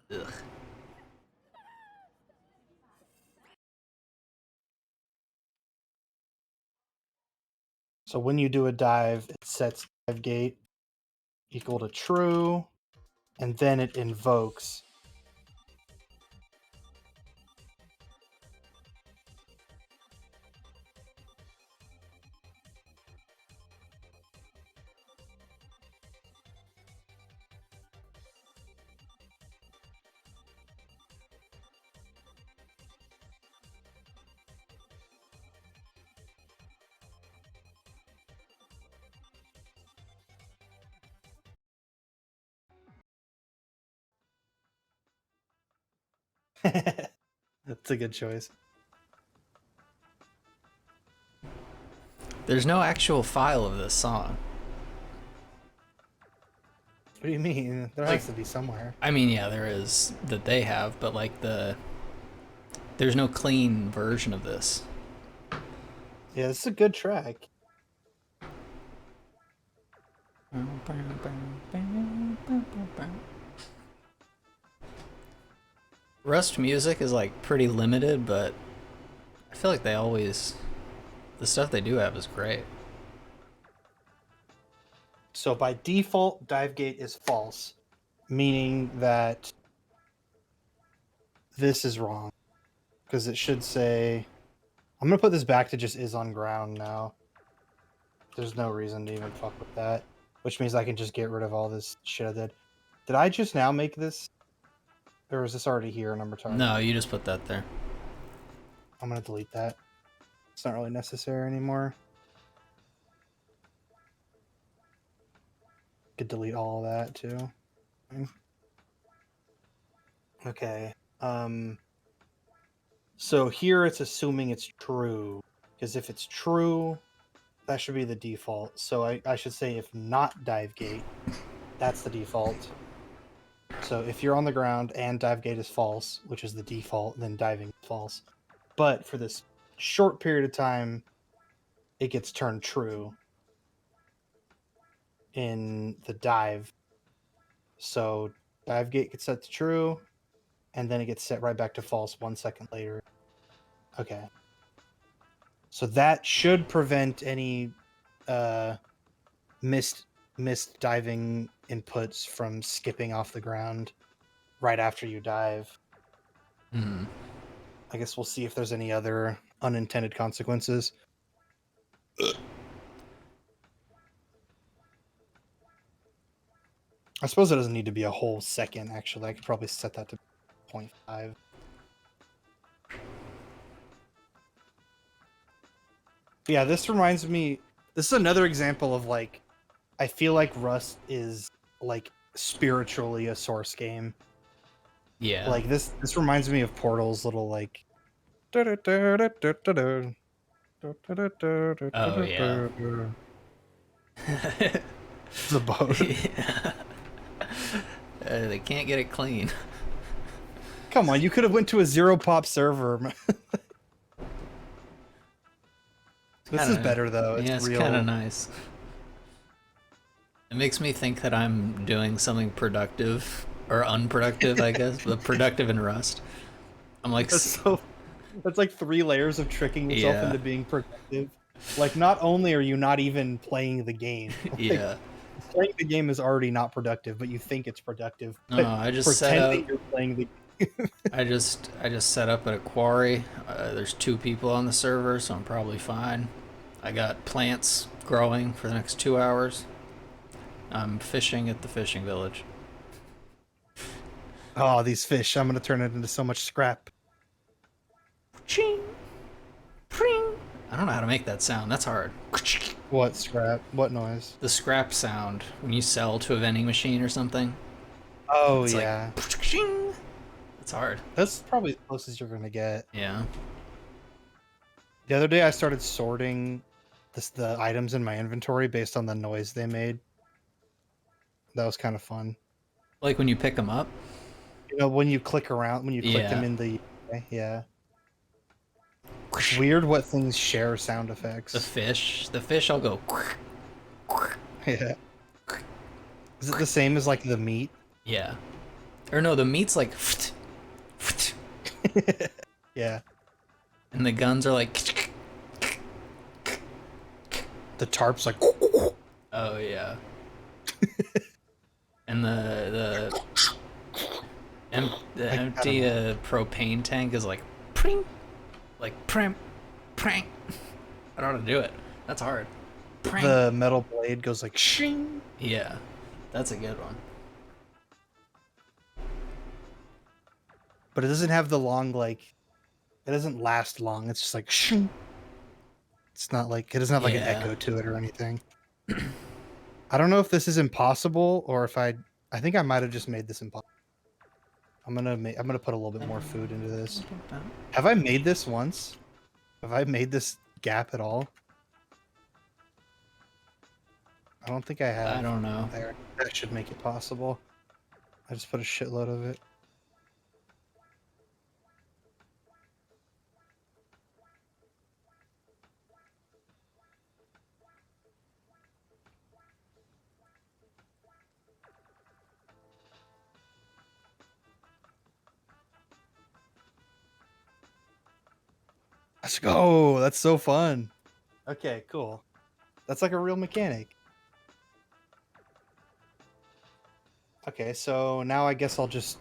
Ugh. So when you do a dive, it sets dive gate equal to true, and then it invokes. That's a good choice. There's no actual file of this song. What do you mean? There Like- has to be somewhere. I mean, yeah, there is that they have, but like there's no clean version of this. Yeah, this is a good track. Rust music is like pretty limited, but I feel like the stuff they do have is great. So by default, dive gate is false, meaning that this is wrong. Because it should say... I'm going to put this back to just is on ground now. There's no reason to even fuck with that. Which means I can just get rid of all this shit I did. Did I just now make this? Or is this already here and I'm retarded? No, you just put that there. I'm going to delete that. It's not really necessary anymore. Could delete all of that too. Okay. So here it's assuming it's true. Because if it's true, that should be the default. So I should say if not dive gate, that's the default. So if you're on the ground and dive gate is false, which is the default, then diving is false. But for this short period of time, it gets turned true in the dive. So dive gate gets set to true, and then it gets set right back to false 1 second later. Okay. So that should prevent any missed diving inputs from skipping off the ground right after you dive. Hmm. I guess we'll see if there's any other unintended consequences. I suppose it doesn't need to be a whole second, actually. I could probably set that to 0.5. Yeah, this reminds me... This is another example of, like... I feel like Rust is, like, spiritually a Source game. Yeah. Like, this reminds me of Portal's little, like... Oh, yeah. The boat. Yeah. They can't get it clean. Come on, you could have went to a zero pop server. This is better though. Yeah, it's kind of nice. It makes me think that I'm doing something productive or unproductive, I guess, but productive in Rust. I'm like, That's like 3 layers of tricking yourself into being productive. Like, not only are you not even playing the game, like, yeah. Playing the game is already not productive, but you think it's productive. No, I just set up. You're playing the I just set up at a quarry. There's 2 people on the server, so I'm probably fine. I got plants growing for the next 2 hours. I'm fishing at the fishing village. Oh, these fish! I'm gonna turn it into so much scrap. Ching, pring. I don't know how to make that sound. That's hard. What scrap? What noise? The scrap sound when you sell to a vending machine or something. Oh, it's yeah. Like, it's hard. That's probably the closest you're gonna get. Yeah. The other day I started sorting the items in my inventory based on the noise they made. That was kind of fun. Like when you pick them up? You know, when you click around, when you click them in the... Yeah. It's weird what things share sound effects. The fish, I'll go... Yeah. Is it the same as, like, the meat? Yeah. Or no, the meat's like... Yeah. And the guns are like... The tarp's like... Oh, yeah. And the empty propane tank is like... Pring! Like, prim, prank. I don't know how to do it. That's hard. Prank. The metal blade goes like... Shing! Yeah. That's a good one. But it doesn't have the long, like... It doesn't last long. It's just like... Shing! It's not like... It doesn't have like an echo to it or anything. I don't know if this is impossible or if I think I might have just made this impossible. I'm gonna put a little bit more food into this. Have I made this once? Have I made this gap at all? I don't think I have. I don't know. There. That should make it possible. I just put a shitload of it. Let's go. That's so fun. Okay, cool. That's like a real mechanic. Okay, so now I guess I'll just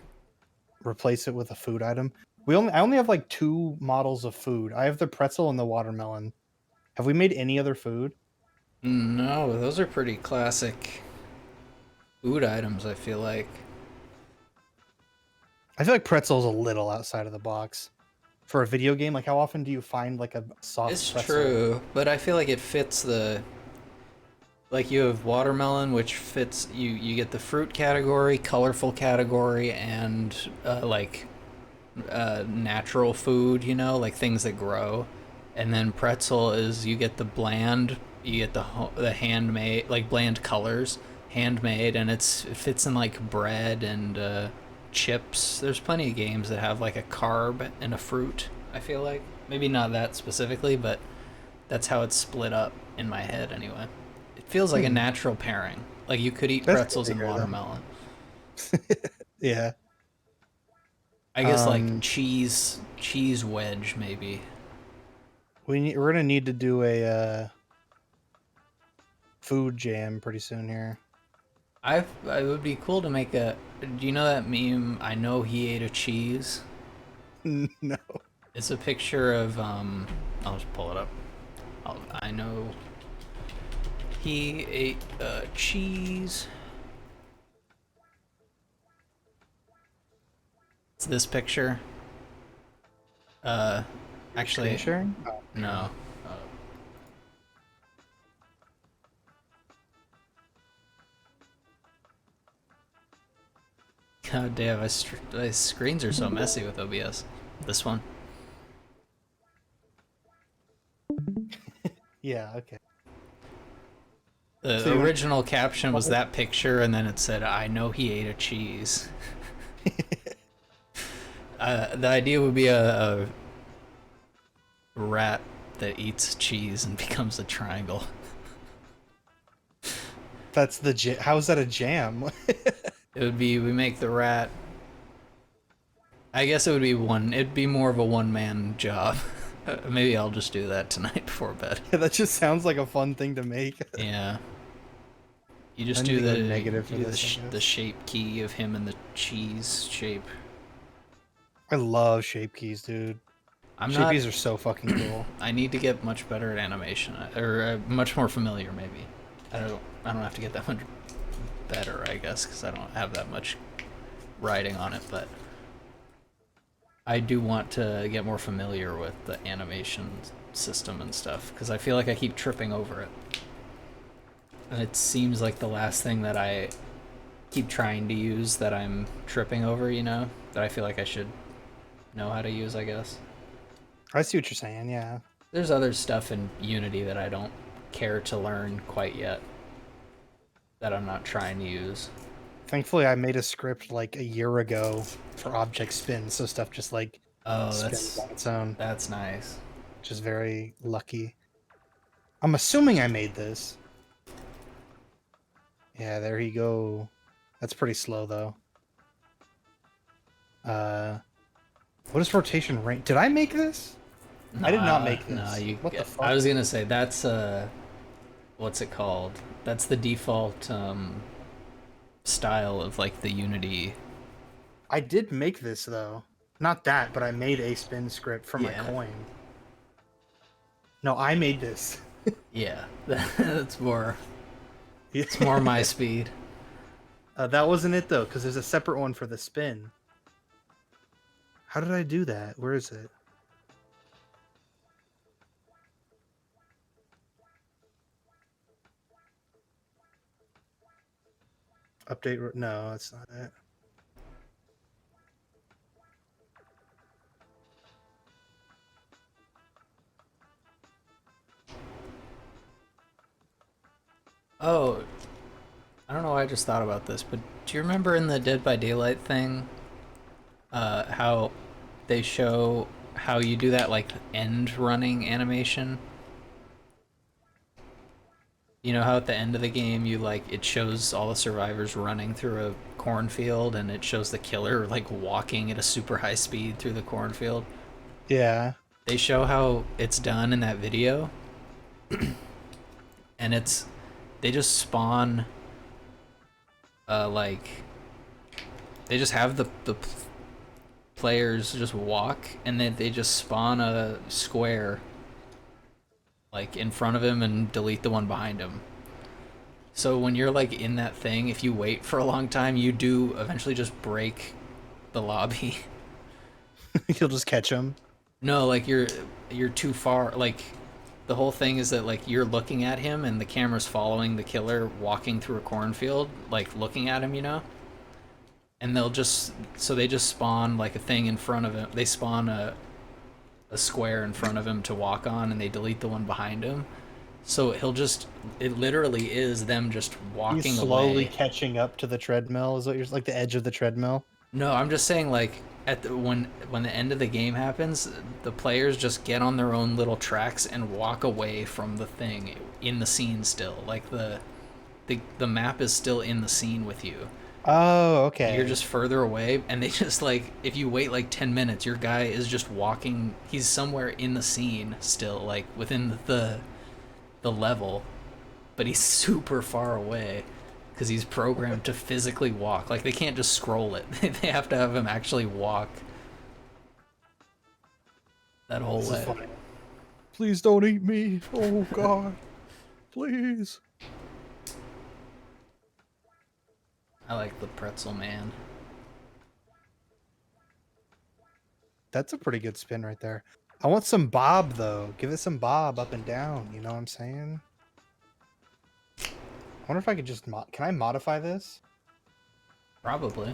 replace it with a food item. I only have like 2 models of food. I have the pretzel and the watermelon. Have we made any other food? No, those are pretty classic food items, I feel like. I feel like pretzel's a little outside of the box. For a video game, like how often do you find like a soft It's pretzel? true, but I feel like it fits the... Like you have watermelon, which fits... You get the fruit category, colorful category, and natural food, you know, like things that grow. And then pretzel is you get the bland, you get the handmade, like bland colors, handmade, and it fits in like bread and chips. There's plenty of games that have like a carb and a fruit, I feel like. Maybe not that specifically, but that's how it's split up in my head anyway. It feels like a natural pairing. Like you could eat pretzels and watermelon. Yeah. I guess like cheese wedge maybe. We're gonna need to do a food jam pretty soon here. It would be cool to make a... Do you know that meme, I know he ate a cheese? No. It's a picture of, I'll just pull it up. I know he ate a cheese. It's this picture. Actually... Screen sharing? No. God damn, my screens are so messy with OBS. This one. Yeah, okay. The original caption was that picture, and then it said, I know he ate a cheese. The idea would be a rat that eats cheese and becomes a triangle. That's the how is that a jam? It would be, we make the rat... I guess it'd be more of a one-man job. Maybe I'll just do that tonight before bed. Yeah, that just sounds like a fun thing to make. Yeah. You just do the shape key of him and the cheese shape. I love shape keys, dude. Shape keys are so fucking cool. I need to get much better at animation, or much more familiar, maybe. I don't have to get that much better, I guess, because I don't have that much writing on it, but I do want to get more familiar with the animation system and stuff, because I feel like I keep tripping over it. And it seems like the last thing that I keep trying to use that I'm tripping over, you know? That I feel like I should know how to use, I guess. I see what you're saying, yeah. There's other stuff in Unity that I don't care to learn quite yet. That I'm not trying to use. Thankfully, I made a script like a year ago for object spin, so stuff just like spins on its own. That's nice. Which is very lucky. I'm assuming I made this. Yeah, there you go. That's pretty slow though. What is rotation range? Did I make this? I did not make this. No, what the fuck? I was gonna say that's what's it called? That's the default style of like the Unity. I did make this though. Not that, but I made a spin script for my coin. No, I made this. Yeah, that's more. It's more my speed. That wasn't it though, because there's a separate one for the spin. How did I do that? Where is it? Update? No, that's not it. Oh, I don't know why I just thought about this, but do you remember in the Dead by Daylight thing, how they show how you do that like end running animation? You know how at the end of the game you like it shows all the survivors running through a cornfield and it shows the killer like walking at a super high speed through the cornfield? Yeah. They show how it's done in that video. And they just spawn like they just have the players just walk and then they just spawn a square like in front of him and delete the one behind him. So when you're like in that thing, if you wait for a long time, you do eventually just break the lobby. You'll just catch him. No, like you're too far. Like the whole thing is that like you're looking at him and the camera's following the killer walking through a cornfield, like looking at him, you know? And they just spawn like a thing in front of him. They spawn a square in front of him to walk on and they delete the one behind him. So it literally is them just walking He's slowly away. catching up to the treadmill, is what you're like the edge of the treadmill. No, I'm just saying like when the end of the game happens, the players just get on their own little tracks and walk away from the thing in the scene still. Like the map is still in the scene with you. Oh, okay. You're just further away, and they just like if you wait like 10 minutes, your guy is just walking. He's somewhere in the scene still, like within the level, but he's super far away because he's programmed to physically walk. Like they can't just scroll it; they have to have him actually walk that whole This way. is funny. Please don't eat me. Oh God, please. I like the pretzel man. That's a pretty good spin right there. I want some bob though. Give it some bob up and down. You know what I'm saying? I wonder if I could just can I modify this? Probably.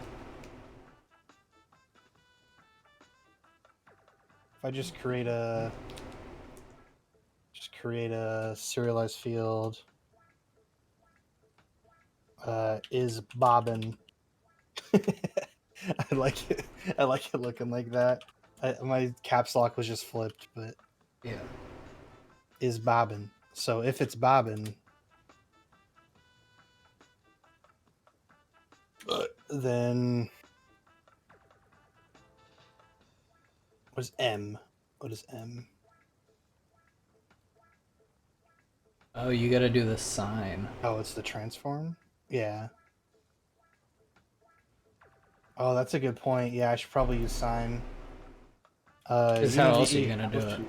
If I just create a serialized field. Is bobbin. I like it. I like it looking like that. My caps lock was just flipped, but yeah. Is bobbin. So if it's bobbin, then what is M? What is M? Oh, you gotta do the sign. Oh, it's the transform? Yeah. Oh, that's a good point. Yeah, I should probably use sign. Because how else are you gonna do it?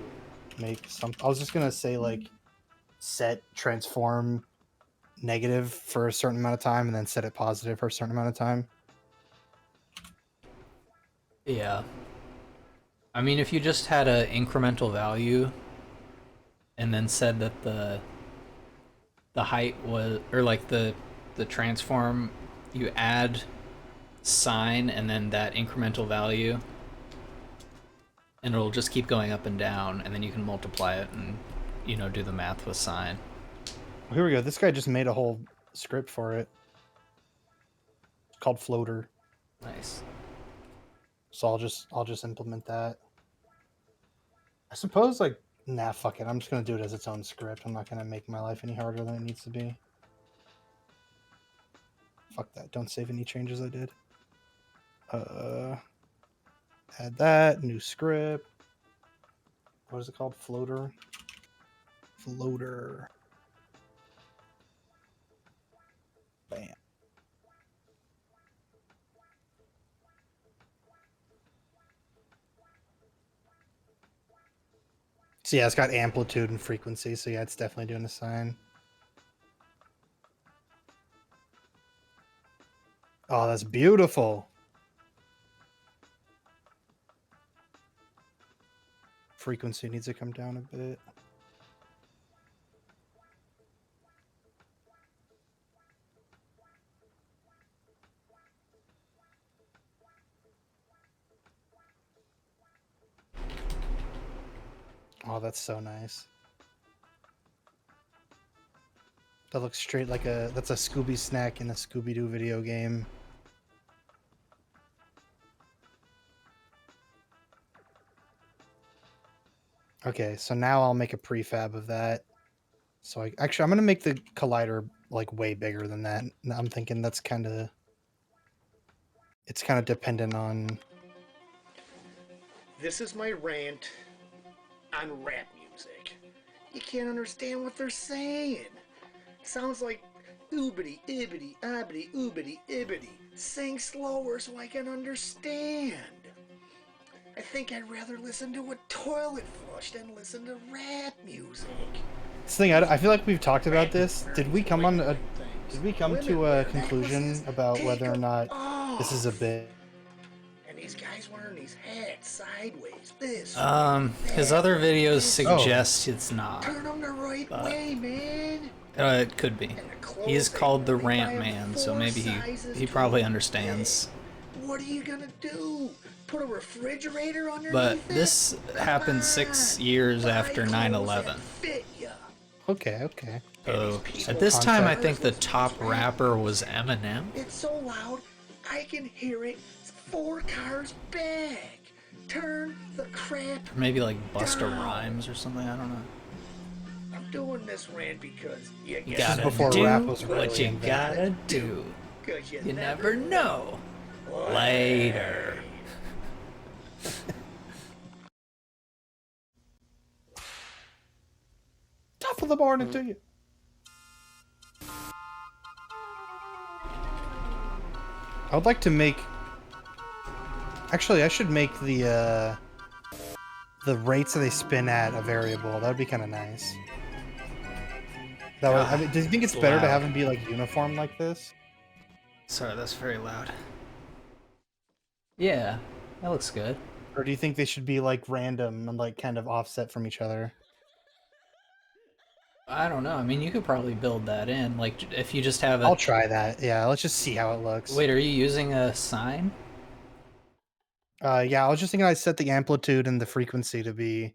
Make some. I was just gonna say like set transform negative for a certain amount of time and then set it positive for a certain amount of time. Yeah. I mean, if you just had an incremental value and then said that the height was, or like the transform, you add sign and then that incremental value, and it'll just keep going up and down, and then you can multiply it and, you know, do the math with sign. Well, here we go. This guy just made a whole script for it. It's called Floater. Nice. So I'll just implement that. I suppose like nah, fuck it. I'm just gonna do it as its own script. I'm not gonna make my life any harder than it needs to be. Fuck that. Don't save any changes I did. Add that new script. What is it called? Floater. Floater. Bam. So yeah, it's got amplitude and frequency. So yeah, it's definitely doing the sign. Oh, that's beautiful. Frequency needs to come down a bit. Oh, that's so nice. That looks straight like that's a Scooby snack in a Scooby-Doo video game. Okay, so now I'll make a prefab of that. So I'm gonna make the collider like way bigger than that. I'm thinking that's it's kind of dependent on. This is my rant on rap music. You can't understand what they're saying. Sounds like oobity ibbity obbity oobity ibbity. Sing slower so I can understand. I think I'd rather listen to a toilet flush than listen to rap music. This thing, I feel like we've talked about this. Did we come to a conclusion about whether or not this is a bit? And these guys wearing these hats sideways. This. His other videos suggest it's not. Turn them the right way, man. It could be. He's called the Rant Man, so maybe he probably understands. What are you gonna do? Put a refrigerator underneath But this happened 6 years after 9/11. Okay. So at this time, I think the top rapper was Eminem. It's so loud, I can hear it 4 cars back. Turn the crap. Or maybe like Busta Rhymes or something. I don't know. I'm doing this rant because you gotta do what you gotta do. 'Cause You never know. Later. Top of the morning to you. I would like to make. Actually, I should make the rates that they spin at a variable. That would be kind of nice. That would, I mean, do you think it's better to have them be like uniform like this? Sorry, that's very loud. Yeah, that looks good. Or do you think they should be like random and like kind of offset from each other? I don't know. I mean, you could probably build that in. Like, if you just have a... I'll try that. Yeah, let's just see how it looks. Wait, are you using a sine? Yeah, I was just thinking I'd set the amplitude and the frequency to be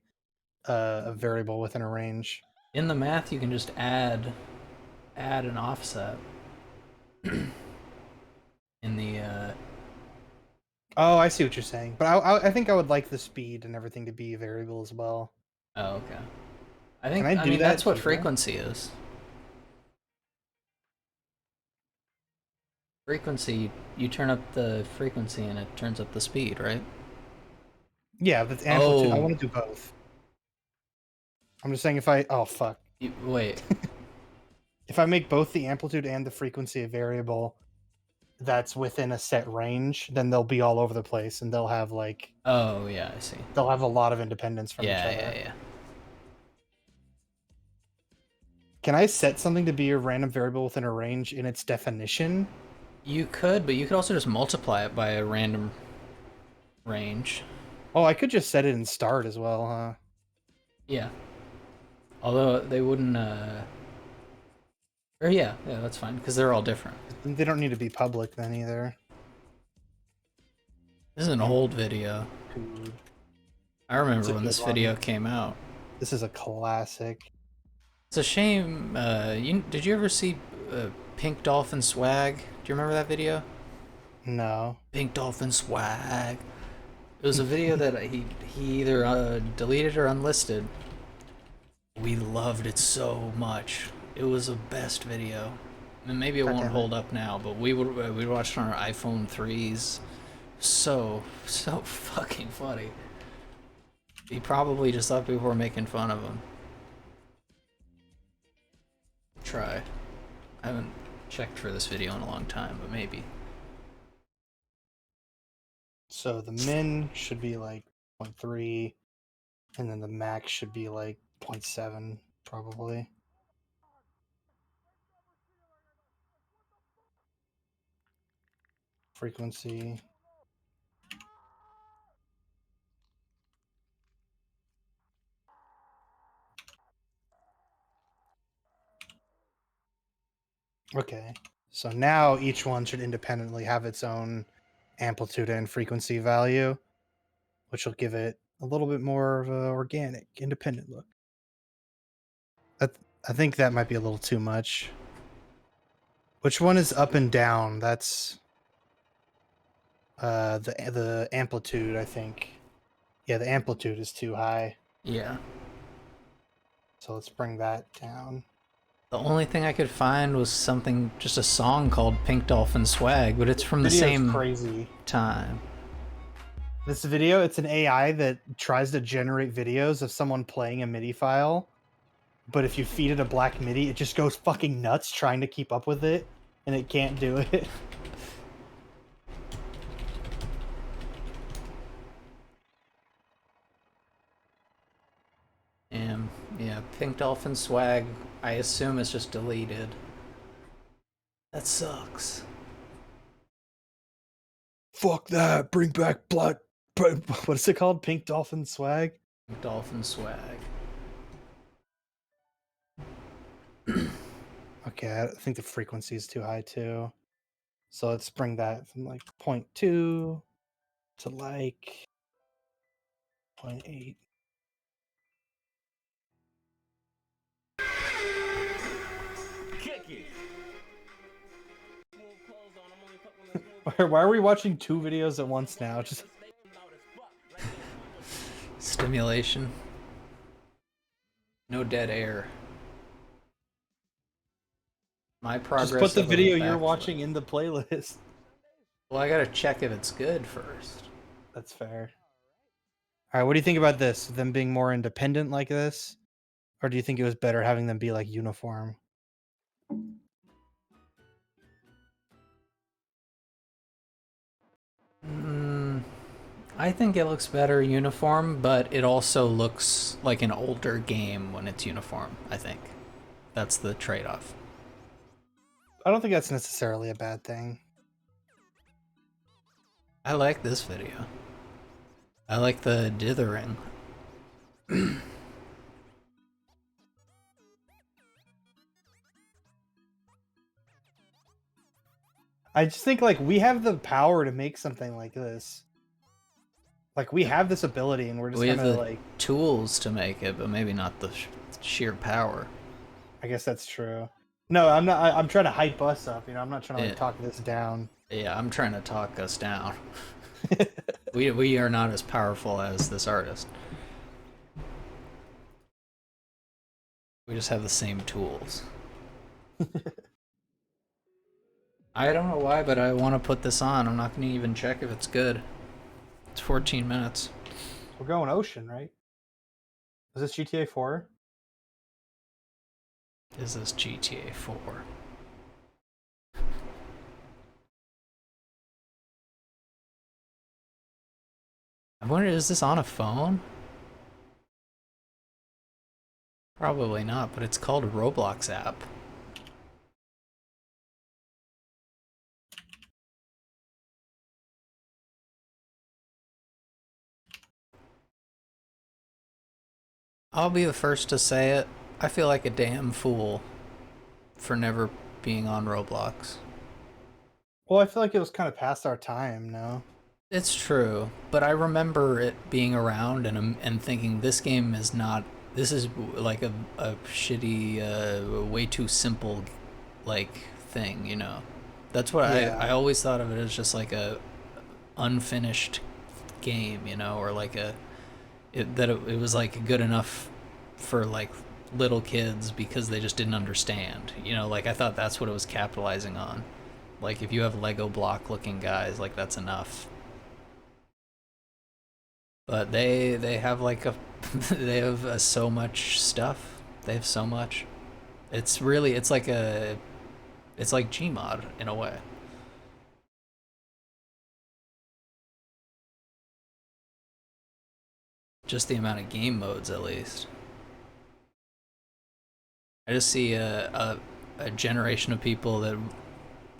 a variable within a range. In the math, you can just add an offset. In the... Oh, I see what you're saying. But I think I would like the speed and everything to be a variable as well. Oh, okay. I mean, that's what frequency is. Frequency, you turn up the frequency and it turns up the speed, right? Yeah, but amplitude, I want to do both. I'm just saying if I... Oh, fuck. Wait. If I make both the amplitude and the frequency a variable that's within a set range, then they'll be all over the place and they'll have like... Oh, yeah, I see. They'll have a lot of independence from each other. Yeah. Can I set something to be a random variable within a range in its definition? You could, but you could also just multiply it by a random range. Oh, I could just set it in start as well, huh? Yeah. Although they wouldn't, Or yeah, that's fine, because they're all different. They don't need to be public then either. This is an old video. I remember when this video came out. This is a classic. It's a shame, did you ever see Pink Dolphin Swag? Do you remember that video? No. Pink Dolphin Swag. It was a video that he either deleted or unlisted. We loved it so much. It was the best video. I mean, maybe it won't hold up now, but we watched it on our iPhone 3s. So fucking funny. He probably just thought people were making fun of him. Try. I haven't checked for this video in a long time, but maybe. So the min should be like 0.3, and then the max should be like 0.7, probably. Frequency. Okay, so now each one should independently have its own amplitude and frequency value, which will give it a little bit more of an organic, independent look. I think that might be a little too much. Which one is up and down? That's the amplitude, I think. Yeah, the amplitude is too high. Yeah. So let's bring that down. The only thing I could find was something, just a song called Pink Dolphin Swag, but it's from the Video's same crazy. time. This video, it's an AI that tries to generate videos of someone playing a MIDI file, but if you feed it a black MIDI, it just goes fucking nuts trying to keep up with it, and it can't do it. And yeah, Pink Dolphin Swag, I assume it's just deleted. That sucks. Fuck that! Bring back black. What is it called? Pink Dolphin Swag. Pink Dolphin Swag. Okay, I think the frequency is too high too. So let's bring that from like 0.2 to like 0.8. Kick it. Why are we watching two videos at once now? Just Stimulation. No dead air. My progress. put the of a video you're backflip. watching in the playlist. Well, I gotta check if it's good first. That's fair. All right, what do you think about this? Them being more independent like this, or do you think it was better having them be like uniform? I think it looks better uniform, but it also looks like an older game when it's uniform, I think. That's the trade-off. I don't think that's necessarily a bad thing. I like this video. I like the dithering. I just think like we have the power to make something like this. Like we have this ability, and we're just We have gonna the like. tools to make it, but maybe not the sheer power. I guess that's true. No, I'm not. I'm trying to hype us up. You know, I'm not trying to like Yeah. talk this down. Yeah, I'm trying to talk us down. we are not as powerful as this artist. We just have the same tools. I don't know why, but I want to put this on. I'm not going to even check if it's good. It's 14 minutes. We're going ocean, right? Is this GTA 4? Is this GTA 4? I wonder, is this on a phone? Probably not, but it's called a Roblox app. I'll be the first to say it. I feel like a damn fool for never being on Roblox. Well, I feel like it was kind of past our time, no? It's true, but I remember it being around and thinking this game is not. This is like a shitty, way too simple, like thing, you know. That's what I always thought of it as, just like a unfinished game, you know, or like it was like good enough for like little kids because they just didn't understand, you know. Like I thought that's what it was capitalizing on. Like if you have Lego block looking guys, like that's enough. But they have like they have so much stuff. They have so much. It's like Gmod in a way. Just the amount of game modes, at least. I just see a generation of people that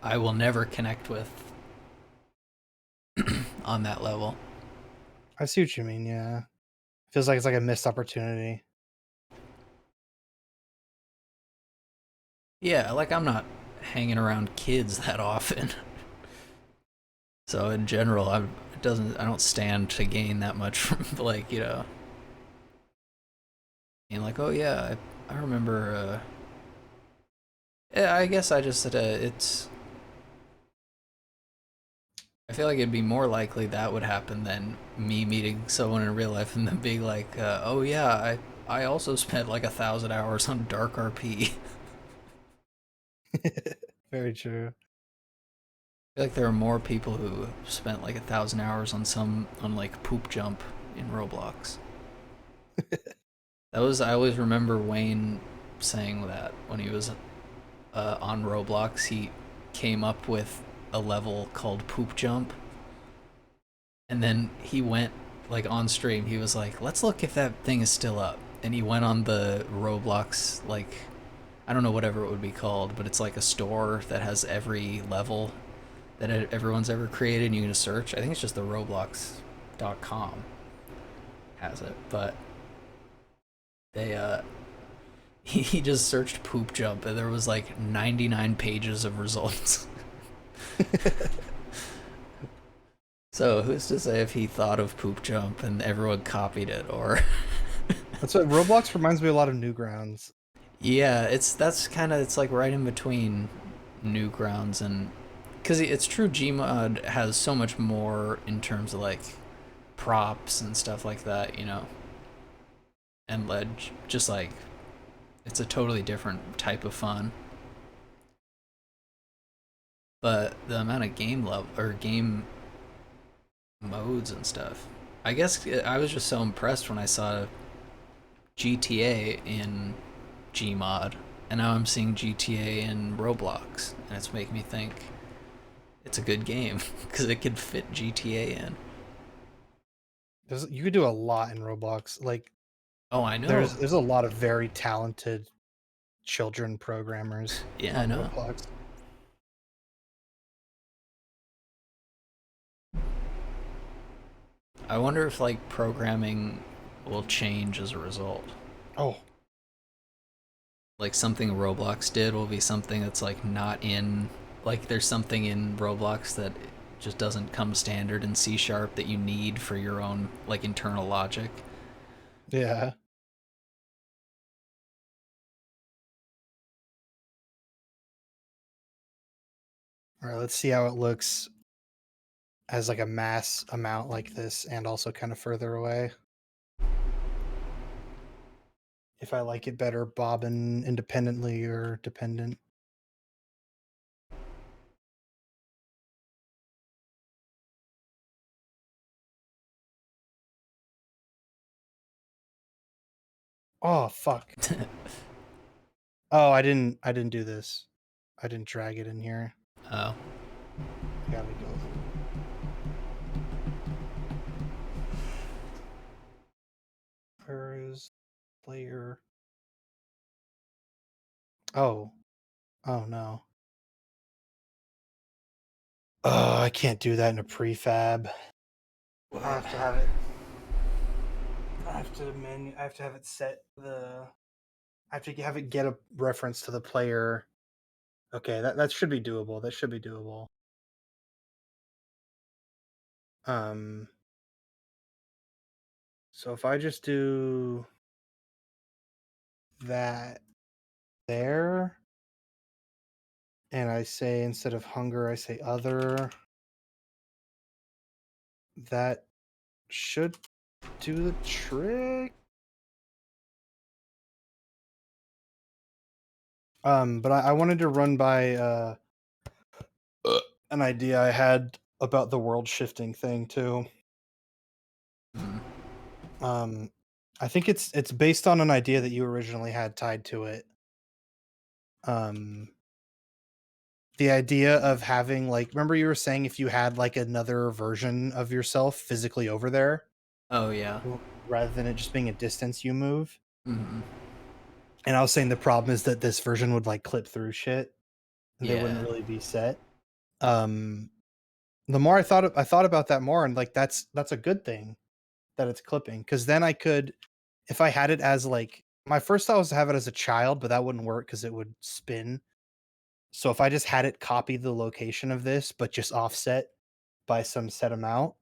I will never connect with on that level. I see what you mean, yeah. Feels like it's like a missed opportunity. Yeah, like I'm not hanging around kids that often. So in general, I don't stand to gain that much from, like, you know. And like, oh yeah, I remember Yeah, I guess I just it's. I feel like it'd be more likely that would happen than me meeting someone in real life and them being like, "Oh yeah, I also spent like 1,000 hours on Dark RP." Very true. I feel like there are more people who spent like 1,000 hours on like Poop Jump in Roblox. I always remember Wayne saying that when he was on Roblox, he came up with a level called Poop Jump, and then he went like on stream. He was like, "Let's look if that thing is still up," and he went on the Roblox like I don't know whatever it would be called, but it's like a store that has every level that everyone's ever created, and you can just search. I think it's just the Roblox.com has it, but they he just searched Poop Jump and there was like 99 pages of results. So who's to say if he thought of Poop Jump and everyone copied it, or That's what Roblox reminds me a lot of Newgrounds. yeah, it's like right in between Newgrounds and because it's true Gmod has so much more in terms of like props and stuff like that, you know, and just like it's a totally different type of fun. But the amount of game modes and stuff, I guess I was just so impressed when I saw GTA in Gmod, and now I'm seeing GTA in Roblox, and it's making me think it's a good game because it could fit GTA in. You could do a lot in Roblox. Like, oh, I know. There's a lot of very talented children programmers. Yeah, I know. Roblox. I wonder if like programming will change as a result. Oh. Like something Roblox did will be something that's like not in like there's something in Roblox that just doesn't come standard in C# that you need for your own like internal logic. Yeah. All right, let's see how it looks as like a mass amount like this and also kind of further away. If I like it better bobbing independently or dependent. Oh fuck. Oh, I didn't do this. I didn't drag it in here. Oh. Gotta go. Where is player? Oh. Oh no. Oh, I can't do that in a prefab. I have to have it. I have to have it set I have to have it get a reference to the player. Okay, that should be doable. That should be doable. So if I just do that there, and I say instead of hunger, I say other, that should do the trick. But I wanted to run by an idea I had about the world shifting thing too. I think it's based on an idea that you originally had tied to it. The idea of having like, remember you were saying if you had like another version of yourself physically over there? Oh yeah. Rather than it just being a distance you move. Mm-hmm. And I was saying the problem is that this version would like clip through shit. And Yeah. they wouldn't really be set. The more I thought about that more, and like that's a good thing that it's clipping, because then I could, if I had it as like, my first thought was to have it as a child, but that wouldn't work because it would spin. So if I just had it copy the location of this, but just offset by some set amount,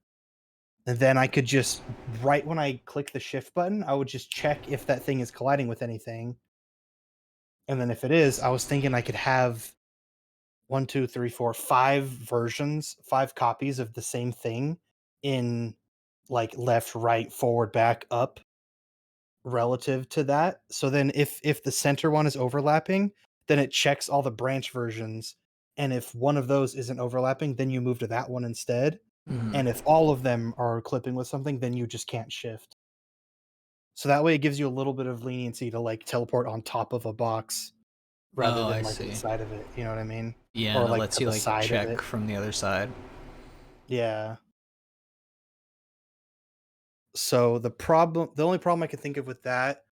and then I could just, right when I click the shift button, I would just check if that thing is colliding with anything. And then if it is, I was thinking I could have 1, 2, 3, 4, 5 versions, 5 copies of the same thing in like left, right, forward, back, up relative to that. So then if the center one is overlapping, then it checks all the branch versions. And if one of those isn't overlapping, then you move to that one instead. Mhm. And if all of them are clipping with something, then you just can't shift. So that way it gives you a little bit of leniency to like teleport on top of a box rather Oh, than I like see. inside of it. You know what I mean? Yeah, Or and it like lets to you the like side of check it. from the other side. Yeah. So the only problem I can think of with that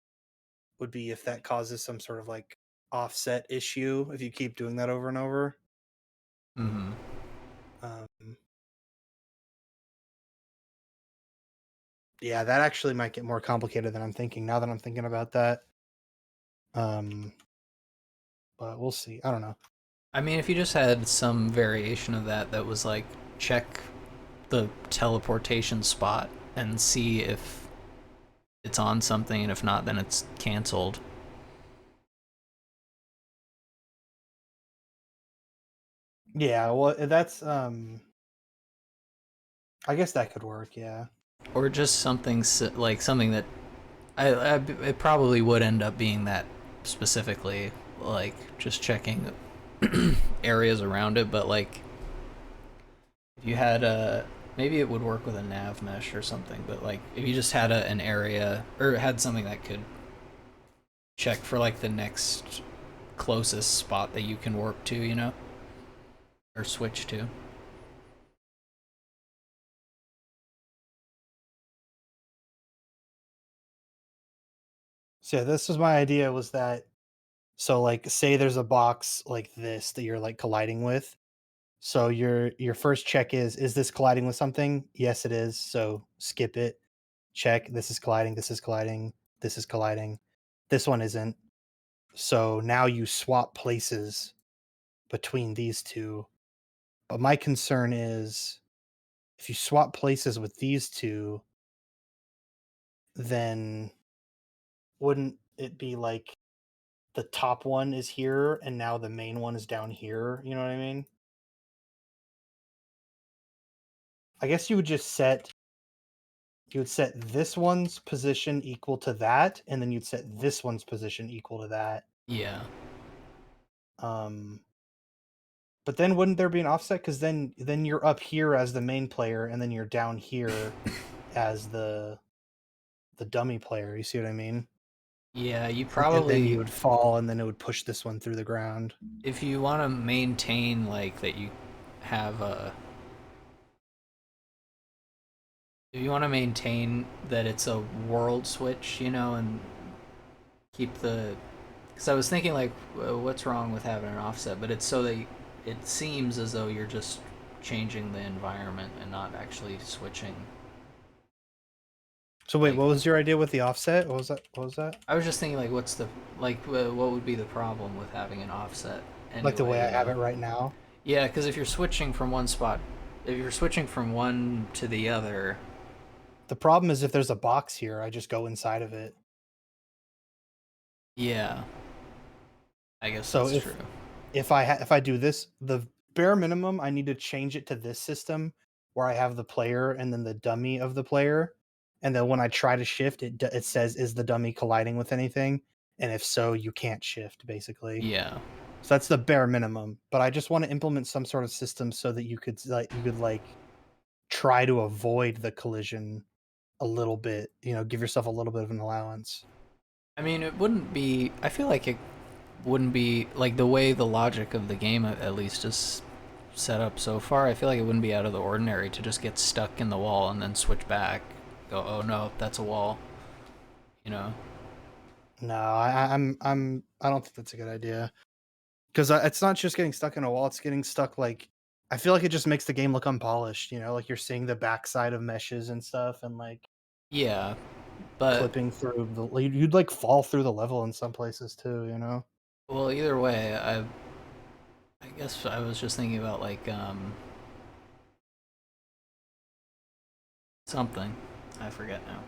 would be if that causes some sort of like offset issue if you keep doing that over and over. Mm-hmm. Yeah, that actually might get more complicated than I'm thinking now that I'm thinking about that. But we'll see. I don't know. I mean, if you just had some variation of that was like check the teleportation spot and see if it's on something, and if not, then it's canceled. Yeah, well, that's I guess that could work. Yeah. Or just something like something that it probably would end up being that specifically, like just checking areas around it. But like if you had a, maybe it would work with a nav mesh or something. But like if you just had an area or had something that could check for like the next closest spot that you can warp to, you know, or switch to. So yeah, this was my idea, was that, so like say there's a box like this that you're like colliding with. So your first check is this colliding with something? Yes, it is. So skip it. Check. This is colliding. This is colliding. This is colliding. This one isn't. So now you swap places between these two. But my concern is if you swap places with these two, then wouldn't it be like the top one is here and now the main one is down here? You know what I mean? I guess you would set this one's position equal to that, and then you'd set this one's position equal to that. Yeah. But then wouldn't there be an offset? Because then you're up here as the main player, and then you're down here as the dummy player. You see what I mean? Yeah, you And then probably, you would fall, and then it would push this one through the ground. if you want to maintain like that you have a, if you want to maintain that it's a world switch, you know, and keep the, because I was thinking like what's wrong with having an offset, but it's so that it seems as though you're just changing the environment and not actually switching. So wait, what was your idea with the offset? What was that? I was just thinking like what's the, like what would be the problem with having an offset anyway, Like the way I you have know? it right now? Yeah, because if you're switching from one spot, if you're switching from one to the other. The problem is if there's a box here, I just go inside of it. Yeah. I guess So that's true. if I do this, the bare minimum, I need to change it to this system where I have the player and then the dummy of the player, and then when I try to shift, it says, is the dummy colliding with anything? And if so, you can't shift, basically. Yeah. So that's the bare minimum. But I just want to implement some sort of system so that you could try to avoid the collision a little bit. You know, give yourself a little bit of an allowance. I mean, it wouldn't be, I feel like it wouldn't be, like the way the logic of the game at least is set up so far, I feel like it wouldn't be out of the ordinary to just get stuck in the wall and then switch back. Go, oh no, that's a wall. You know? No, I don't think that's a good idea. Because it's not just getting stuck in a wall; it's getting stuck. Like, I feel like it just makes the game look unpolished. You know, like you're seeing the backside of meshes and stuff, and like Yeah, but clipping through you'd like fall through the level in some places too. You know. well, either way, I guess I was just thinking about like something. I forget now.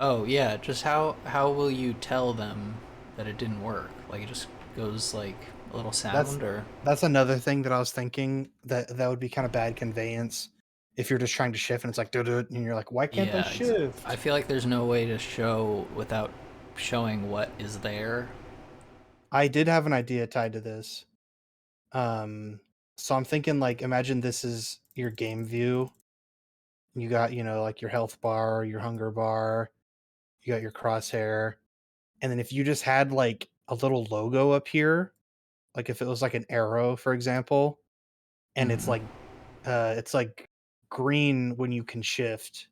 Oh yeah, just how will you tell them that it didn't work? Like it just goes like a little sound, or That's another thing that I was thinking that would be kind of bad conveyance if you're just trying to shift and it's like do and you're like, why can't I shift? I feel like there's no way to show without showing what is there. I did have an idea tied to this. So I'm thinking like, imagine this is your game view. You got, like your health bar, your hunger bar, you got your crosshair. And then if you just had like a little logo up here, like if it was like an arrow, for example, and it's like green when you can shift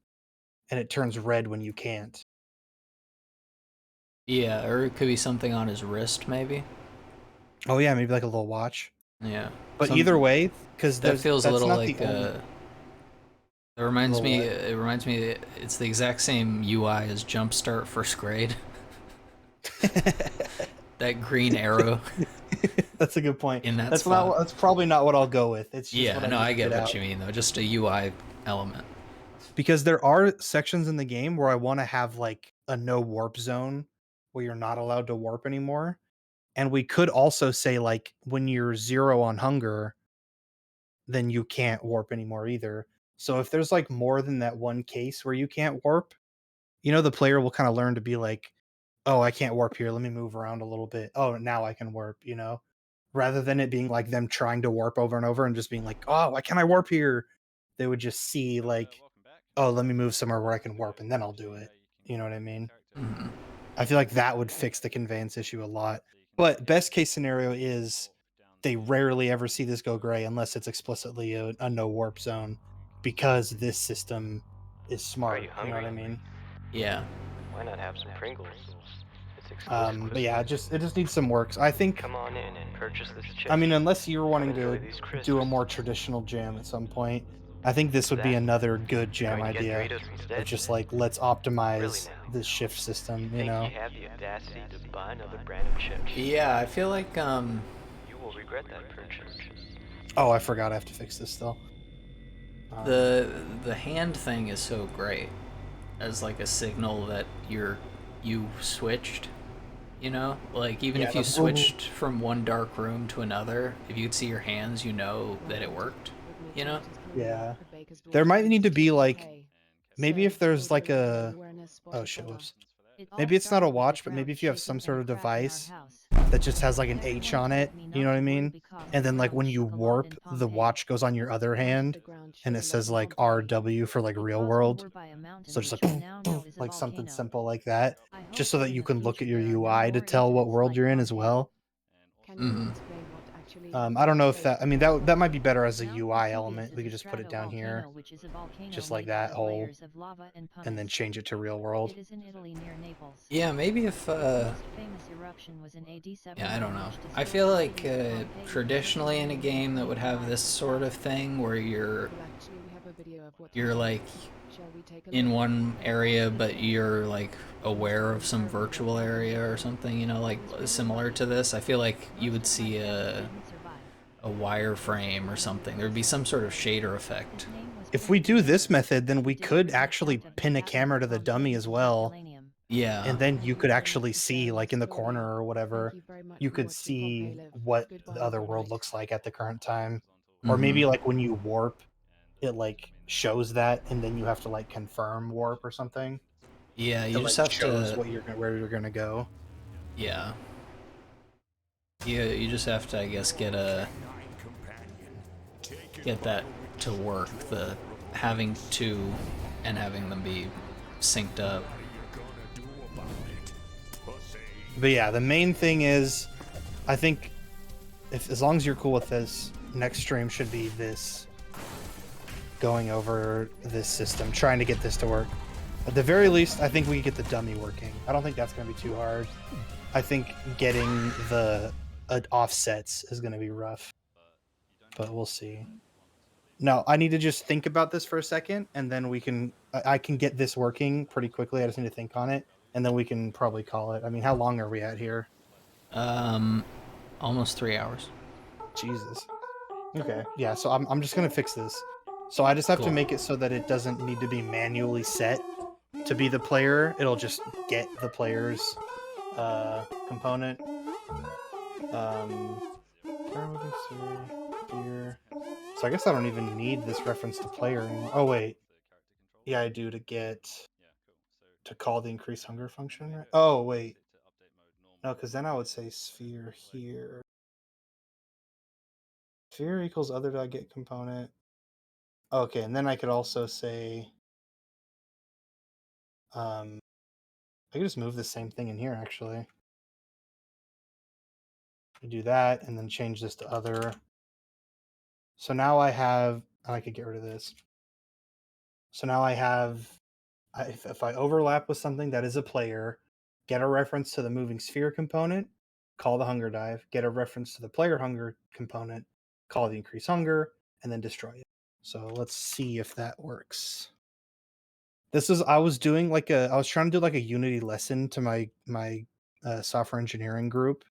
and it turns red when you can't. Yeah, or it could be something on his wrist, maybe. Oh yeah, maybe like a little watch. Yeah. But either way, because that feels a that's little not like the only... It reminds me. It reminds me. It's the exact same UI as Jumpstart First Grade. That green arrow. That's a good point. In that That's spot. that's probably not what I'll go with. It's just Yeah, no, I get what you mean though. Just a UI element. Because there are sections in the game where I want to have like a no warp zone where you're not allowed to warp anymore. And we could also say like when you're 0 on hunger, then you can't warp anymore either. So if there's like more than that one case where you can't warp, the player will kind of learn to be like, oh, I can't warp here. Let me move around a little bit. Oh, now I can warp, rather than it being like them trying to warp over and over and just being like, oh, why can't I warp here? They would just see like, oh, let me move somewhere where I can warp and then I'll do it. You know what I mean? Mm-hmm. I feel like that would fix the conveyance issue a lot. But best case scenario is they rarely ever see this go gray unless it's explicitly a no warp zone because this system is smart. You know what I mean? Yeah. Why not have some Pringles? It's But yeah, it just needs some works. I think. Come on in and purchase this chip. I mean, unless you're wanting to do a more traditional jam at some point, I think this would be another good jam idea. Of just like, let's optimize this shift system. You have the audacity to buy another brand of chips. Yeah, I feel like You will regret that purchase. Oh, I forgot I have to fix this still. The hand thing is so great as like a signal that you switched. Like even if you switched from one dark room to another, if you could see your hands, that it worked. Yeah. There might need to be like, maybe if there's like a, oh shit, whoops. Maybe it's not a watch, but maybe if you have some sort of device that just has like an H on it, you know what I mean? And then like when you warp, the watch goes on your other hand and it says like RW for like real world. So just like something simple like that, just so that you can look at your UI to tell what world you're in as well. I don't know if that, I mean, that might be better as a UI element. We could just put it down here, just like that hole, and then change it to real world. Yeah, maybe if, yeah, I don't know. I feel like traditionally in a game that would have this sort of thing where you're like in one area, but you're like aware of some virtual area or something, like similar to this. I feel like you would see a wireframe or something. There would be some sort of shader effect. If we do this method, then we could actually pin a camera to the dummy as well. Yeah. And then you could actually see, like in the corner or whatever, you could see what the other world looks like at the current time. Or maybe like when you warp, it like shows that, and then you have to like confirm warp or something. Yeah, you just have shows to where you're gonna go. Yeah. You just have to, I guess, get that to work. The having to and having them be synced up. But yeah, the main thing is, I think, as long as you're cool with this, next stream should be this. Going over this system, trying to get this to work. At the very least, I think we can get the dummy working. I don't think that's going to be too hard. I think getting the offsets is going to be rough, but we'll see. No, I need to just think about this for a second, and then I can get this working pretty quickly. I just need to think on it, and then we can probably call it. I mean, how long are we at here? Almost 3 hours. Jesus. Okay, yeah, so I'm just going to fix this. So I just have to make it so that it doesn't need to be manually set to be the player, it'll just get the player's component. Sphere. So I guess I don't even need this reference to player anymore. Oh wait, yeah, I do to call the increase hunger function. Right? Oh wait, no, because then I would say sphere here. Sphere equals other dot get component. Okay, and then I could also say, I could just move the same thing in here actually. I do that and then change this to other. So now I have, I could get rid of this. So now I have, if I overlap with something that is a player, get a reference to the moving sphere component, call the hunger dive, get a reference to the player hunger component, call the increase hunger, and then destroy it. So let's see if that works. I was doing I was trying to do like a Unity lesson to my software engineering group.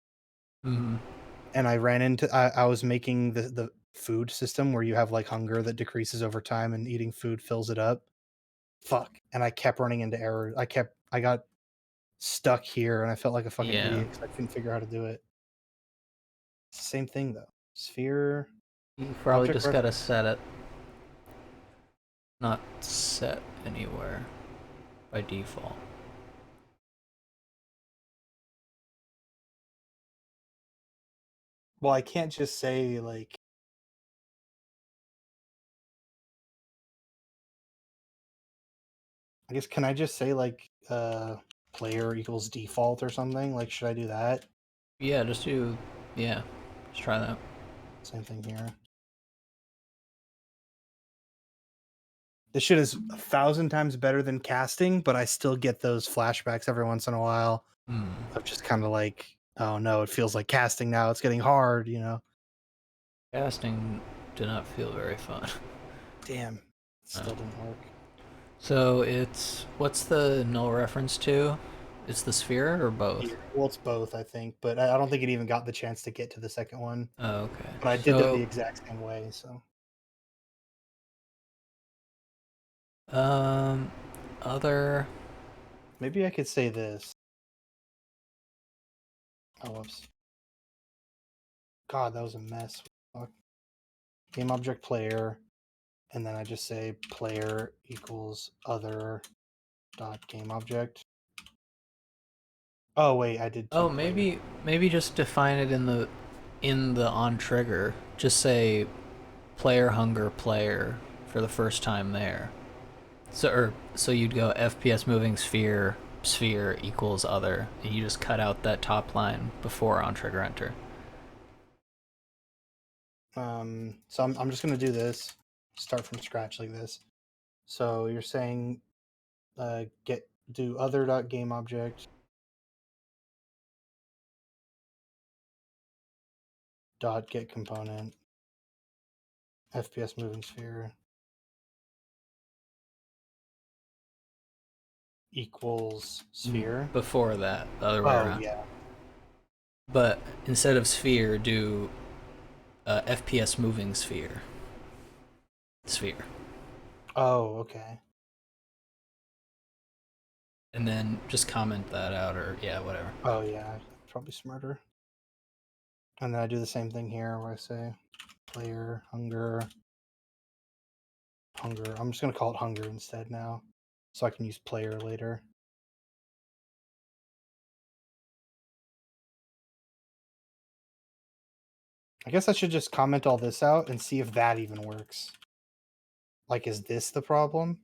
Mm-hmm. And I ran into, I was making the food system where you have like hunger that decreases over time and eating food fills it up. Fuck. And I kept running into errors. I got stuck here and I felt like a fucking idiot because I couldn't figure out how to do it. It's the same thing though. Sphere. You probably just gotta set it. Not set anywhere by default. Well, I can't just say like, I guess, can I just say like player equals default or something? Like, should I do that? Yeah, just try that. Same thing here. This shit is 1,000 times better than casting, but I still get those flashbacks every once in a while of just kind of like, oh no, it feels like casting now. It's getting hard, you know? Casting did not feel very fun. Damn, it still didn't work. So what's the null reference to? It's the sphere or both? Yeah, well, it's both, I think, but I don't think it even got the chance to get to the second one. Oh, okay. But I did it the exact same way, so. Other. Maybe I could say this. Oh, whoops. God, that was a mess. Fuck. Game object player, and then I just say player equals other dot game object. Oh wait, I did. Oh, maybe just define it in the on trigger. Just say player hunger player for the first time there. So you'd go FPS moving sphere equals other, and you just cut out that top line before on trigger enter. So I'm just gonna do this. Start from scratch like this. So you're saying do other dot game object dot get component FPS moving sphere equals sphere. Before that, the other way around. Yeah. But instead of sphere, do FPS moving sphere. Sphere. Oh, okay. And then just comment that out, or whatever. Oh yeah, probably smarter. And then I do the same thing here where I say player hunger. I'm just gonna call it hunger instead now, so I can use player later. I guess I should just comment all this out and see if that even works. Like, is this the problem?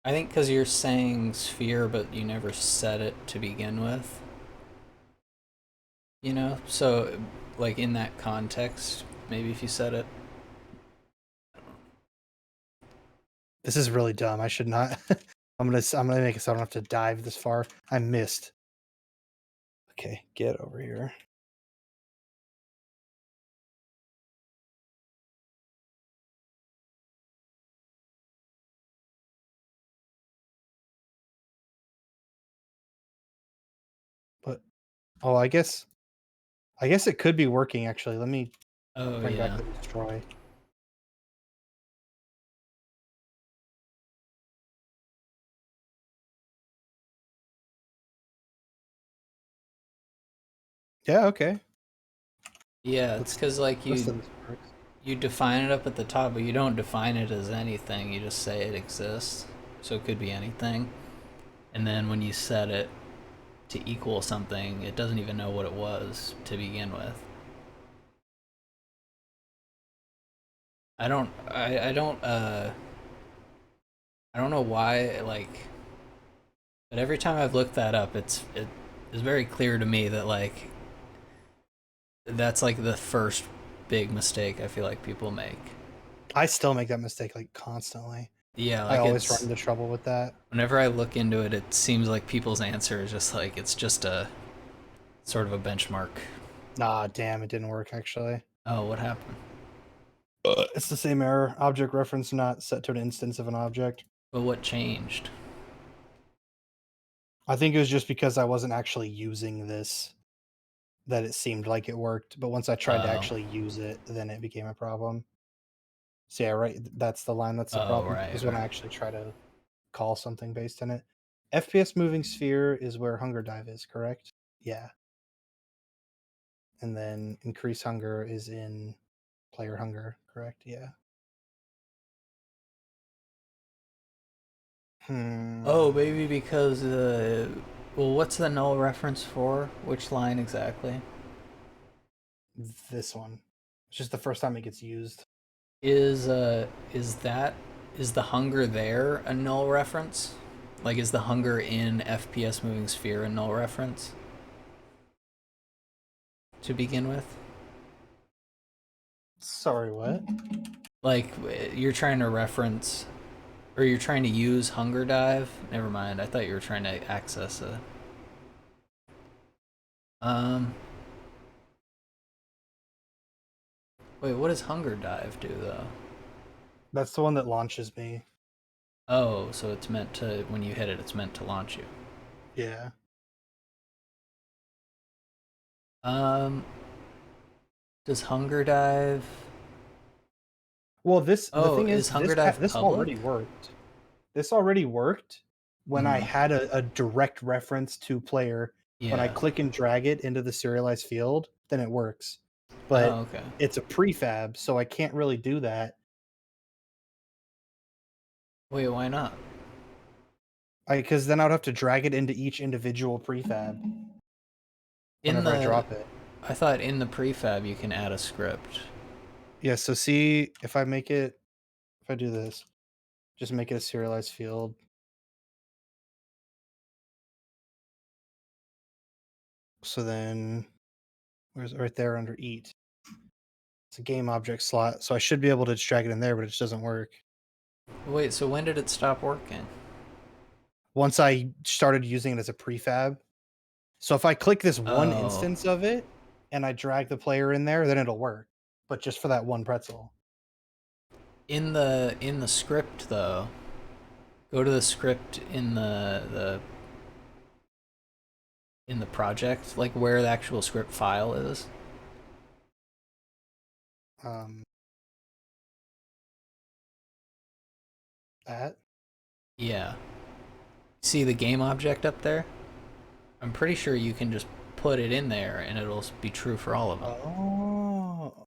I think because you're saying sphere, but you never set it to begin with. You know? So, like, in that context, maybe if you set it. This is really dumb. I should not. I'm gonna make it so I don't have to dive this far. I missed. Okay, get over here. But I guess it could be working actually. Let me bring back the destroy. Yeah, okay. Yeah, it's because like Most of this works. you define it up at the top, but you don't define it as anything. You just say it exists, so it could be anything. And then when you set it to equal something, it doesn't even know what it was to begin with. I don't know why, like, but every time I've looked that up, it is very clear to me that like that's like the first big mistake I feel like people make. I still make that mistake like constantly. Yeah, I like always run it's into trouble with that. whenever I look into it, it seems like people's answer is just like it's just a sort of a benchmark. Nah, damn, it didn't work actually. Oh, what happened? It's the same error. Object reference not set to an instance of an object. But what changed? I think it was just because I wasn't actually using this that it seemed like it worked. But once I tried to Oh. actually use it, then it became a problem. So yeah, right. That's the line. That's the Oh, problem. right, Is when I right. actually try to call something based on it. FPS moving sphere is where hunger dive is, correct? Yeah. And then increase hunger is in player hunger, correct? Yeah. Oh, maybe because well, what's the null reference for? Which line exactly? This one. It's just the first time it gets used. Is the hunger there a null reference? Like, is the hunger in FPS moving sphere a null reference to begin with? Sorry, what? Like, you're trying to reference, or you're trying to use hunger dive? Never mind, I thought you were trying to access a... Wait, what does hunger dive do, though? That's the one that launches me. Oh, so it's meant to, when you hit it, it's meant to launch you. Yeah. Does hunger dive... Well, the thing is is, hunger dive this public? already worked. This already worked when I had a direct reference to player. When I Yeah. click and drag it into the serialized field, then it works. But Oh, okay. it's a prefab, so I can't really do that. Wait, why not? Because then I'd have to drag it into each individual prefab whenever I drop it. I thought in the prefab you can add a script. Yeah, so see, if I make it, if I do this, just make it a serialized field. So then, where's it? Right there under eat? It's a game object slot, so I should be able to just drag it in there, but it just doesn't work. Wait, so when did it stop working? Once I started using it as a prefab. So if I click this one instance of it and I drag the player in there, then it'll work. But just for that one pretzel. In the script though, go to the script in the project, like where the actual script file is. That? Yeah. See the game object up there? I'm pretty sure you can just put it in there and it'll be true for all of them. Oh.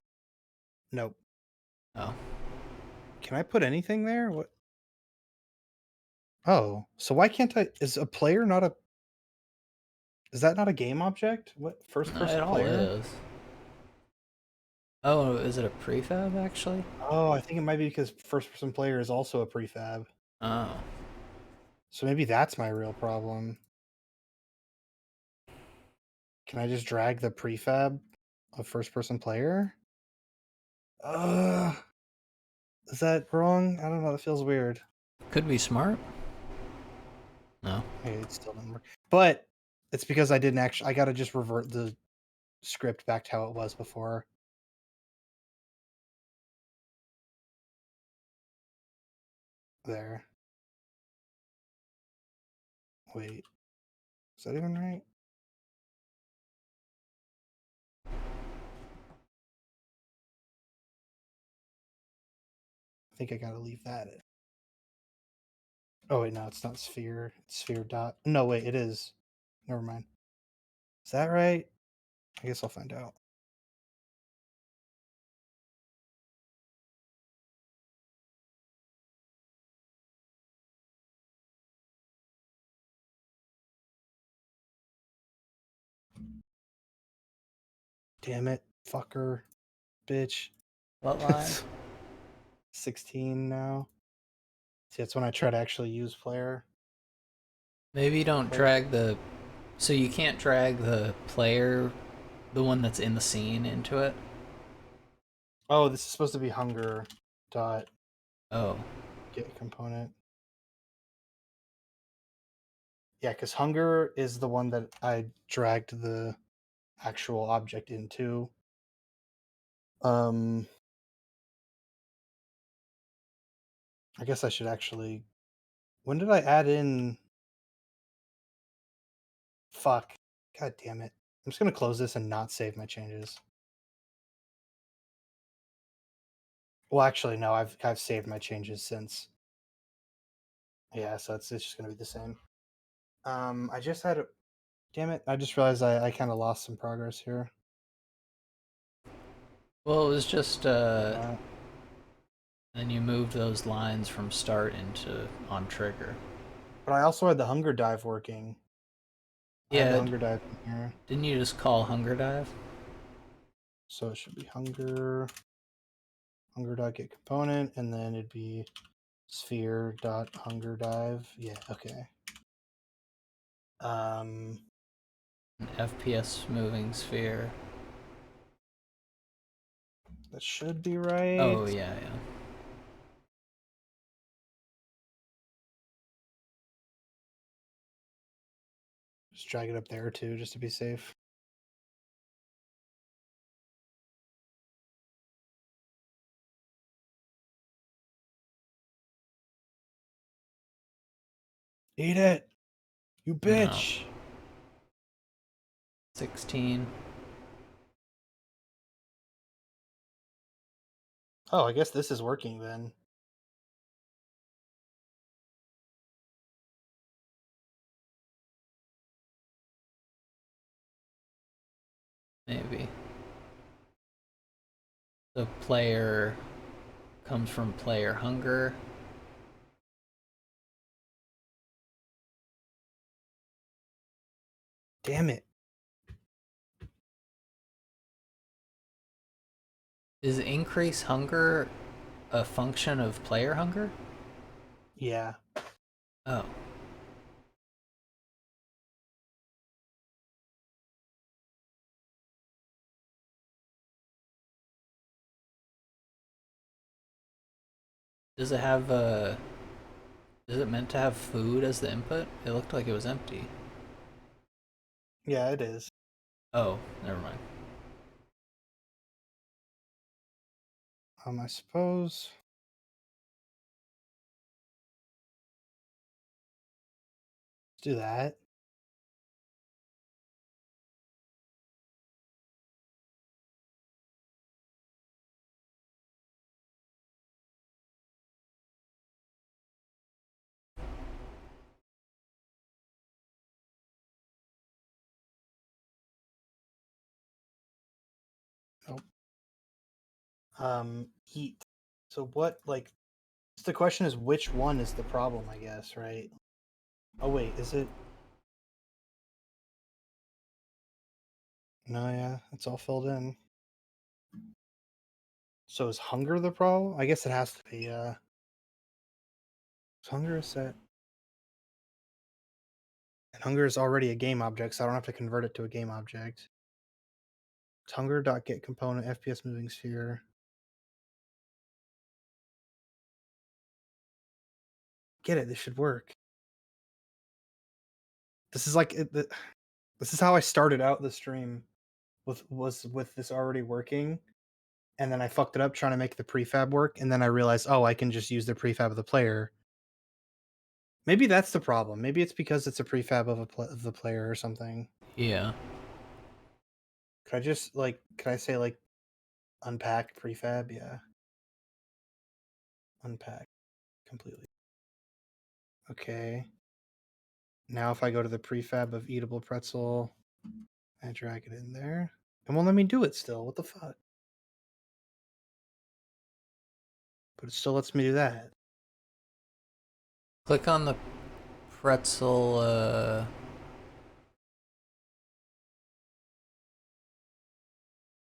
Nope. Oh. Can I put anything there? What? Oh, so why can't I? Is a player not a? Is that not a game object? What first person It all player? is. Oh, is it a prefab actually? Oh, I think it might be because first person player is also a prefab. Oh. So maybe that's my real problem. Can I just drag the prefab of first person player? Is that wrong? I don't know. That feels weird. Could be smart. No. Maybe it still didn't work. But it's because I didn't actually. I got to just revert the script back to how it was before. There. Wait. Is that even right? I think I gotta leave that in. Oh wait, no, it's not sphere. It's sphere dot. No, wait, it is. Never mind. Is that right? I guess I'll find out. Damn it, fucker, bitch. What line? 16 now. See, that's when I try to actually use player. Maybe you don't drag the... So you can't drag the player, the one that's in the scene, into it? Oh, this is supposed to be hunger dot. Oh. Get component. Yeah, because hunger is the one that I dragged the actual object into. I guess I should actually... When did I add in... Fuck. God damn it. I'm just going to close this and not save my changes. Well, actually, no. I've saved my changes since. Yeah, so it's just going to be the same. I just had... Damn it. I just realized I kind of lost some progress here. Well, it was just, then you moved those lines from start into on trigger. But I also had the hunger dive working. Yeah. I had the hunger dive in here. Didn't you just call hunger dive? So it should be hunger dot get component, and then it'd be sphere dot hunger dive. Yeah, okay. An FPS moving sphere. That should be right. Oh yeah, yeah. Just drag it up there too, just to be safe. Eat it, you bitch. No. 16. Oh, I guess this is working then. Maybe. The player comes from player hunger. Damn it. Is increase hunger a function of player hunger? Yeah. Oh. Does it have a... Is it meant to have food as the input? It looked like it was empty. Yeah, it is. Oh, never mind. I suppose... Let's do that. Nope. Heat. So what, like... The question is which one is the problem, I guess, right? Oh, wait, is it... No, yeah, it's all filled in. So is hunger the problem? I guess it has to be, is hunger set? And hunger is already a game object, so I don't have to convert it to a game object. It's hunger.get component, FPS moving sphere. Get it, this should work. This is like, this is how I started out the stream, with this already working. And then I fucked it up trying to make the prefab work, and then I realized, oh, I can just use the prefab of the player. Maybe that's the problem. Maybe it's because it's a prefab of the player or something. Yeah. Could I just, like, could I say, like, unpack prefab? Yeah. Unpack completely. Okay. Now if I go to the prefab of eatable pretzel, I drag it in there. It won't let me do it still. What the fuck? But it still lets me do that. Click on the pretzel.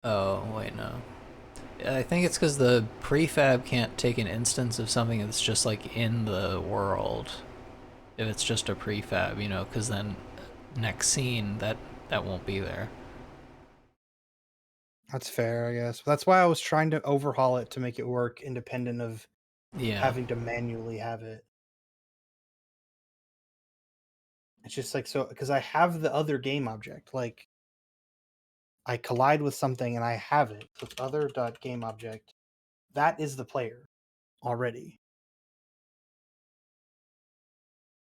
Oh, wait, no. I think it's because the prefab can't take an instance of something that's just like in the world. If it's just a prefab, you know, because then next scene that won't be there. That's fair, I guess. That's why I was trying to overhaul it to make it work independent of having to manually have it. It's just like, so, because I have the other game object, like I collide with something and I have it. So it's other.gameObject. That is the player already.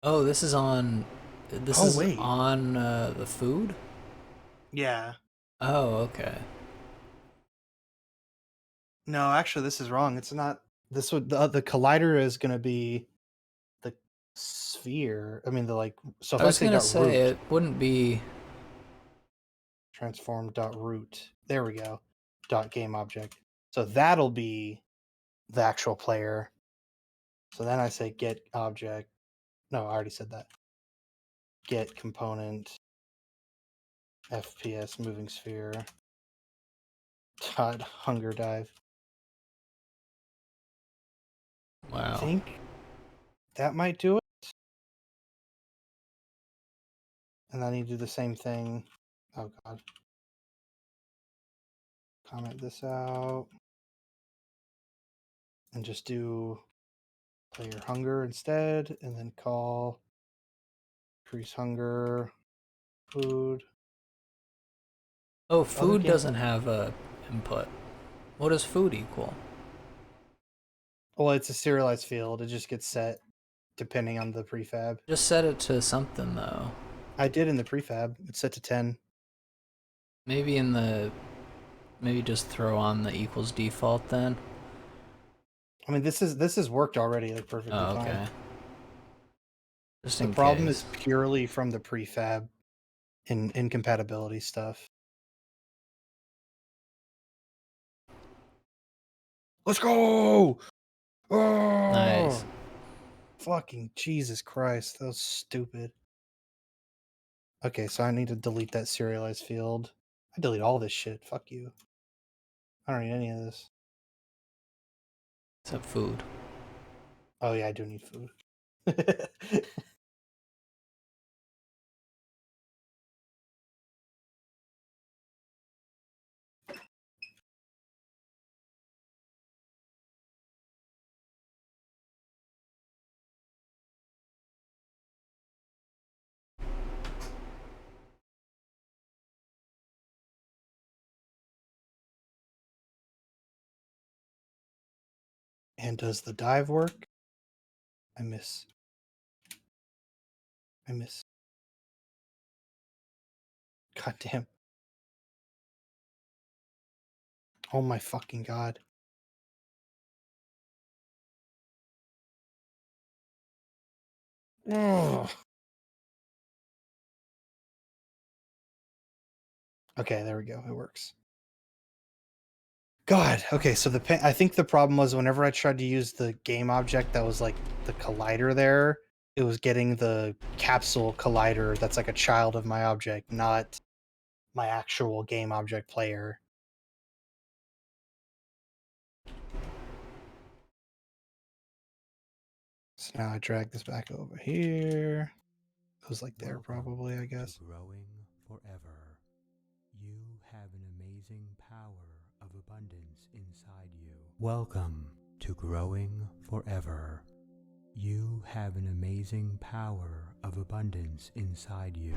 Oh, this is on. This is wait. on the food. Yeah. Oh, okay. No, actually, this is wrong. It's not. This would the collider is going to be the sphere. I mean, the like. So if I was say gonna dot say root, it wouldn't be transform dot root. There we go. Dot game object. So that'll be the actual player. So then I say get object. No, I already said that. Get component. FPS moving sphere. Dot hunger dive. Wow. I think that might do it. And then you do the same thing. Oh god. Comment this out. And just do player hunger instead. And then call increase hunger food. Oh, food doesn't have a input. What does food equal? Well, it's a serialized field. It just gets set depending on the prefab. Just set it to something though. I did in the prefab. It's set to 10. Maybe in the just throw on the equals default then. I mean, this is worked already like perfectly Oh, okay. fine. Just The in problem case. is purely from the prefab in incompatibility stuff. Let's go! Oh! Nice. Fucking Jesus Christ, that was stupid. Okay, so I need to delete that serialized field. I delete all this shit. Fuck you. I don't need any of this. Except food. Oh yeah, I do need food. And does the dive work? I miss. God damn. Oh my fucking god. Ugh. Okay, there we go. It works. God. Okay, so I think the problem was whenever I tried to use the game object that was like the collider there, it was getting the capsule collider that's like a child of my object, not my actual game object player. So now I drag this back over here. It was like there probably, I guess. Growing forever. You have an amazing power of abundance inside you. Welcome to Growing Forever. You have an amazing power of abundance inside you.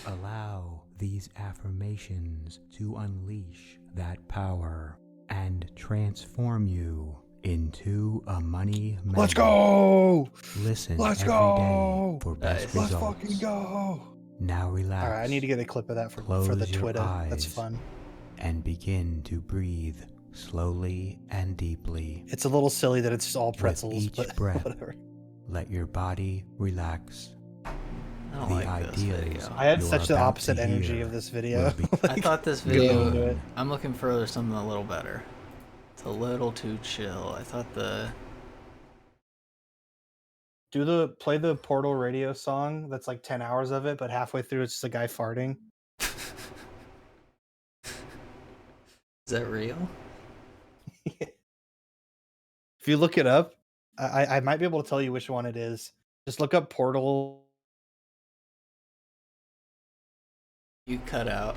Allow these affirmations to unleash that power and transform you into a money magnet. Let's go! Listen Let's every go! day for best Let's results. fucking go! Now relax. Alright, I need to get a clip of that for the your Twitter. eyes That's fun. And begin to breathe slowly and deeply. It's a little silly that it's all pretzels, With each but breath, whatever. let your body relax. I don't The like this ideas video. I had you're such the about opposite to energy hear of this video. will be I thought this Going into video, it. I'm looking for something a little better. It's a little too chill. I thought Play the Portal radio song that's like 10 hours of it, but halfway through it's just a guy farting. Is that real? If you look it up, I might be able to tell you which one it is. Just look up Portal. You cut out.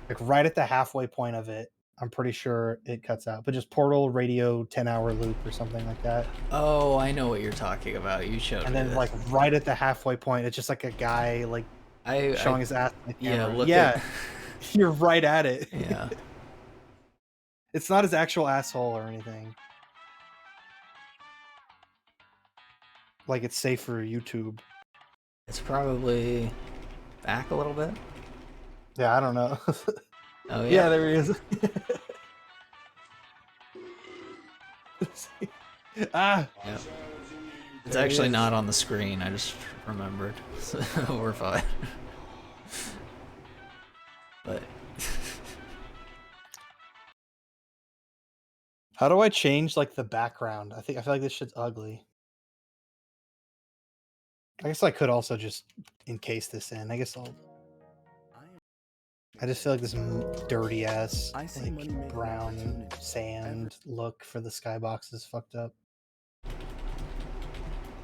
Like right at the halfway point of it, I'm pretty sure it cuts out. But just Portal radio 10-hour loop or something like that. Oh, I know what you're talking about. You showed And me then this. like right at the halfway point, it's just like a guy like showing his ass. On the camera. Yeah, You're right at it. Yeah. It's not his actual asshole or anything. Like it's safe for YouTube. It's probably back a little bit. Yeah, I don't know. Oh, yeah, there he is. Ah. Yep. It's actually not on the screen. I just remembered. So we're fine. But how do I change like the background? I feel like this shit's ugly. I guess I could also just encase this in. I just feel like this dirty ass like brown sand look for the skybox is fucked up.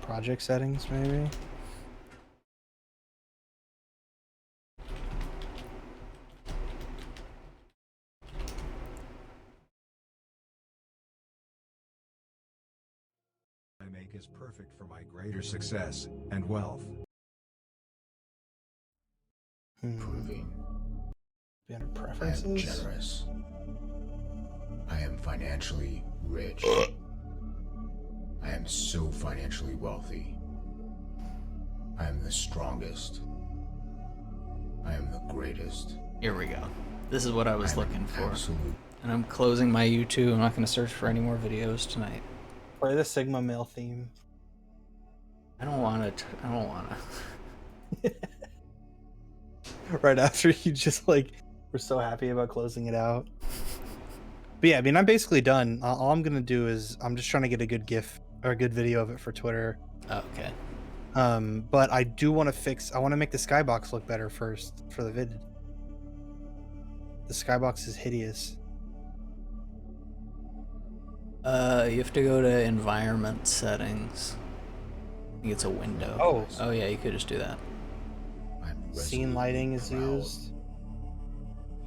Project settings maybe. I make is perfect for my greater success and wealth. Proving. Be under I am preferences. generous. I am financially rich. I am so financially wealthy. I am the strongest. I am the greatest. here we go. This is what I was looking for. Absolute. And I'm closing my YouTube. I'm not going to search for any more videos tonight. Play the Sigma male theme. I don't want to. I don't want to. Right after you just like were so happy about closing it out. But yeah, I mean, I'm basically done. All I'm gonna do is I'm just trying to get a good GIF or a good video of it for Twitter. Oh, okay. But I do want to fix. I want to make the skybox look better first for the vid. The skybox is hideous. You have to go to environment settings. I think it's a window. Oh yeah, you could just do that. Scene lighting is used.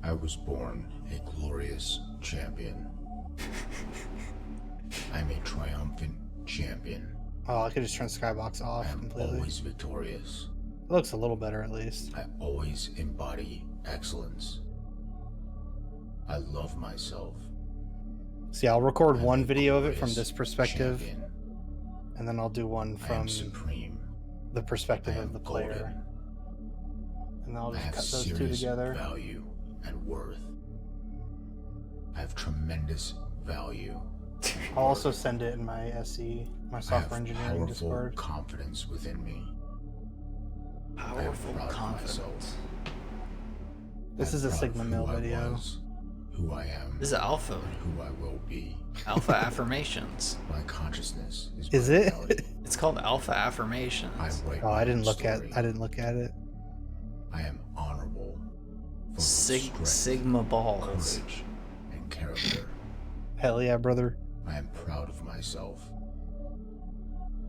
I was born a glorious champion. I'm a triumphant champion. Oh, I could just turn skybox off completely. Always victorious. It looks a little better at least. I always embody excellence. I love myself. See, I'll record one video of it from this perspective, champion. and then I'll do one I am from supreme. the perspective I of am the player. golden. And then I'll I just have cut those two serious together. value and worth. I have tremendous value. I'll also send it in my SE, my software I have engineering powerful Discord. confidence within me. Powerful I am proud confidence. Of myself. This is a proud Sigma of Mill who I video. was, who I am. This is alpha. And who I will be. Alpha affirmations. My consciousness Is my it? reality. It's called alpha affirmations. I write Oh, my I didn't own look at. story. I didn't look at it. I am honorable. Full of strength, Sigma balls. courage, and character. Hell yeah, brother. I am proud of myself.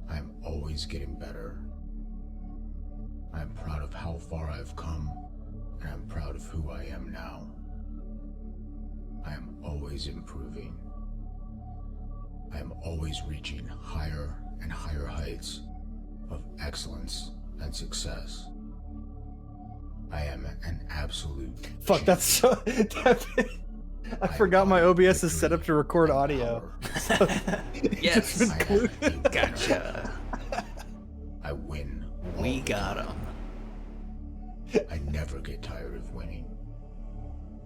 I am always getting better. I am proud of how far I've come, and I'm proud of who I am now. I am always improving. I am always reaching higher and higher heights of excellence and success. I am an absolute. Fuck, that's so. I forgot my OBS is set up to record audio. Yes. I am a Gotcha. I win. We got him. I never get tired of winning.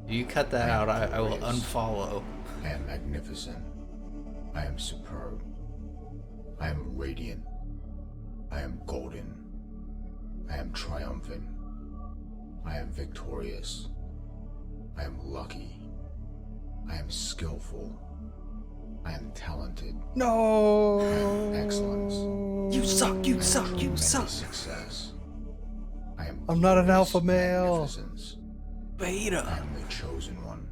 You cut that out, I will glorious. unfollow. I am magnificent. I am superb. I am radiant. I am golden. I am triumphant. I am victorious. I am lucky. I am skillful. I am talented. No. I am excellence. You suck, you suck, you I am suck. success. I am I'm not an glorious alpha male. magnificence. Beta. I am the chosen one.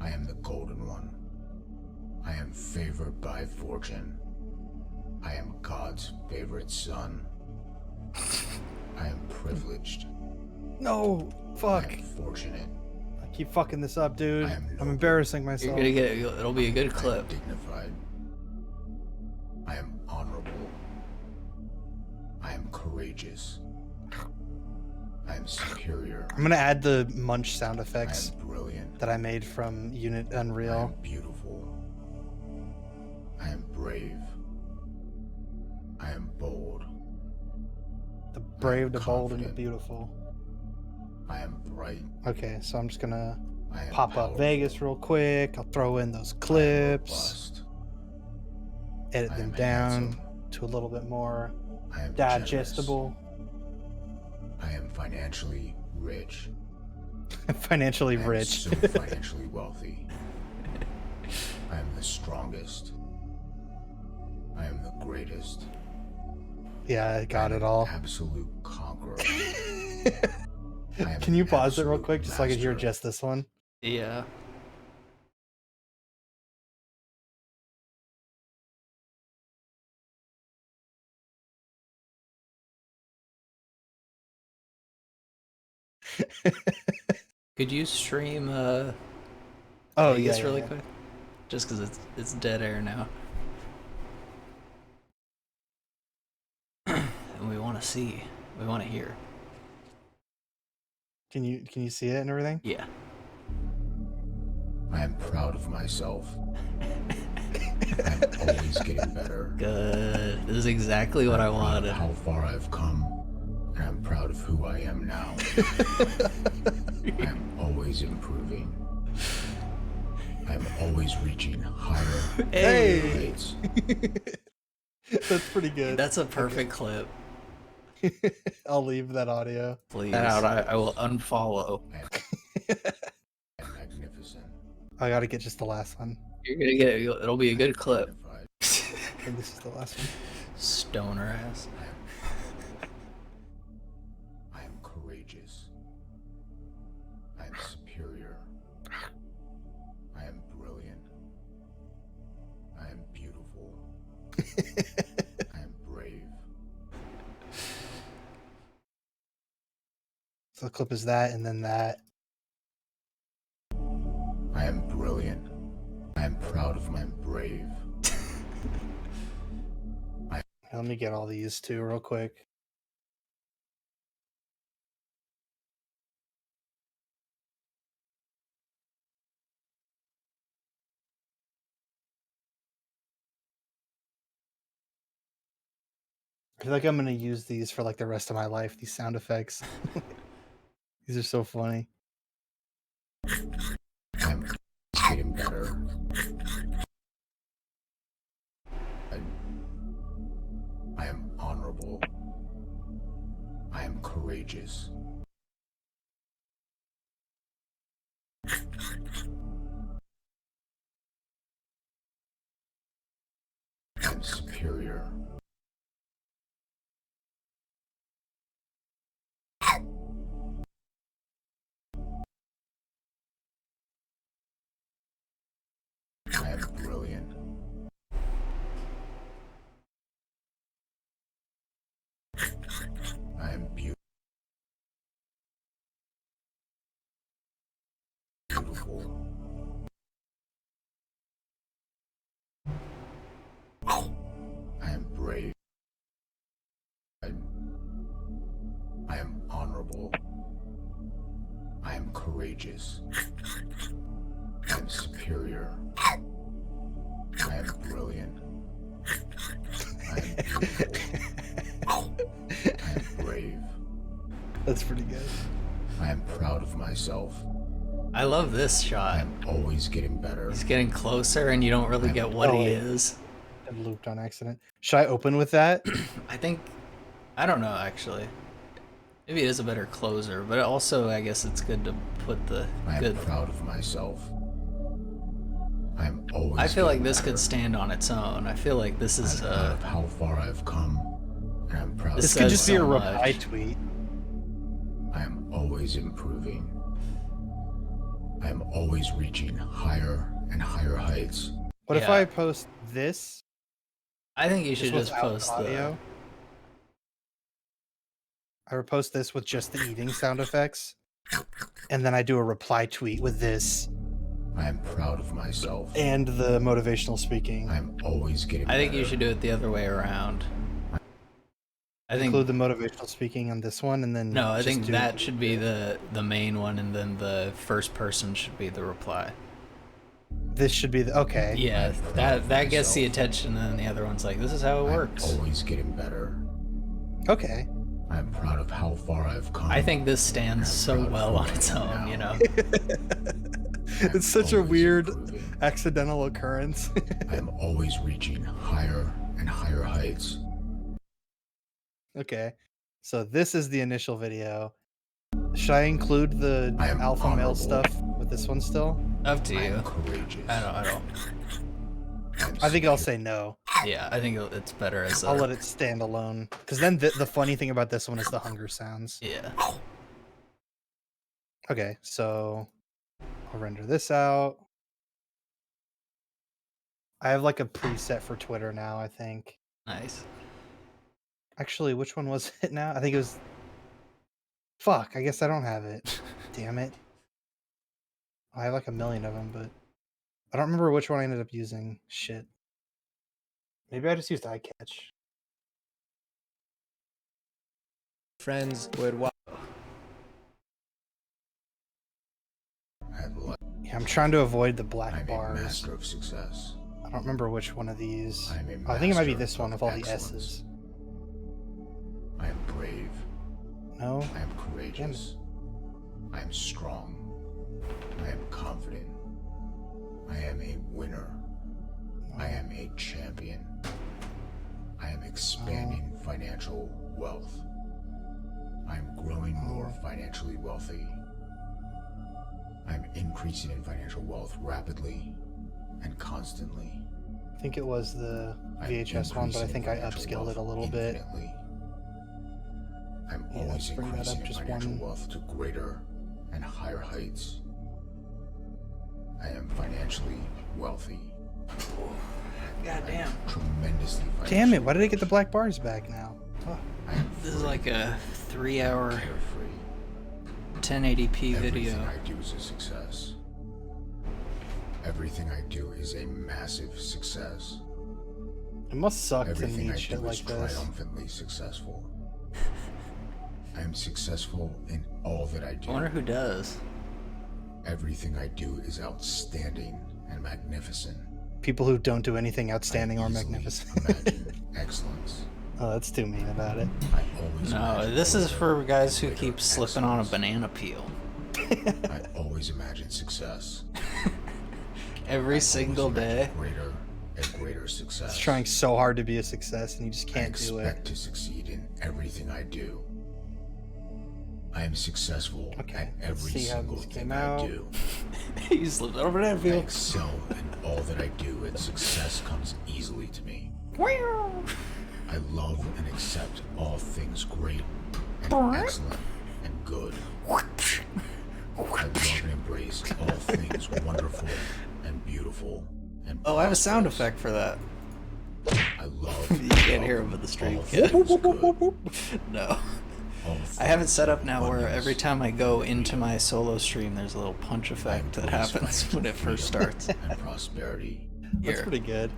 I am the golden one. I am favored by fortune. I am God's favorite son. I am privileged. No. Fuck. I am fortunate. I keep fucking this up, dude. I am I'm embarrassing You're myself. gonna get. It'll be a good clip. Dignified. I am honorable. I am courageous. I am superior. I'm gonna add the munch sound I effects am brilliant. that I made from Unit I Unreal. am beautiful. I am brave. I am bold. The brave, the bold, and the confident. beautiful. I am bright. Okay, so I'm just gonna I am pop up powerful. Vegas real quick. I'll throw in those I am clips, robust. edit I them am down handsome. to a little bit more I am digestible. generous. I am financially rich. Financially I am rich. so financially wealthy. I am the strongest. I am the greatest. Yeah, I got I am it all. an absolute conqueror. I am Can you an pause it real absolute quick just so I can hear master. just this one? Yeah. Could you stream Oh, Vegas yeah, really yeah. quick? Just because it's dead air now. And we want to see. We want to hear. Can you see it and everything? Yeah. I am proud of myself. I'm always getting better. Good. This is exactly what I I'm proud of wanted. how far I've come, and I'm proud of who I am now. I'm always improving. I'm always reaching higher Hey! heights. That's pretty good. That's a perfect clip. I'll leave that audio. Please. I will unfollow. I'm magnificent. I gotta get just the last one. You're gonna get it. It'll be a good clip. And this is the last one. Stoner ass. I am courageous. I am superior. I am brilliant. I am beautiful. I am brave. So the clip is that, and then that. I am brilliant. I am proud of my brave. Let me get all these too real quick. I feel like I'm gonna use these for like the rest of my life, these sound effects. These are so funny. I'm getting better. I am honorable. I am courageous. I'm superior. I am brilliant. I am beautiful. I am brave. I am honorable. I am courageous. I am superior. I am brilliant. I am beautiful. I am brave. That's pretty good. I am proud of myself. I love this shot. I'm always getting better. He's getting closer, and you don't really get what he is. I looped on accident. Should I open with that? I think. I don't know, actually. Maybe it is a better closer, but also I guess it's good to put the I am good. proud of myself. I am always. I feel like getting this better. could stand on its own. I feel like this is I'm proud of how far I've come, and I'm proud. This of could who just I be a am. reply tweet. I am always improving. I am always reaching higher and higher heights. What if I post this? I think you should This just without post audio. I would post this with just the eating sound effects, and then I do a reply tweet with this. I am proud of myself. And the motivational speaking. I'm always getting. I think you should do it the other way around. I think Include the motivational speaking on this one, and then no. I just think do that should be the main one, and then the first person should be the reply. This should be the okay. Yeah, that gets the attention, and then the other one's like, "This is how it works." Always getting better. Okay. I'm proud of how far I've come. I think this stands so well on its own, you know. It's such a weird accidental occurrence. I'm always reaching higher and higher heights. Okay, so this is the initial video. Should I include the alpha male stuff with this one still? Up to you. Courageous. I don't. I think I'll say no. Yeah, I think it's better as I'll let it stand alone. Because then the funny thing about this one is the hunger sounds. Yeah. Okay, so I'll render this out. I have like a preset for Twitter now, I think. Nice. Actually, which one was it now? I think it was... Fuck, I guess I don't have it. Damn it. I have like a million of them, but I don't remember which one I ended up using. Shit. Maybe I just used iCatch. Friends would watch. Yeah, I'm trying to avoid the black I'm bars. a master of success. I don't remember which one of these. I'm a I think it might be master this one of with all excellence. the S's. I am brave. No. I am courageous. I am strong. I am confident. I am a winner. I am a champion. I am expanding financial wealth. I am growing more financially wealthy. I'm increasing in financial wealth rapidly and constantly. I think it was the I'm VHS one, but I increasing think I financial upscaled wealth it a little bit. infinitely. I'm Yeah, always let's bring that increasing up in just financial one. wealth to greater and higher heights. I am financially wealthy. God damn. Tremendously financially. Damn it, why did I get the black bars back now? Fuck. This is like a 3-hour 1080p video. Everything I do is a success. Everything I do is a massive success. It must suck to Everything need I shit do is like this. triumphantly successful. I am successful in all that I do. I wonder who does. Everything I do is outstanding and magnificent. People who don't do anything outstanding or magnificent. Excellence. Oh, that's too mean about it. I always No, imagine this is for guys who greater keep slipping on a excellence. banana peel. I always imagine success. Every single day. Greater and greater success. It's trying so hard to be a success and you just I can't do expect it. to succeed in everything I do. I am successful at every see how single this thing came I out. do. He slipped on a banana I peel. excel in all that I do, and success comes easily to me. I love and accept all things great and excellent and good. I love and embrace all things wonderful and beautiful and Oh, I have a sound effect for that. I love. You can't hear him in the stream. all things good. No. All I have it set up things now where abundance. every time I go into my solo stream, there's a little punch effect that happens when it first starts. And prosperity. That's Here. pretty good.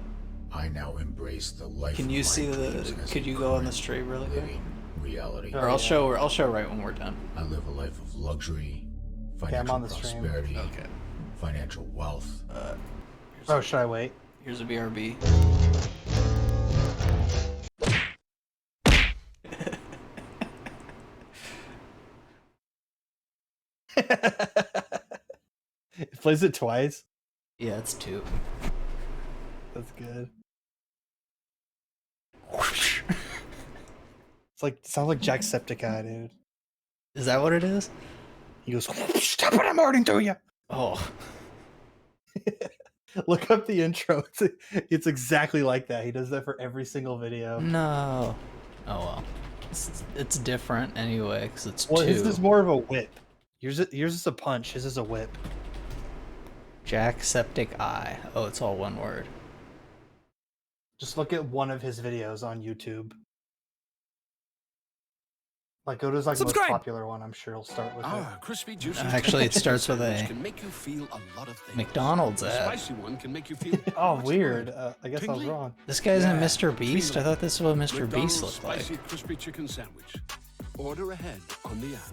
I now embrace the life. Can of you my see dreams the? as Could a you go on the current stream really quick? living reality. Or I'll show right when we're done. I live a life of luxury, Okay, I'm financial on the stream. prosperity, Okay. financial wealth. Oh, should I wait? Here's a BRB. It plays it twice. Yeah, it's 2. That's good. It's like sounds like Jacksepticeye, dude. Is that what it is? He goes, "Stop it! I'm already through you." Oh, Look up the intro. It's exactly like that. He does that for every single video. no. Oh well. It's different anyway because it's Well, two. his is more of a whip. Yours is a punch. His is a whip. Jacksepticeye. Oh, it's all one word. Just look at one of his videos on YouTube. Like, go to his most popular one. I'm sure he'll start with it. Crispy, juicy. Actually, it starts with a can make you feel a lot of things. McDonald's The ad. spicy one can make you feel Oh, weird. I guess I was wrong. This guy's in Yeah, Mr. Beast? I thought this is what Mr. McDonald's Beast looked like. spicy crispy chicken sandwich. Order ahead on the app.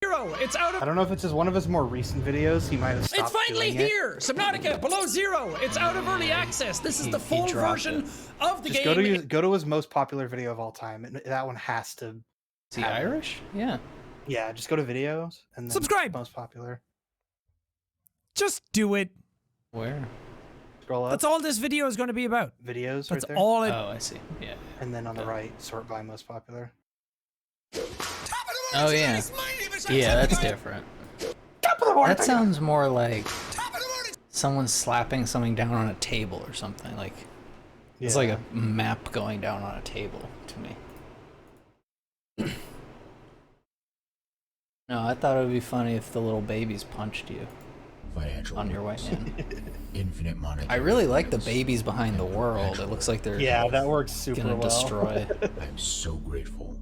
Zero. It's out of. I don't know if it's one of his more recent videos. He might have stopped It's finally doing it. here! Subnautica below zero. It's out of early access. This is the full version of the Just game. go to his most popular video of all time, and that one has to. Is he have it. Irish? Yeah. Yeah, just go to videos and then Subscribe. Most popular. Just do it. Where? Scroll up. That's all this video is going to be about. Videos. That's right there. all it. Oh, I see. Yeah. And then on the right, sort by most popular. Oh yeah. Yeah, that's different. That sounds more like someone slapping something down on a table or something. Like it's like a map going down on a table to me. No, I thought it would be funny if the little babies punched you Financial on your way in. Infinite monetary. I really like the babies behind the world. It looks like they're that works super gonna well. destroy. I am so grateful.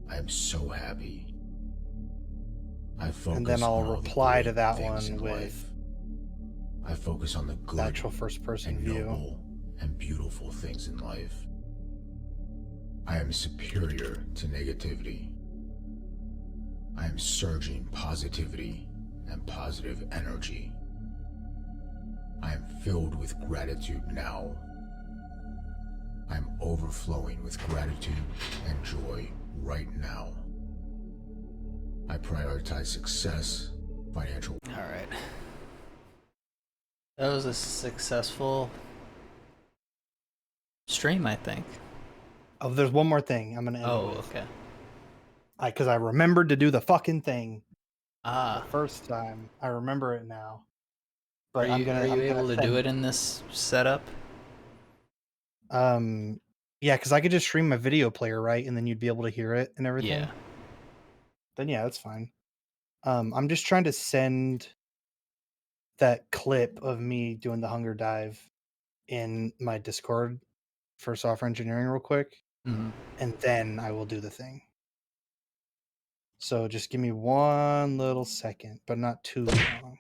I am so happy. I focus And then I'll on all the reply to great that things one in with life. I focus on the good, actual first-person and view. noble and beautiful things in life. I am superior to negativity. I am surging positivity and positive energy. I am filled with gratitude now. I am overflowing with gratitude and joy right now. I prioritize success, financial. All right. That was a successful stream, I think. Oh, there's one more thing I'm gonna end Oh, with. okay. Because I remembered to do the fucking thing Ah. the first time. I remember it now. But But I'm are you gonna able to do it in this setup? Yeah, because I could just stream my video player, right? And then you'd be able to hear it and everything. Yeah. Then yeah, that's fine. I'm just trying to send that clip of me doing the hunger dive in my Discord for software engineering real quick, Mhm. and then I will do the thing. So just give me one little second, but not too long.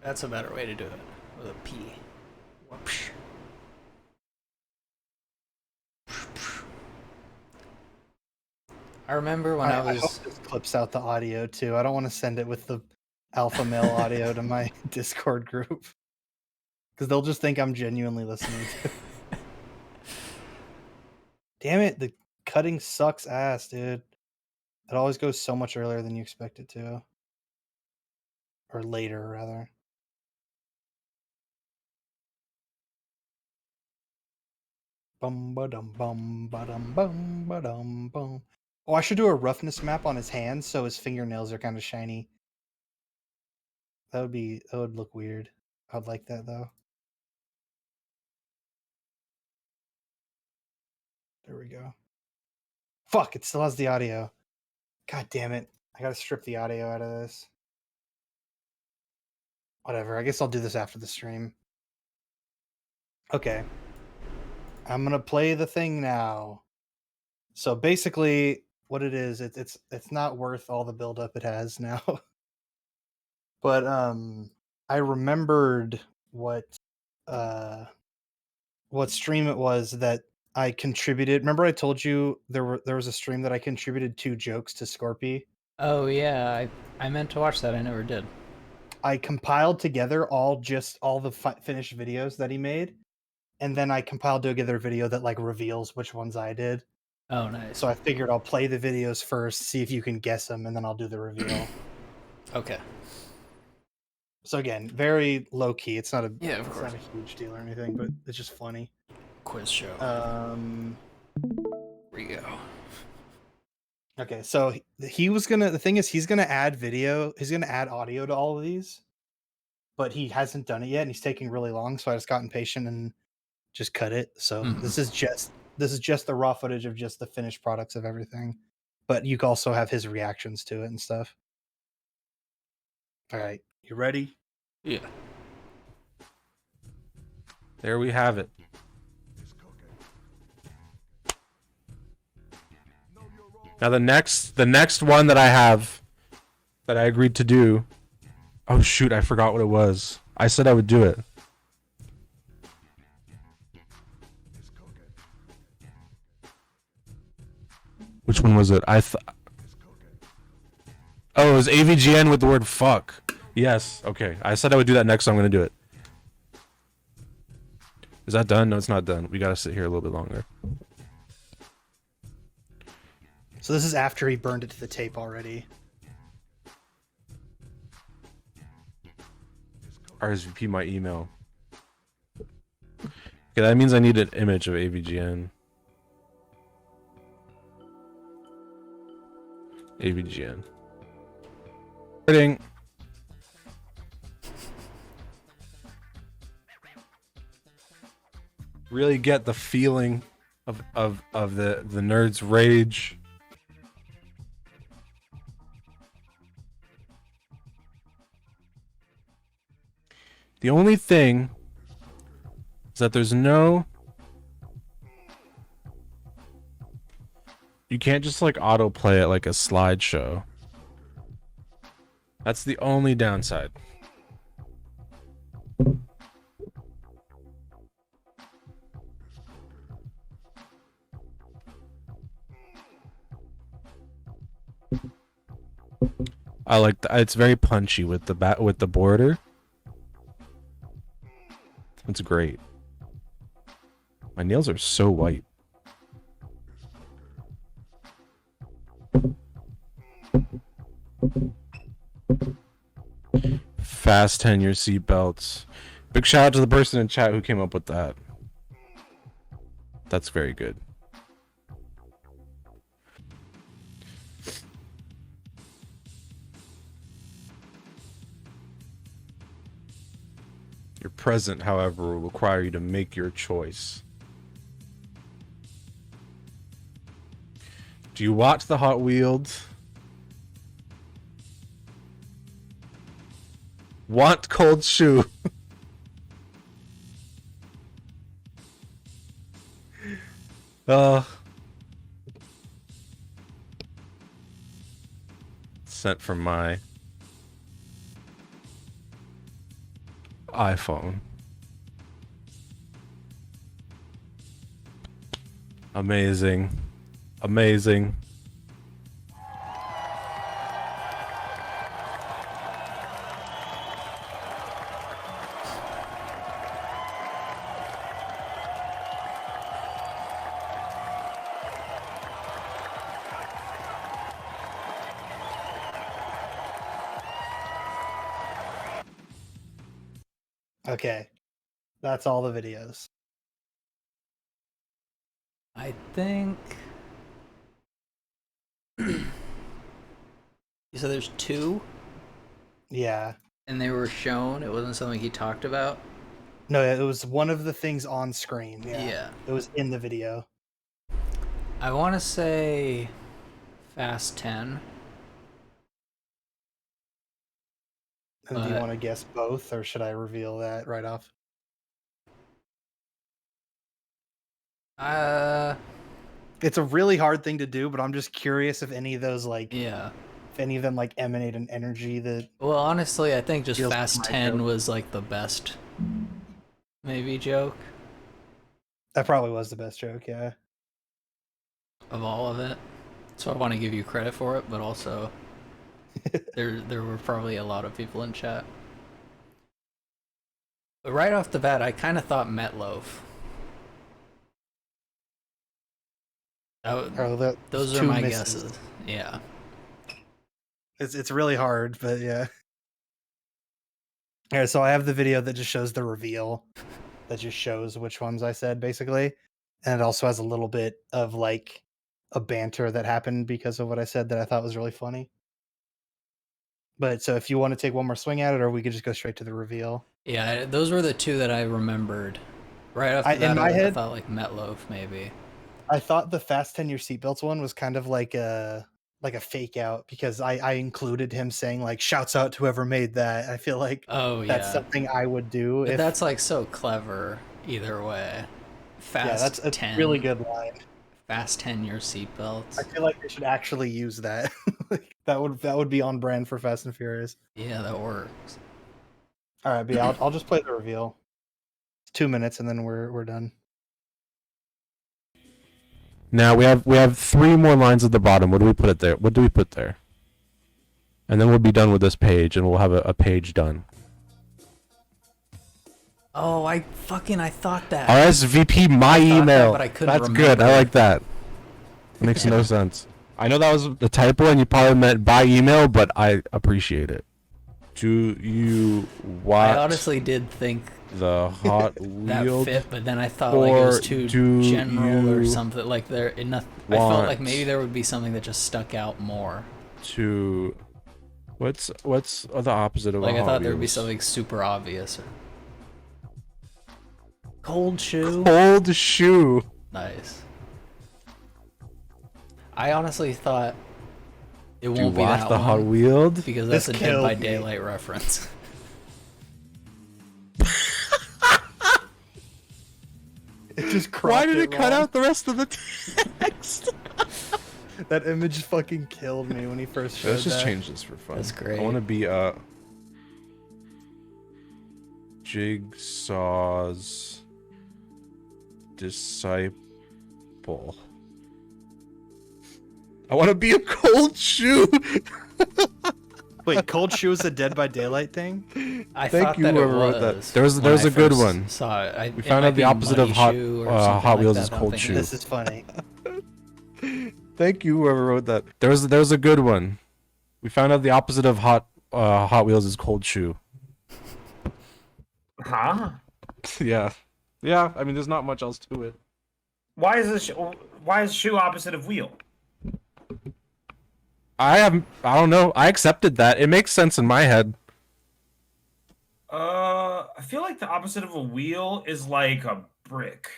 That's a better way to do it with a P. Whoopsh. I remember when I I was. hope this clips out the audio too. I don't want to send it with the alpha male audio to my Discord group because they'll just think I'm genuinely listening to it. Damn it, the cutting sucks ass, dude. It always goes so much earlier than you expect it to. Or later, rather. Bum ba dum bum ba dum bum. Oh, I should do a roughness map on his hands so his fingernails are kind of shiny. That would look weird. I'd like that though. There we go. Fuck, it still has the audio. God damn it. I gotta strip the audio out of this. Whatever, I guess I'll do this after the stream. Okay. I'm gonna play the thing now. So basically, what it is, it's not worth all the buildup it has now. But I remembered what stream it was that I contributed. Remember I told you there was a stream that I contributed 2 jokes to Scorpy? Oh yeah, I meant to watch that. I never did. I compiled together all the finished videos that he made, and then I compiled together a video that like reveals which ones I did. Oh, nice. So I figured I'll play the videos first, see if you can guess them, and then I'll do the reveal. Okay. So again, very low key. It's not a Yeah, of it's course. not a huge deal or anything, but it's just funny. Quiz show. Here we go. Okay, so he was gonna. The thing is, he's gonna add video. He's gonna add audio to all of these, but he hasn't done it yet, and he's taking really long. So I just got impatient and just cut it. So this is just the raw footage of just the finished products of everything, but you can also have his reactions to it and stuff. All right, you ready? Yeah. There we have it. Now the next one that I have that I agreed to do. Oh shoot, I forgot what it was. I said I would do it. Which one was it? Oh, it was AVGN with the word fuck. Yes, okay. I said I would do that next, so I'm gonna do it. Is that done? No, it's not done. We gotta sit here a little bit longer. So this is after he burned it to the tape already. RSVP my email. Okay, that means I need an image of AVGN. AVGN. Recording. Really get the feeling of the nerd's rage. The only thing is that there's no... You can't just like autoplay it like a slideshow. That's the only downside. I like it's very punchy with the border. It's great. My nails are so white. Fast 10-year seatbelts. Big shout out to the person in chat who came up with that. That's very good. Your present, however, will require you to make your choice. Do you watch the Hot Wheels? Want cold shoe? Sent from my iPhone. Amazing. Amazing. Okay, that's all the videos. I think... You said there's 2? Yeah. And they were shown? It wasn't something he talked about? No, it was one of the things on screen. Yeah. It was in the video. I want to say Fast 10. And do you want to guess both, or should I reveal that right off? It's a really hard thing to do, but I'm just curious if any of those if any of them emanate an energy that... Well, honestly, I think just feels Fast like my 10 joke. was like the best maybe joke That probably was the best joke, yeah. of all of it. So I want to give you credit for it, but also there were probably a lot of people in chat. But right off the bat, I kind of thought Metloaf. Those are two my misses. guesses. Yeah. It's really hard, but yeah. Yeah, so I have the video that just shows the reveal, that just shows which ones I said basically, and it also has a little bit of like a banter that happened because of what I said that I thought was really funny. But so if you want to take one more swing at it, or we could just go straight to the reveal. Yeah, those were the two that I remembered. Right after In that, my I head, thought like Metloaf maybe. I thought the fasten your seatbelts one was kind of like a fake out because I included him saying like shouts out to whoever made that. I feel like that's something I would do. But if that's like so clever either way. Yeah, that's a 10. really good line. Fast 10 your seatbelts. I feel like they should actually use that. Like, that would be on brand for Fast and Furious. Yeah, that works. All right, but yeah, I'll just play the reveal. It's 2 minutes and then we're done. Now we have 3 more lines at the bottom. What do we put it there? What do we put there? And then we'll be done with this page, and we'll have a page done. Oh, I thought that. RSVP my email. But I couldn't That's remember. good. I like that. Makes no sense. I know that was a typo, and you probably meant by email, but I appreciate it. Do you watch? I honestly did think the Hot that Wheeled, fit, but then I thought like it was too general or something. Like I felt like maybe there would be something that just stuck out more. To what's the opposite of Like a I Hot thought there would be Wheels? something super obvious. Cold shoe. Cold shoe. Nice. I honestly thought it Do you won't be watch that the Hot long Wheeled? because that's This a Dead by killed me. Daylight reference. It just Why did cropped it cut wrong. out the rest of the text? That image fucking killed me when he first showed Let's just that. change this for fun. That's great. I want to be Jigsaw's disciple. I want to be a cold shoe. Wait, cold shoe is a Dead by Daylight thing? I Thank thought you that whoever it wrote that. was There's when I a good first one. Saw it. We It found might out the be opposite of Muddy Hot Shoe or something Hot like Wheels that, is but I don't cold think shoe. This is funny. Thank you whoever wrote that. There's a good one. We found out the opposite of Hot Wheels is cold shoe. Huh? Yeah. Yeah, I mean there's not much else to it. Why is shoe opposite of wheel? I don't know. I accepted that. It makes sense in my head. I feel like the opposite of a wheel is like a brick.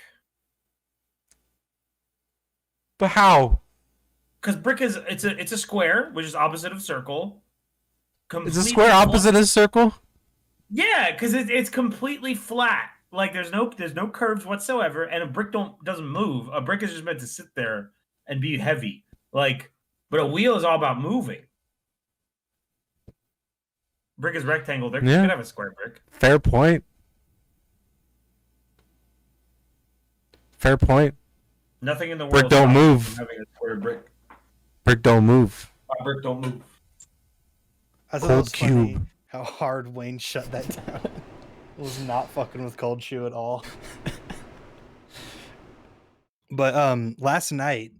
But how? Because brick is it's a square, which is opposite of circle. Is a square opposite of circle? Yeah, because it's completely flat. Like there's no curves whatsoever, and a brick doesn't move. A brick is just meant to sit there and be heavy. Like, but a wheel is all about moving. Brick is rectangle. You Yeah. could have a square brick. Fair point. Fair point. Nothing in the world. Brick don't stops you move. from having a square brick. Brick don't move. A brick don't move. I thought Cold it was funny cube. how hard Wayne shut that down. It was not fucking with cold shoe at all. But last night,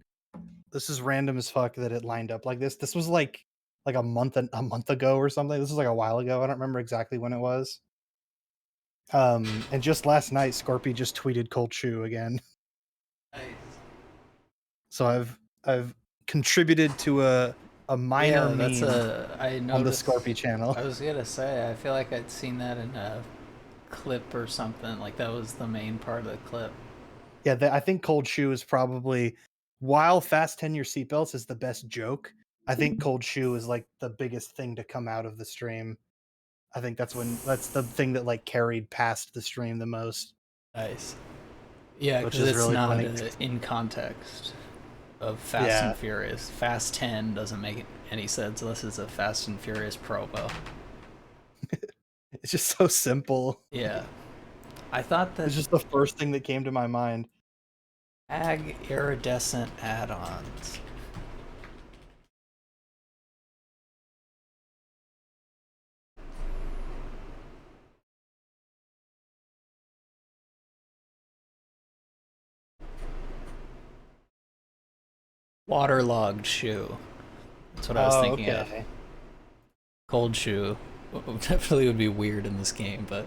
this is random as fuck that it lined up like this. This was like a month ago or something. This was like a while ago. I don't remember exactly when it was. And just last night, Scorpy just tweeted cold shoe again. So I've contributed to a minor that's meme on the Scorpy channel. I was gonna say I feel like I'd seen that in a clip or something. Like that was the main part of the clip. Yeah, I think cold shoe is probably, while fasten your seatbelts is the best joke, I think cold shoe is like the biggest thing to come out of the stream. I think that's the thing that like carried past the stream the most. Nice. Yeah, Which because is it's really not funny. In context of Fast Yeah. and Furious. Fast 10 doesn't make any sense unless it's a Fast and Furious promo. It's just so simple. Yeah. I thought that It's just the first thing that came to my mind. ag iridescent add-ons. Waterlogged shoe. That's what I was thinking of. Okay. Cold shoe. definitely would be weird in this game, but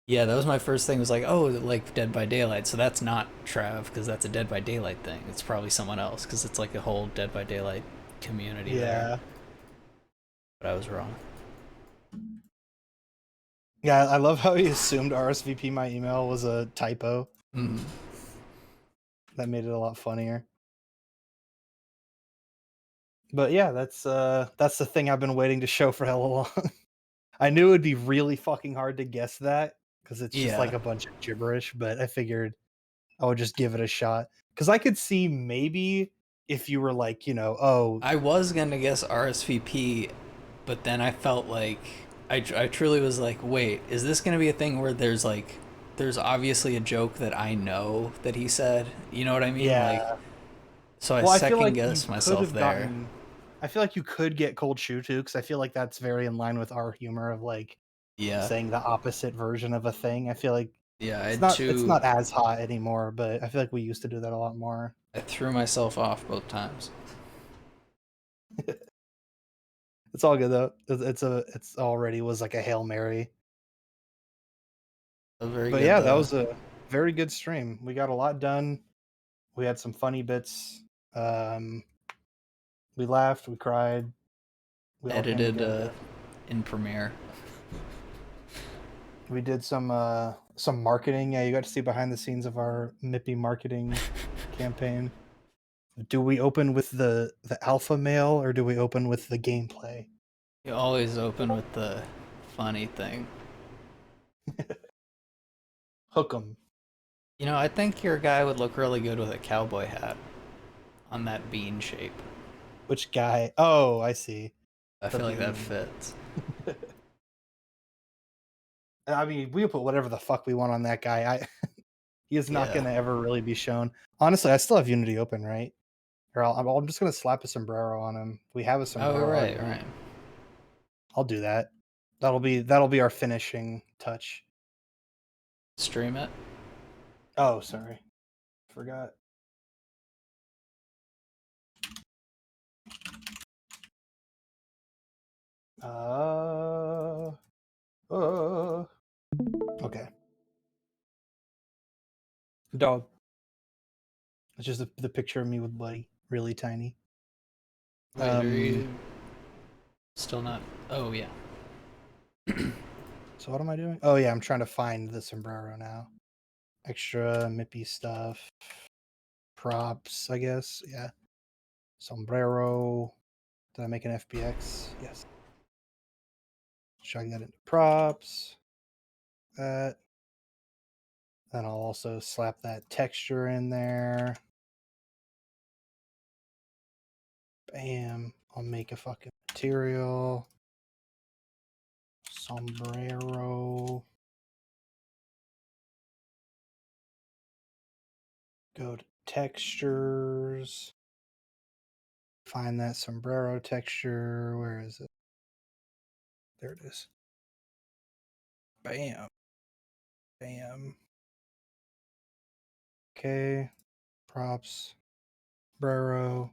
yeah, that was my first thing. Was like, oh, like Dead by Daylight. So that's not Trav because that's a Dead by Daylight thing. It's probably someone else because it's like a whole Dead by Daylight community there. But I was wrong. Yeah, I love how he assumed RSVP my email was a typo. Mm. That made it a lot funnier. But yeah, that's the thing I've been waiting to show for hella long. I knew it would be really fucking hard to guess that because it's just like Yeah. a bunch of gibberish, but I figured I would just give it a shot. Because I could see maybe if you were like, oh, I was gonna guess RSVP, but then I felt like I truly was like, wait, is this gonna be a thing where there's obviously a joke that I know that he said? You know what I mean? yeah. Like, so I Well, I feel second like you guessed could myself have there. gotten. I feel like you could get Cold Shoe too, because I feel like that's very in line with our humor of like Yeah. saying the opposite version of a thing. I feel like Yeah, it's not as hot anymore, but I feel like we used to do that a lot more. I threw myself off both times. It's all good though. It's already was like a Hail Mary. Very But good yeah, that though. was a very good stream. We got a lot done. We had some funny bits. We laughed, we cried. We all came Edited together. in Premiere. We did some marketing. Yeah, you got to see behind the scenes of our Mippy marketing campaign. Do we open with the alpha male or do we open with the gameplay? You always open with the funny thing. Hook 'em. You know, I think your guy would look really good with a cowboy hat on that bean shape. Which guy? Oh, I see. I feel like that fits. I mean, we put whatever the fuck we want on that guy. He is not Yeah. going to ever really be shown. Honestly, I still have Unity open, right? Or I'm just going to slap a sombrero on him. We have a sombrero. Oh, right, already. right. I'll do that. That'll be our finishing touch. Stream it. Oh, sorry. Forgot. Okay. Dog. It's just the picture of me with Buddy, really tiny. Wait, are you still not? Oh, yeah. So what am I doing? Oh yeah, I'm trying to find the sombrero now. Extra Mippy stuff. Props, I guess. Yeah. Sombrero. Did I make an FBX? Yes. Chugging that into props. That. Then I'll also slap that texture in there. Bam. I'll make a fucking material. Sombrero. Go to textures. Find that sombrero texture. Where is it? There it is. Bam. Bam. Okay. Props. Sombrero.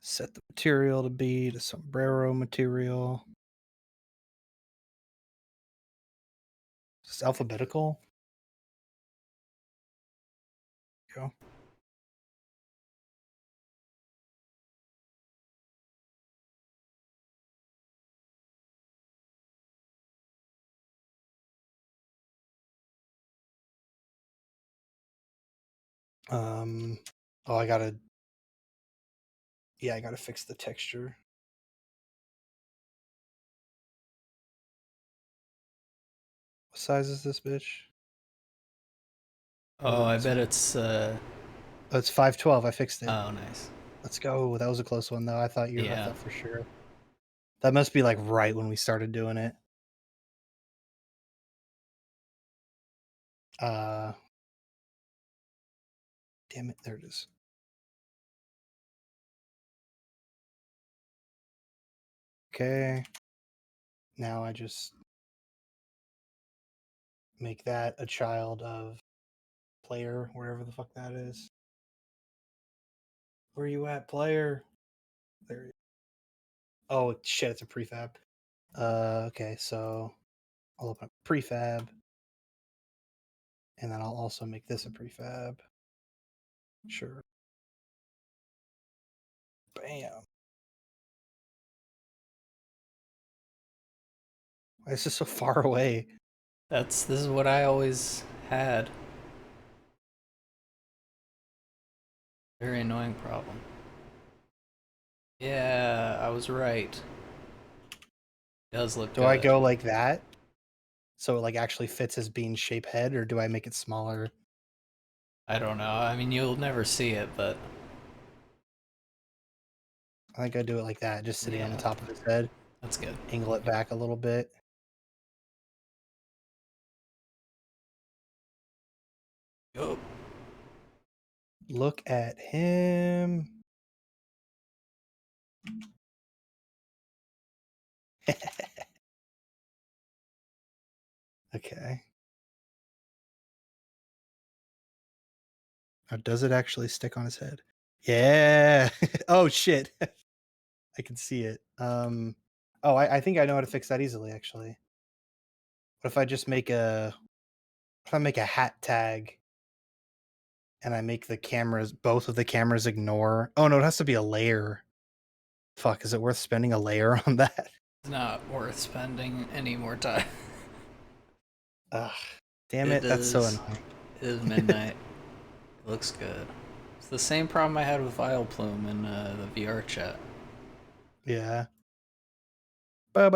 Set the material to be the sombrero material. Is this alphabetical? Go. Oh, I gotta fix the texture. What size is this bitch? Oh, I bet it's Oh, it's 512. I fixed it. Oh, nice. Let's go. That was a close one though. I thought Yeah. for sure. That must be like right when we started doing it. Damn it, there it is. Okay. Now I just make that a child of player, wherever the fuck that is. Where you at, player? There you Oh shit, it's a prefab. Okay, so I'll open up prefab, and then I'll also make this a prefab. Sure. Bam. Why is this so far away? This is what I always had. Very annoying problem. Yeah, I was right. It does look Do good. I go like that? So it like actually fits his bean shape head, or do I make it smaller? I don't know. I mean, you'll never see it, but I think I do it like that, just sitting on the Yeah. top of his head. That's good. Angle it back a little bit. Yup. Look at him. Okay. Now, does it actually stick on his head? Yeah. Oh shit. I can see it. Oh, I think I know how to fix that easily. Actually, what if I just make a? If I make a hat tag, and I make the cameras, both of the cameras ignore. Oh no, it has to be a layer. Fuck, is it worth spending a layer on that? It's not worth spending any more time. Ugh, damn it, that's so annoying. It is midnight. It looks good. It's the same problem I had with Vile Plume in the VR chat. Yeah. Oh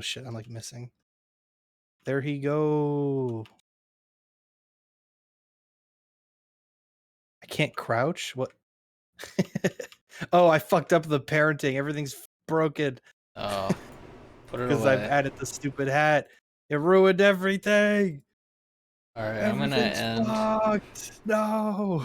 shit, I'm like missing. There he go. I can't crouch? What? Oh, I fucked up the parenting. Everything's broken. Oh. Put it Because I've away. added the stupid hat. It ruined everything. Alright, I'm gonna Everything's end. fucked. No.